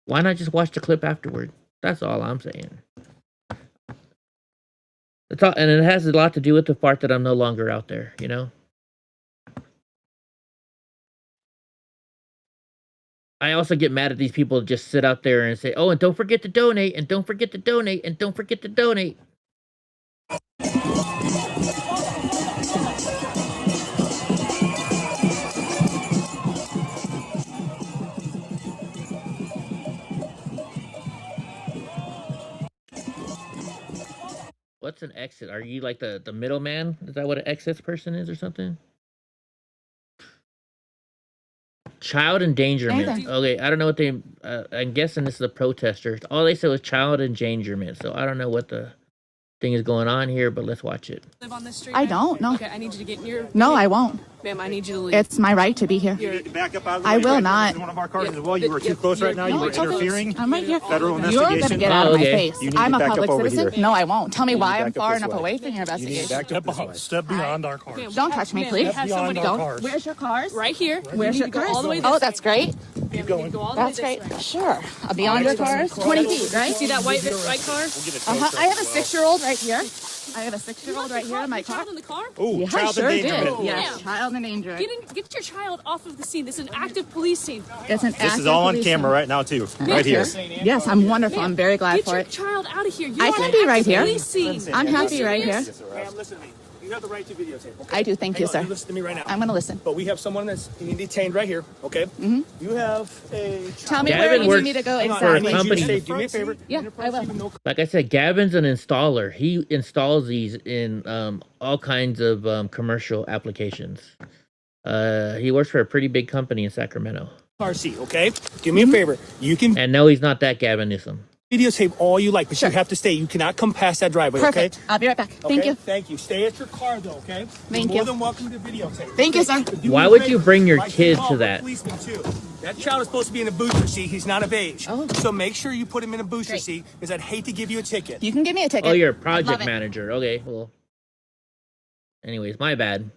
Why not just watch the clip afterward? That's all I'm saying. And it has a lot to do with the part that I'm no longer out there, you know? I also get mad at these people that just sit out there and say, oh, and don't forget to donate, and don't forget to donate, and don't forget to donate. What's an exit? Are you like the middleman? Is that what an exit person is or something? Child endangerment. Anything. Okay, I don't know what they... I'm guessing this is a protester. All they said was child endangerment, so I don't know what the thing is going on here, but let's watch it. Live on this street? I don't, no. Okay, I need you to get in your... No, I won't. Ma'am, I need you to leave. It's my right to be here. You need to back up out of the way. I will Right, not. this is one of our cars as well. You were too close right now. You were interfering. I'm right here. Federal You're going to investigation. get out of my okay. face. You need I'm to a back public up over citizen. here. No, I won't. Tell me You need why to I'm back up far this enough way. away from your You need to investigation. back up this way. Step beyond our cars. Ma'am, Don't touch me, ma'am, please. have Beyond somebody our go. cars. Where's your cars? Right here. Where's You your need to go cars? all the way Oh, this that's way. great. Keep going. That's great. Sure. I'll be on your cars. 20 feet, right? See that white car? I have a 6-year-old right here. I have a 6-year-old right here in my car. Child in the car? Ooh, Yeah, I child sure did. endangerment. Yes, child endangerment. Get your child off of the scene. This is an active police scene. It's an This is all on camera right now too. Right here. Yes, I'm wonderful. I'm very glad Get for your it. child out of here. You I are can an be right active here. police scene. I'm happy right here. Ma'am, listen to me. You have the right to videotape. Okay? I do. Thank you, Hang on, sir. listen to me right now. I'm going to listen. But we have someone that's being detained right here. Okay. Mm-hmm. You have a. Tell me Gavin where you works need me to go Hang on, I exactly. need you to company. stay. Do me a favor. Yeah, I will. Like I said, Gavin's an installer. He installs these in all kinds of commercial applications. He works for a pretty big company in Sacramento. Car seat. Okay. Do me a favor. You can And no, he's not that Gavin Newsom. videotape all you like, but Sure. you have to stay. You cannot come past that driveway. Perfect. Okay. I'll be right back. Thank Okay? you. Thank you. Stay at your car though. Okay. Thank You're you. more than welcome to videotape. Thank you, sir. Do Why me a would favor. you bring your Like, kid call to the that? policeman, too. That child is supposed to be in a booster seat. He's not of age. Oh. So make sure you put him in a booster Great. seat because I'd hate to give you a ticket. You can give me a ticket. Oh, you're a Love project it. manager. Okay, well. Anyways, my bad.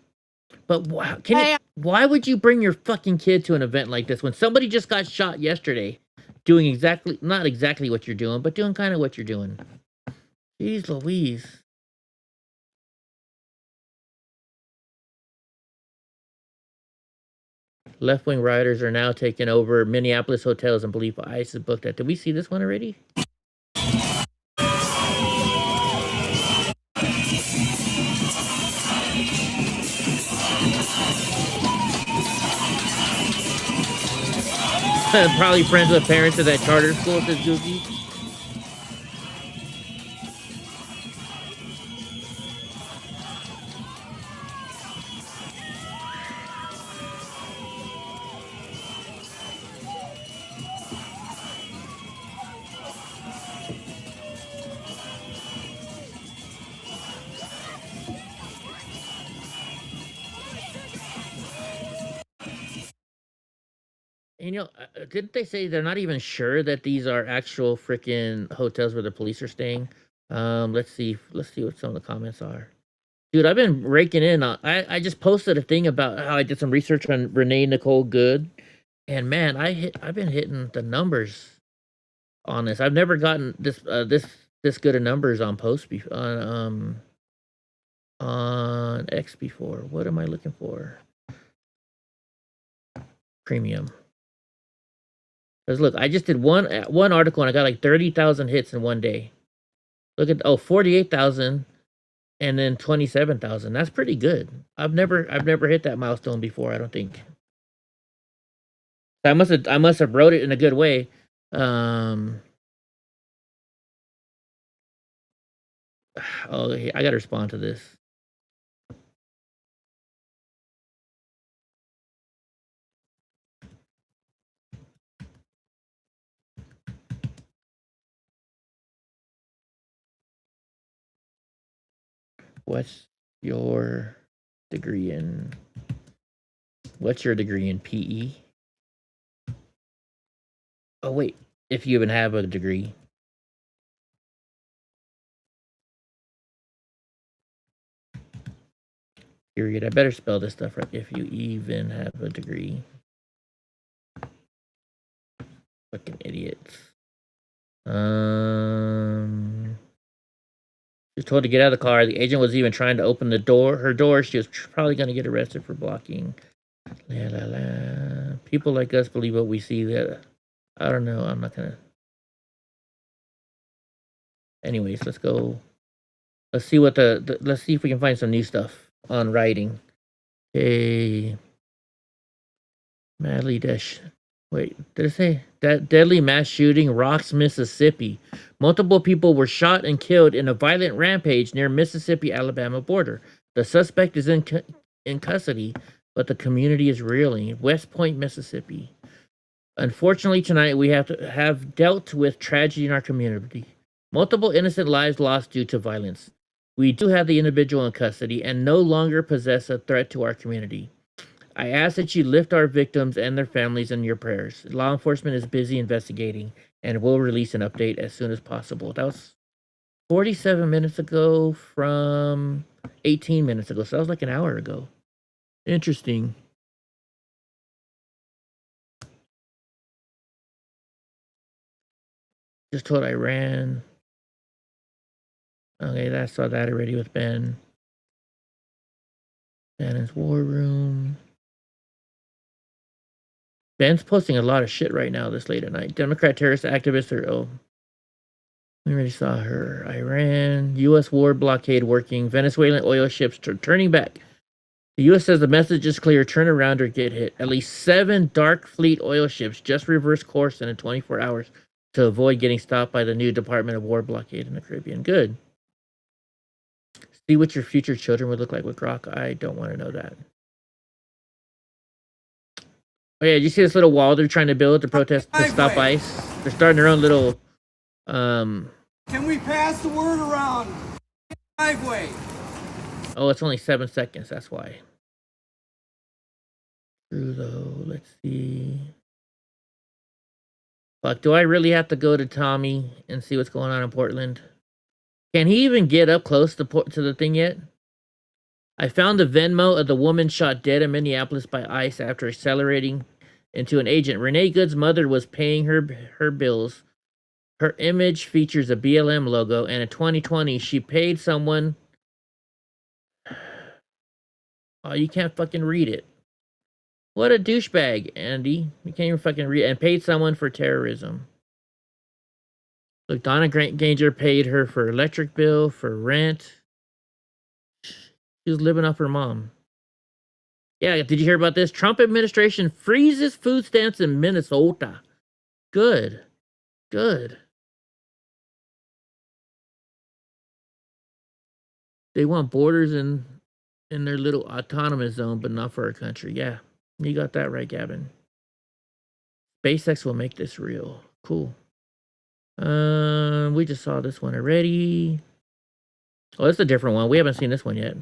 But Hey. why would you bring your fucking kid to an event like this when somebody just got shot yesterday doing not exactly what you're doing, but doing kind of what you're doing? Jeez Louise. Left-wing rioters are now taking over Minneapolis hotels and believe ICE is booked at. Did we see this one already? Probably friends with parents at that charter school, says Goofy. You know, didn't they say they're not even sure that these are actual freaking hotels where the police are staying? Let's see what some of the comments are. Dude, I've been raking in on. I just posted a thing about how I did some research on Renee Nicole Good, and man, I've been hitting the numbers on this. I've never gotten this good of numbers on on X before. What am I looking for? Premium. Because look, I just did one article and I got like 30,000 hits in one day. Look at 48,000 and then 27,000. That's pretty good. I've never hit that milestone before, I don't think. I must have wrote it in a good way. Oh, I got to respond to this. What's your degree in? What's your degree in PE? Oh wait, if you even have a degree. Period. I better spell this stuff right. If you even have a degree. Fucking idiots. She was told to get out of the car. The agent was even trying to open her door. She was probably going to get arrested for blocking. La la la. People like us believe what we see. That I don't know. I'm not gonna. Anyways, let's go. Let's see what let's see if we can find some new stuff on writing. Okay. Madly dash. Wait, did it say that deadly mass shooting rocks Mississippi? Multiple people were shot and killed in a violent rampage near Mississippi-Alabama border. The suspect is in custody, but the community is reeling. West Point, Mississippi. Unfortunately, tonight we have dealt with tragedy in our community. Multiple innocent lives lost due to violence. We do have the individual in custody and no longer possess a threat to our community. I ask that you lift our victims and their families in your prayers. Law enforcement is busy investigating and will release an update as soon as possible. That was 47 minutes ago from 18 minutes ago. So that was like an hour ago. Interesting. Just told Iran. Okay, I saw that already with Ben. Bannon's War Room. Ben's posting a lot of shit right now this late at night. Democrat terrorist activists are, we already saw her. Iran, U.S. war blockade working. Venezuelan oil ships turning back. The U.S. says the message is clear. Turn around or get hit. At least 7 Dark Fleet oil ships just reversed course in 24 hours to avoid getting stopped by the new Department of War blockade in the Caribbean. Good. See what your future children would look like with Grok. I don't want to know that. Oh yeah, did you see this little wall they're trying to build to protest to stop ICE? They're starting their own little Can we pass the word around? Driveway. Oh, it's only 7 seconds, that's why. Though, let's see. Fuck, do I really have to go to Tommy and see what's going on in Portland? Can he even get up close to the thing yet? I found the Venmo of the woman shot dead in Minneapolis by ICE after accelerating into an agent. Renee Good's mother was paying her bills. Her image features a BLM logo, and in 2020, she paid someone. Oh, you can't fucking read it. What a douchebag, Andy. You can't even fucking read it. And paid someone for terrorism. Look, Donna Granger paid her for electric bill, for rent. She was living off her mom. Yeah, did you hear about this? Trump administration freezes food stamps in Minnesota. Good. Good. They want borders in their little autonomous zone, but not for our country. Yeah, you got that right, Gavin. SpaceX will make this real. Cool. We just saw this one already. Oh, it's a different one. We haven't seen this one yet.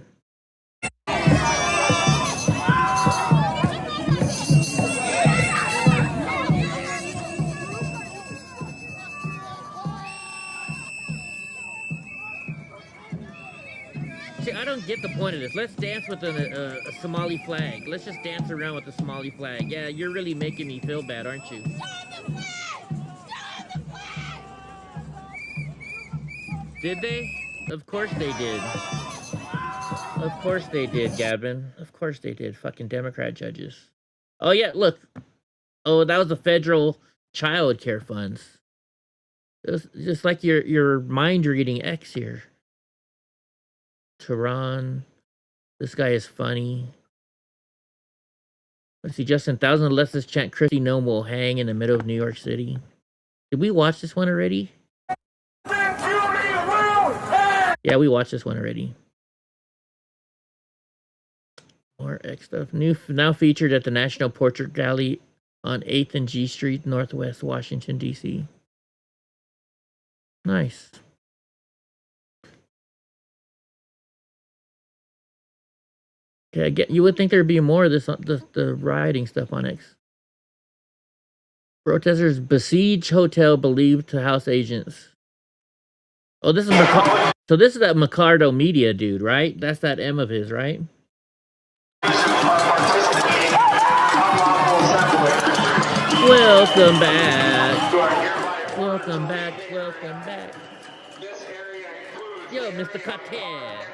See, I don't get the point of this. Let's dance with a Somali flag. Let's just dance around with the Somali flag. Yeah, you're really making me feel bad, aren't you? Did they? Of course they did. Of course they did, Gavin. Of course they did. Fucking Democrat judges. Oh, yeah, look. Oh, that was the federal child care funds. Just like your mind reading X here. Tehran. This guy is funny. Let's see, Justin, thousands of leftists chant Kristi Noem will hang in the middle of New York City. Did we watch this one already? Yeah, we watched this one already. More X stuff. Now featured at the National Portrait Gallery on 8th and G Street, Northwest Washington, D.C. Nice. Okay, you would think there'd be more of this, the rioting stuff on X. Protesters besiege hotel believed to house agents. Oh, this is so this is that Micardo Media dude, right? That's that M of his, right? Welcome back. Welcome back. Welcome back. Yo, Mr. Cartel.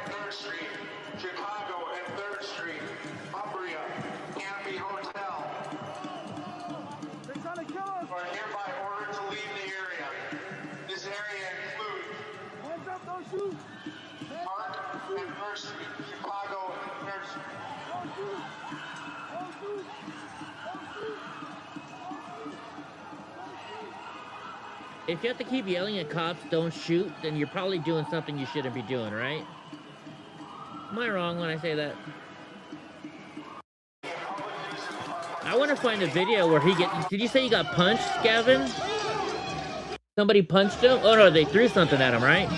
If you have to keep yelling at cops, don't shoot, then you're probably doing something you shouldn't be doing, right? Am I wrong when I say that? I want to find a video where did you say he got punched, Gavin? Somebody punched him? Oh no, they threw something at him, right?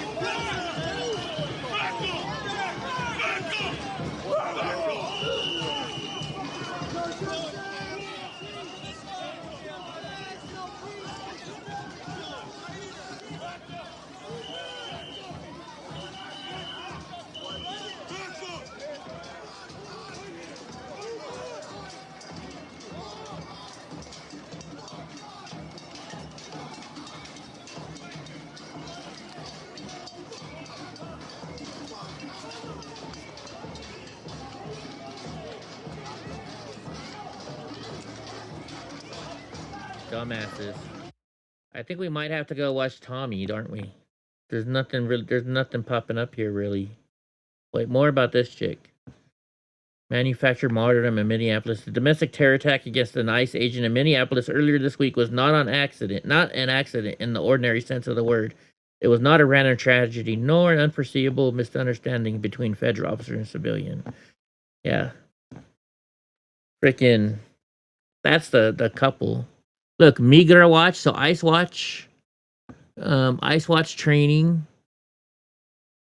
Dumbasses. I think we might have to go watch Tommy, aren't we? There's nothing popping up here really. Wait, more about this chick. Manufactured martyrdom in Minneapolis. The domestic terror attack against an ICE agent in Minneapolis earlier this week was not an accident in the ordinary sense of the word. It was not a random tragedy, nor an unforeseeable misunderstanding between federal officer and civilian. Yeah. Freaking, that's the couple. Look, Migra Watch, so ICE Watch. ICE Watch training.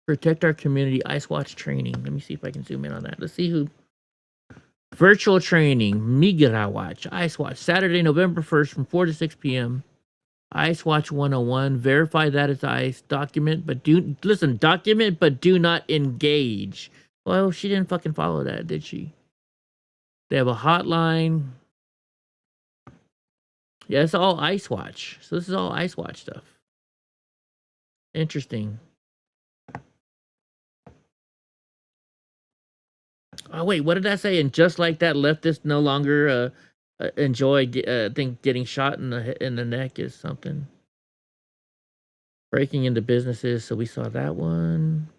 Protect our community, ICE Watch training. Let me see if I can zoom in on that. Let's see who. Virtual training, Migra Watch, ICE Watch, Saturday, November 1st from 4 to 6 p.m. ICE Watch 101. Verify that it's ICE. Document, but do not engage. Well, she didn't fucking follow that, did she? They have a hotline. Yeah, it's all ICE Watch. So this is all ICE Watch stuff. Interesting. Oh, wait, what did I say? And just like that, leftists no longer enjoy, think getting shot in the neck is something. Breaking into businesses, so we saw that one.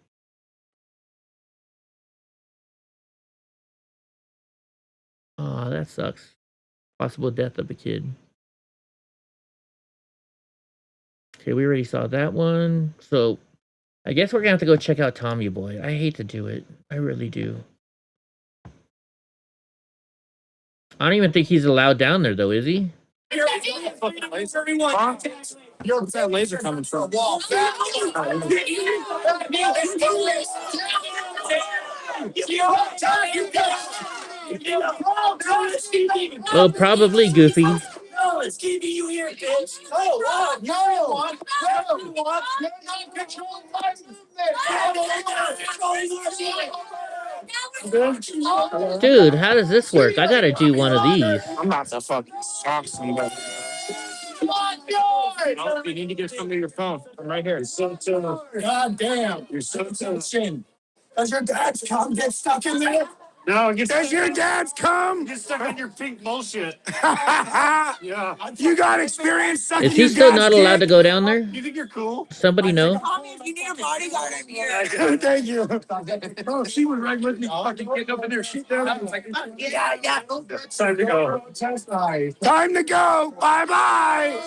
Oh, that sucks. Possible death of a kid. Okay, we already saw that one. So, I guess we're gonna have to go check out Tommy Boy. I hate to do it. I really do. I don't even think he's allowed down there, though, is he? Fucking laser. Huh? Where's that laser coming from? Oh, probably Goofy. No, it's keeping you here, bitch. Oh, no. Dude, how does this work? I gotta do one of these. I'm about to fucking sock somebody. No, you need to get something to your phone. I'm right here. God damn. You're so chin. Does your dad's cum get stuck in there? No, does your dad's come? Get stuck on your pink bullshit. Yeah. You got experience sucking Is he your still dad's not allowed to dick? go down there? You think you're cool? Somebody know? If you need a bodyguard, I'm here. Thank you. Oh, she was right with me. Fucking getting up in there, shit down. I was like, yeah. Time to go. Time to go. Bye-bye.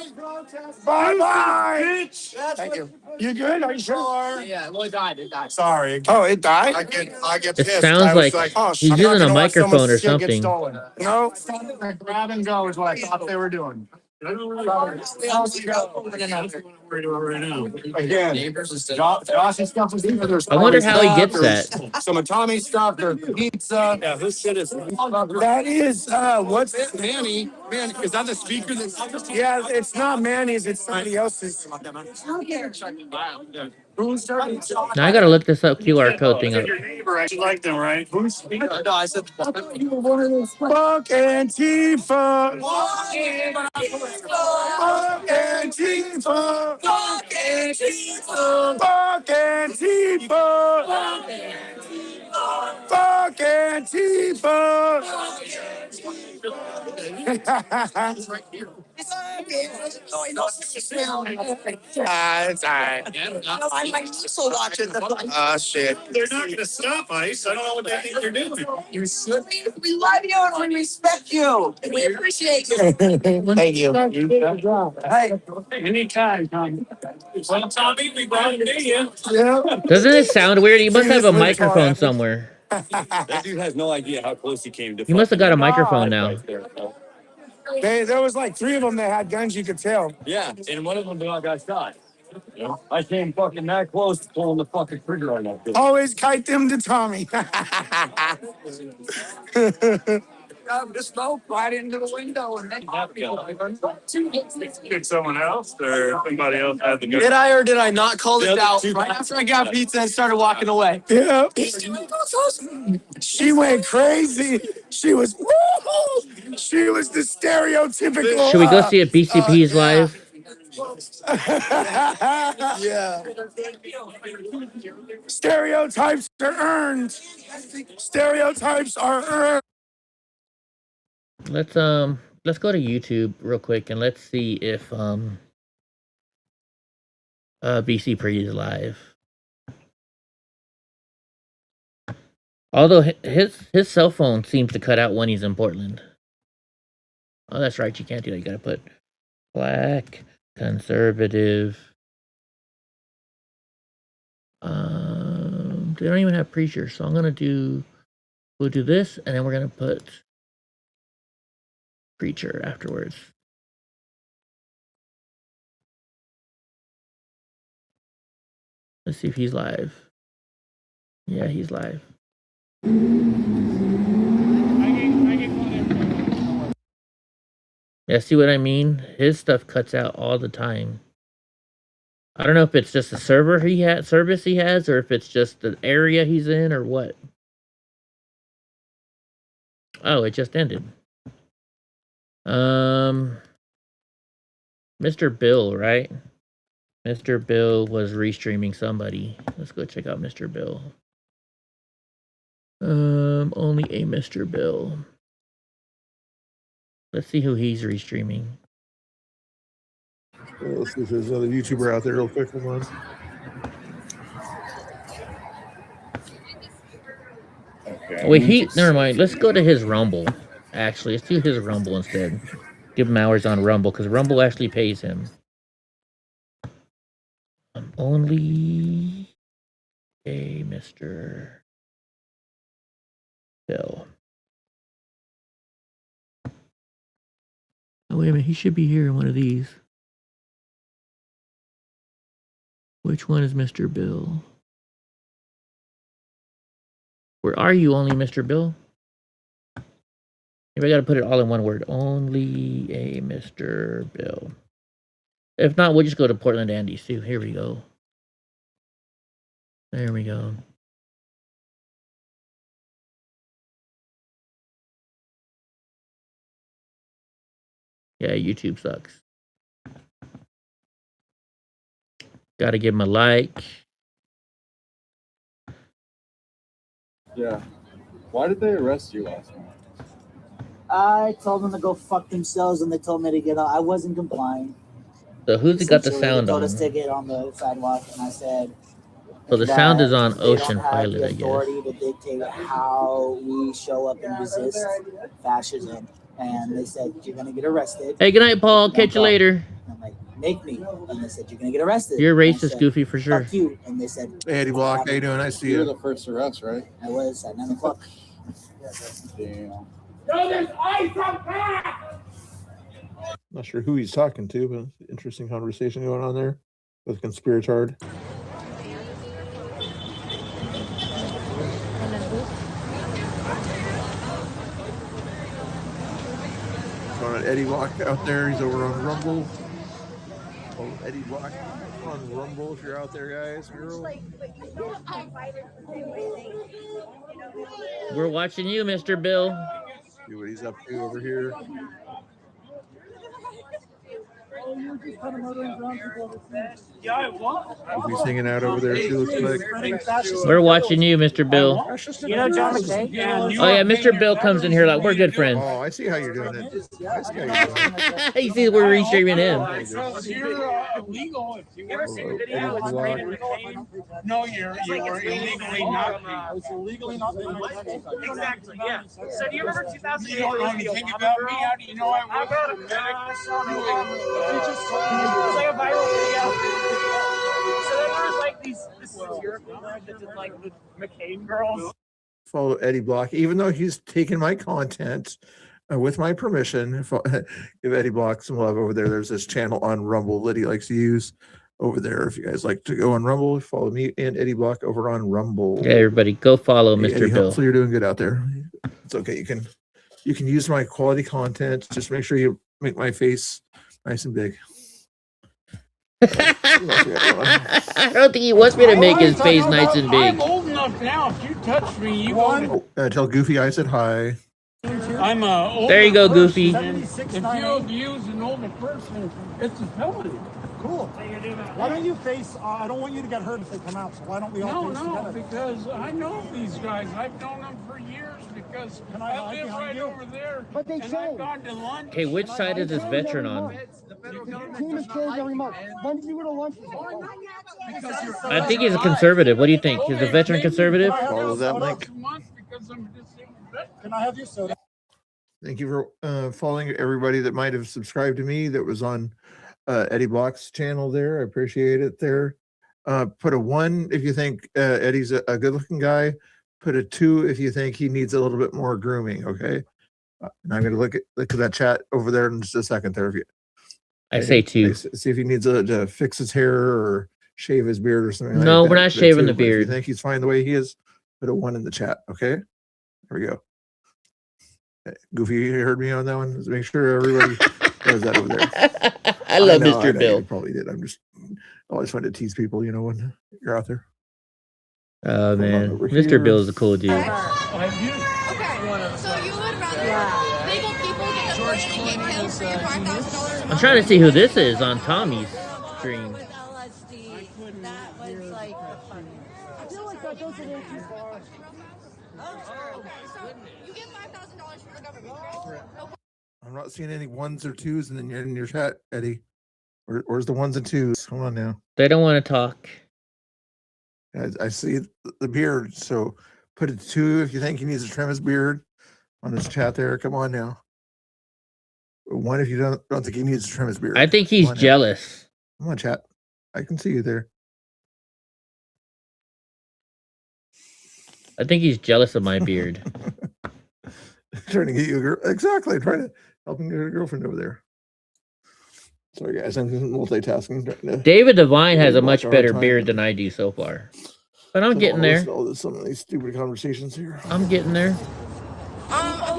Bye-bye. Bitch. Thank you. You good? Are you sure? Yeah, well, it died. Sorry. Oh, it died? I get It pissed. sounds I was like oh, he's I'm not using a gonna watch someone's microphone or shit get something. stolen. No, grab and go is what I thought they were doing. Again, Josh's stuff was either there's I wonder Tommy how he stuff, gets there's that. some of Tommy's stuff, there's pizza. Yeah, this shit is. That is what's Manny? Man, is that the speaker that's? Yeah, it's not Manny's. It's somebody else's. Now I gotta look this up QR code thing up. Your neighbor, I like them, right? Who's speaking? No, I said you were one of those. Fuck Antifa. Fuck Antifa. Fuck Antifa. Fuck Antifa. Fuck Antifa. It's all right. I might also watch it. Shit. They're not gonna stop Ice. I don't know what they think you're doing. You should. We love you and we respect you. And we appreciate you. Thank you. Hey, anytime, Tommy. Well, Tommy, we brought it to you. Yeah. Doesn't it sound weird? You must See have this a little car. microphone somewhere. That dude has no idea how close he came to. You must have got a microphone now. Right there. There was like 3 of them that had guns. You could tell. Yeah, and one of them got shot. You know, I came fucking that close to pulling the fucking trigger on that bitch. Always kite them to Tommy. Just smoke right into the window and then Kick someone else, or somebody else had the gun? Did I or did I not call it out right after I got pizza and started walking away? Yeah. She went crazy. She was the stereotypical. Should we go see if BCP's live? Yeah. Stereotypes are earned. Stereotypes are earned. Let's go to YouTube real quick and let's see if BCP is live. Although his cell phone seems to cut out when he's in Portland. Oh, that's right. You can't do that. You gotta put black conservative. They don't even have preacher, so we'll do this, and then we're gonna put preacher afterwards. Let's see if he's live. Yeah, he's live. Yeah, see what I mean? His stuff cuts out all the time. I don't know if it's just the service he has, or if it's just the area he's in, or what. Oh, it just ended. Mr. Bill, right? Mr. Bill was restreaming somebody. Let's go check out Mr. Bill. Only a Mr. Bill. Let's see who he's restreaming. Let's see if there's another YouTuber out there real quick. Hold on. Wait, never mind. Let's go to his Rumble. Actually, let's do his Rumble instead. Give him hours on Rumble, because Rumble actually pays him. Only a Mr. Bill. Oh, wait a minute. He should be here in one of these. Which one is Mr. Bill? Where are you, only Mr. Bill? Maybe I gotta put it all in one word. Only a Mr. Bill. If not, we'll just go to Portland Andy's too. Here we go. There we go. Yeah, YouTube sucks. Gotta give him a like. Yeah. Why did they arrest you last night? I told them to go fuck themselves, and they told me to get out. I wasn't complying. So who's got the Essentially, sound they told on? us to get on the sidewalk, and I said. So the sound is on They Ocean don't have Pilot, the I guess. authority to dictate how we show up and resist fascism. And they said, you're going to get arrested. Hey, good night, Paul. Catch you later. I'm like, make me. And they said, you're going to get arrested. You're And I racist, said, Goofy, for sure. Fuck you. And they said, Hey, Eddie Block, how you doing? I see You you. were the first arrest, right? I was at 9 o'clock. Damn. There's ice on back! Not sure who he's talking to, but interesting conversation going on there with Conspiratard. On Eddie Block out there, he's over on Rumble. Oh, Eddie Block on Rumble if you're out there, guys, girl. We're watching you, Mr. Bill. See what he's up to over here. He's hanging out over there too, looks like. We're watching you, Mr. Bill. You know John McCain? Oh yeah, Mr. Bill comes in here like we're good friends. Oh, I see how you're doing it. I see how you're doing it. He sees we're restreaming him. You're illegal if you ever see the video of McCain. No, you were illegally not. It's illegally not. Exactly, yeah. So do you remember 2008? You don't know anything about me? How do you know I was It was like a viral video. So then there was like this satirical that did like the McCain girls. Follow Eddie Block, even though he's taken my content with my permission. Give Eddie Block some love over there. There's this channel on Rumble that he likes to use over there. If you guys like to go on Rumble, follow me and Eddie Block over on Rumble. Yeah, everybody, go follow Hey, Mr. Eddie, Bill. hopefully you're doing good out there. It's okay. You can use my quality content. Just make sure you make my face nice and big. I don't think he wants me to make his face nice and big. I'm old enough now. If you touch me, you won't. Tell Goofy I said hi. I'm old. There you go, Goofy. If you abuse an older person, it's a felony. Cool. Why don't you face? I don't want you to get hurt if they come out. So why don't we all face together? Because I know these guys. I've known them for years. Because I live right over there. But they and I've gone to lunch. Okay, which side is this veteran on? Team is changed every month. When did you go to lunch? I think he's a conservative. What do you think? He's a veteran conservative? Follow that link. Can I have your soda? Thank you for following everybody that might have subscribed to me that was on Eddie Block's channel there. I appreciate it there. Put a 1 if you think Eddie's a good-looking guy. Put a 2 if you think he needs a little bit more grooming, okay? And I'm going to look at that chat over there in just a second there. If you, I say 2. See if he needs to fix his hair or shave his beard or something like that. No, we're not shaving the But if beard. you think he's fine the way he is, put a 1 in the chat, okay? There we go. Goofy, you heard me on that one? Let's make sure everybody knows that over there. I love know, Mr. Bill. You probably did. I'm just always fun to tease people, you know, when you're out there. Oh, man. over Mr. here. Bill is a cool dude. Okay, so you would rather legal people get deported and get killed for your $5,000 I'm trying to see who this is on Tommy's stream. That was like the funniest. I feel like that goes a little too far. Okay, so you get $5,000 from the government, right? I'm not seeing any 1s or 2s in your chat, Eddie. Where's the 1s and 2s? Hold on now. They don't want to talk. I see the beard, so put a 2 if you think he needs to trim his beard on his chat there. Come on now. 1 if you don't think he needs to trim his beard. I think he's Come on now. jealous. Come on, chat. I can see you there. I think he's jealous of my beard. Trying to get you a girl. Exactly. Trying to help him get a girlfriend over there. Sorry, guys. I'm multitasking. Trying to David Devine has a watch much our better time. beard than I do so far. But I'm Don't getting wanna there. listen to all this, some of these stupid conversations here. I'm getting there.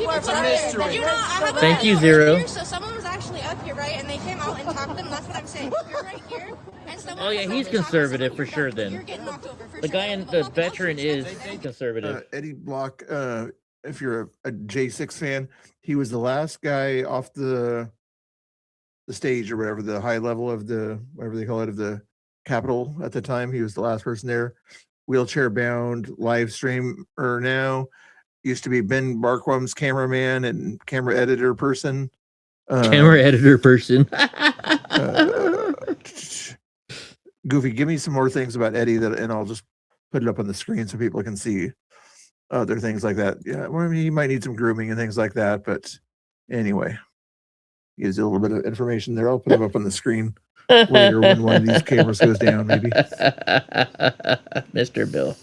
It's a mystery. You know, I have Thank a you, video Zero. right here, so someone was actually up here, right? And they came out and talked to them. That's what I'm saying. You're right here. And someone Oh, yeah, was he's like, conservative for sure You're then. getting knocked over for The sure. guy in the veteran is conservative. Eddie Block, if you're a J6 fan, he was the last guy off the stage or whatever, the high level of the, whatever they call it, of the Capitol at the time. He was the last person there. Wheelchair bound live streamer now. used to be Ben Barquam's cameraman and camera editor person. Camera editor person. Goofy, give me some more things about Eddie and I'll just put it up on the screen so people can see other things like that. Yeah, well, he might need some grooming and things like that, but anyway, gives you a little bit of information there. I'll put them up on the screen later when one of these cameras goes down, maybe. Mr. Bill.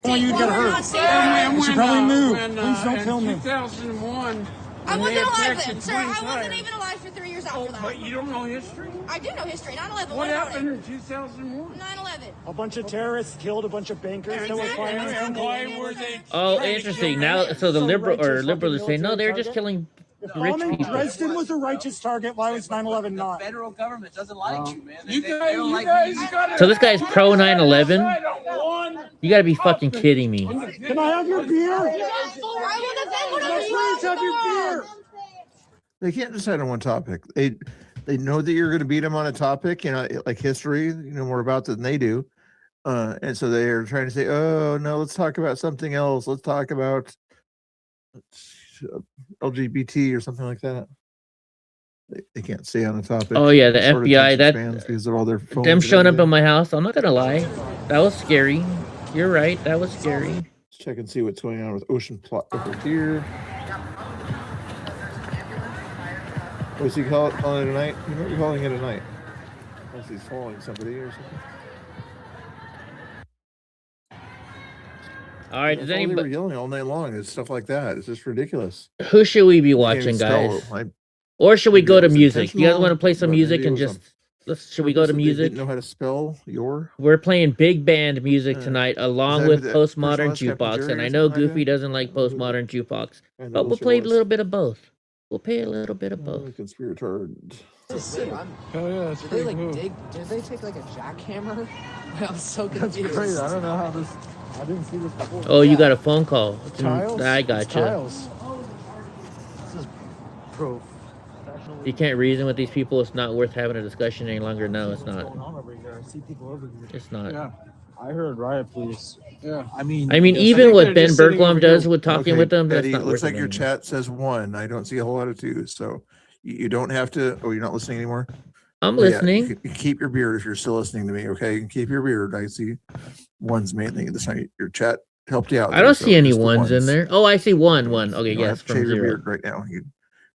Oh, you got hurt. You should probably move. Please don't film me. 2001. I wasn't alive then, sir. I wasn't even alive for 3 years after that. But you don't know history? I do know history. 9/11. What happened in 2001? 9/11. A bunch of terrorists killed a bunch of bankers that were And why were they? Oh, interesting. Now, so the liberals are saying, no, they're just killing rich Bombing people. Dresden was a righteous target. Why was 9/11 not? The federal government doesn't like you, man. You guys got So this guy's pro 9/11? You gotta be fucking kidding me. Can I have your beer? Please have your beer. They can't decide on one topic. They know that you're going to beat them on a topic, like history, you know more about than they do. And so they're trying to say, oh, no, let's talk about something else. Let's talk about LGBT or something like that. They can't stay on the topic. Oh, yeah, the Short FBI, attention spans because of all their phones them and showing up everything. in my house. I'm not gonna lie. That was scary. You're right. That was scary. Let's check and see what's going on with Ocean Plot over here. Was he calling it a night? You might be calling it a night. Unless he's following somebody or something. All right, That's does all they were anybody? yelling all night long is stuff like that. It's just ridiculous. Who should we be I can't watching, even spell guys? it. Or should we Maybe go that to was music? You guys intentional, want to play some but music maybe and it was just should we go to They music? didn't know how to spell your. We're playing big band music tonight, along that with who that postmodern person was, Captain jukebox. Jerry And or I know something like Goofy that? doesn't like postmodern jukebox, I know but we'll those play a was. little bit of both. We'll play a little bit of both. Conspirator. Oh, yeah, Did they Did they take like a jackhammer? I'm so confused. That's crazy. I don't know how this. I didn't see this before. Oh, you got a phone call. Tiles? I It's gotcha. tiles. This is proof. You can't reason with these people. It's not worth having a discussion any longer. No, it's not. I see people over here. It's not. Yeah. I heard riot police. Yeah. I mean, even what Ben Berglund does with talking with them, that's Eddie, not it looks worth like it your anymore. chat says 1. I don't see a whole lot of 2. So you don't have to. Oh, you're not listening anymore? I'm Oh, yeah, listening. you can keep your beard if you're still listening to me. Okay, you can keep your beard. I see 1's main thing. This time your chat helped you out. I there, don't so see any just the ones in there. Oh, I see one. Okay, You don't yes, have to from shave your 0. beard right now. You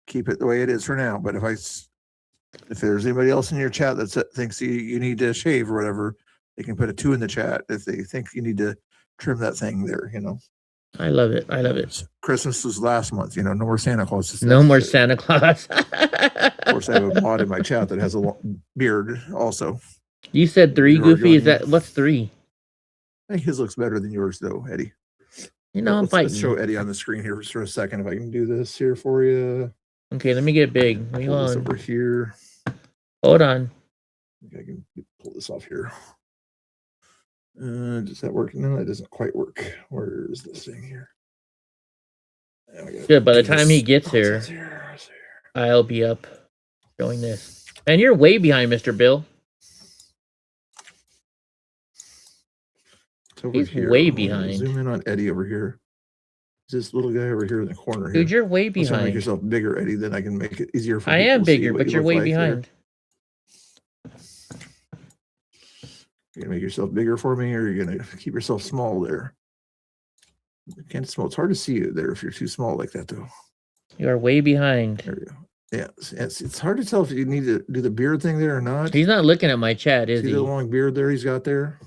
keep it the way it is for now. But if there's anybody else in your chat that thinks you need to shave or whatever, they can put a 2 in the chat if they think you need to trim that thing there. I love it. I love it. Christmas was last month. No more Santa Claus. No more Santa Claus. Of course, I have a mod in my chat that has a beard also. You said 3, You're Goofy. Is arguing. that what's 3? I think his looks better than yours, though, Eddie. You know, I'm let's fighting. show Eddie on the screen here for a second. If I can do this here for you. Okay, let me get big. Hang Pull this on. over here. Hold on. I can pull this off here. Does that work? No, it doesn't quite work. Where is this thing here? Good. By the time he gets here, I'll be up showing this. And you're way behind, Mr. Bill. It's over He's here. way I'm gonna behind. Zoom in on Eddie over here. This little guy over here in the corner here. Dude, you're way Let's try to behind. Make yourself bigger, Eddie. Then I can make it easier for I people am to see bigger, what but you you're look way like there. behind. You're gonna make yourself bigger for me, or you're gonna keep yourself small there. I can't small. It's hard to see you there if you're too small like that, though. You are way behind. There we go. Yeah, it's hard to tell if you need to do the beard thing there or not. He's not looking at my chat, is See he? the long beard there he's got there?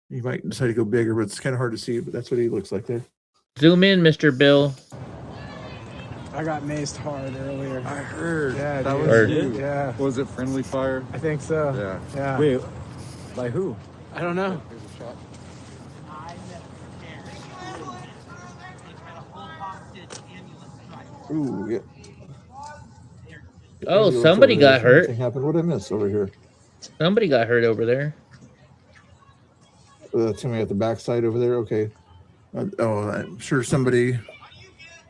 You might decide to go bigger, but it's kind of hard to see, but that's what he looks like there. Zoom in, Mr. Bill. I got maced hard earlier. I heard. Yeah, That dude. was you. Yeah. Was it friendly fire? I think so. Yeah. Yeah. Wait, by who? I don't know. Ooh, yeah. Oh, Ambulance somebody over there. got hurt. Something happened. What did I miss over here? Somebody got hurt over there. Somebody at the backside over there. Okay. I'm sure somebody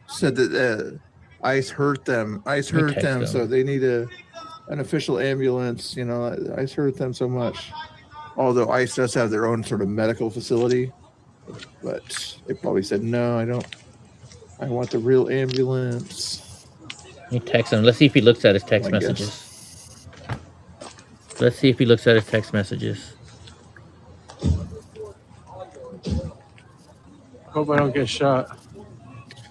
said that ICE hurt them. ICE Let me hurt text them, them. so they need an official ambulance. ICE hurt them so much. Although ICE does have their own sort of medical facility But they probably said, no, I don't. I want the real ambulance. He text him. Let's see if he looks at his text I guess. messages. Let's see if he looks at his text messages. Hope I don't get shot.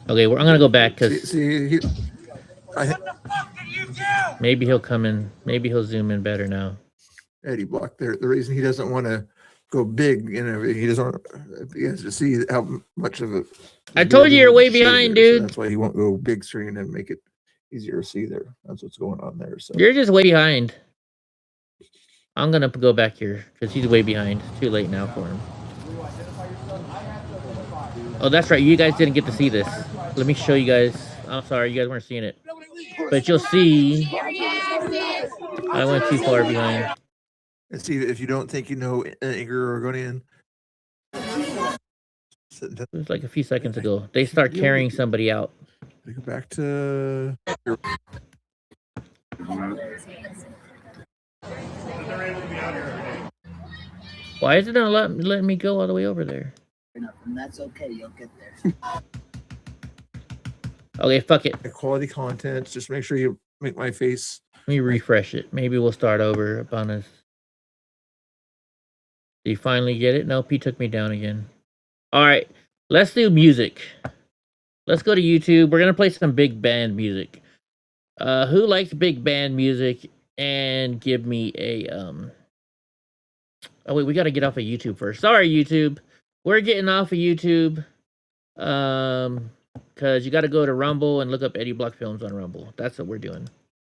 Okay, I'm gonna go back because maybe he'll come in. Maybe he'll zoom in better now. Eddie Block there. The reason he doesn't want to go big, you know, he doesn't want he has to see how much of it. I told you you're way behind, dude. So that's why he won't go big screen and make it easier to see there. That's what's going on there. So You're just way behind. I'm gonna go back here because he's way behind. It's too late now for him. Oh, that's right. You guys didn't get to see this. Let me show you guys. I'm sorry, you guys weren't seeing it. But you'll see. I went too far behind. And see, if you don't think you know Igor Oregonian. It was like a few seconds ago. They start carrying somebody out. Go back to. Why is it not letting me go all the way over there? And that's okay. You'll get there. Okay, fuck it. Quality content. Just make sure you make my face. Let me refresh it. Maybe we'll start over upon us. Did you finally get it? Nope, he took me down again. All right, let's do music. Let's go to YouTube. We're gonna play some big band music. Who likes big band music? And give me a Oh wait, we gotta get off of YouTube first. Sorry, YouTube. We're getting off of YouTube. Because you gotta go to Rumble and look up Eddie Block Films on Rumble. That's what we're doing.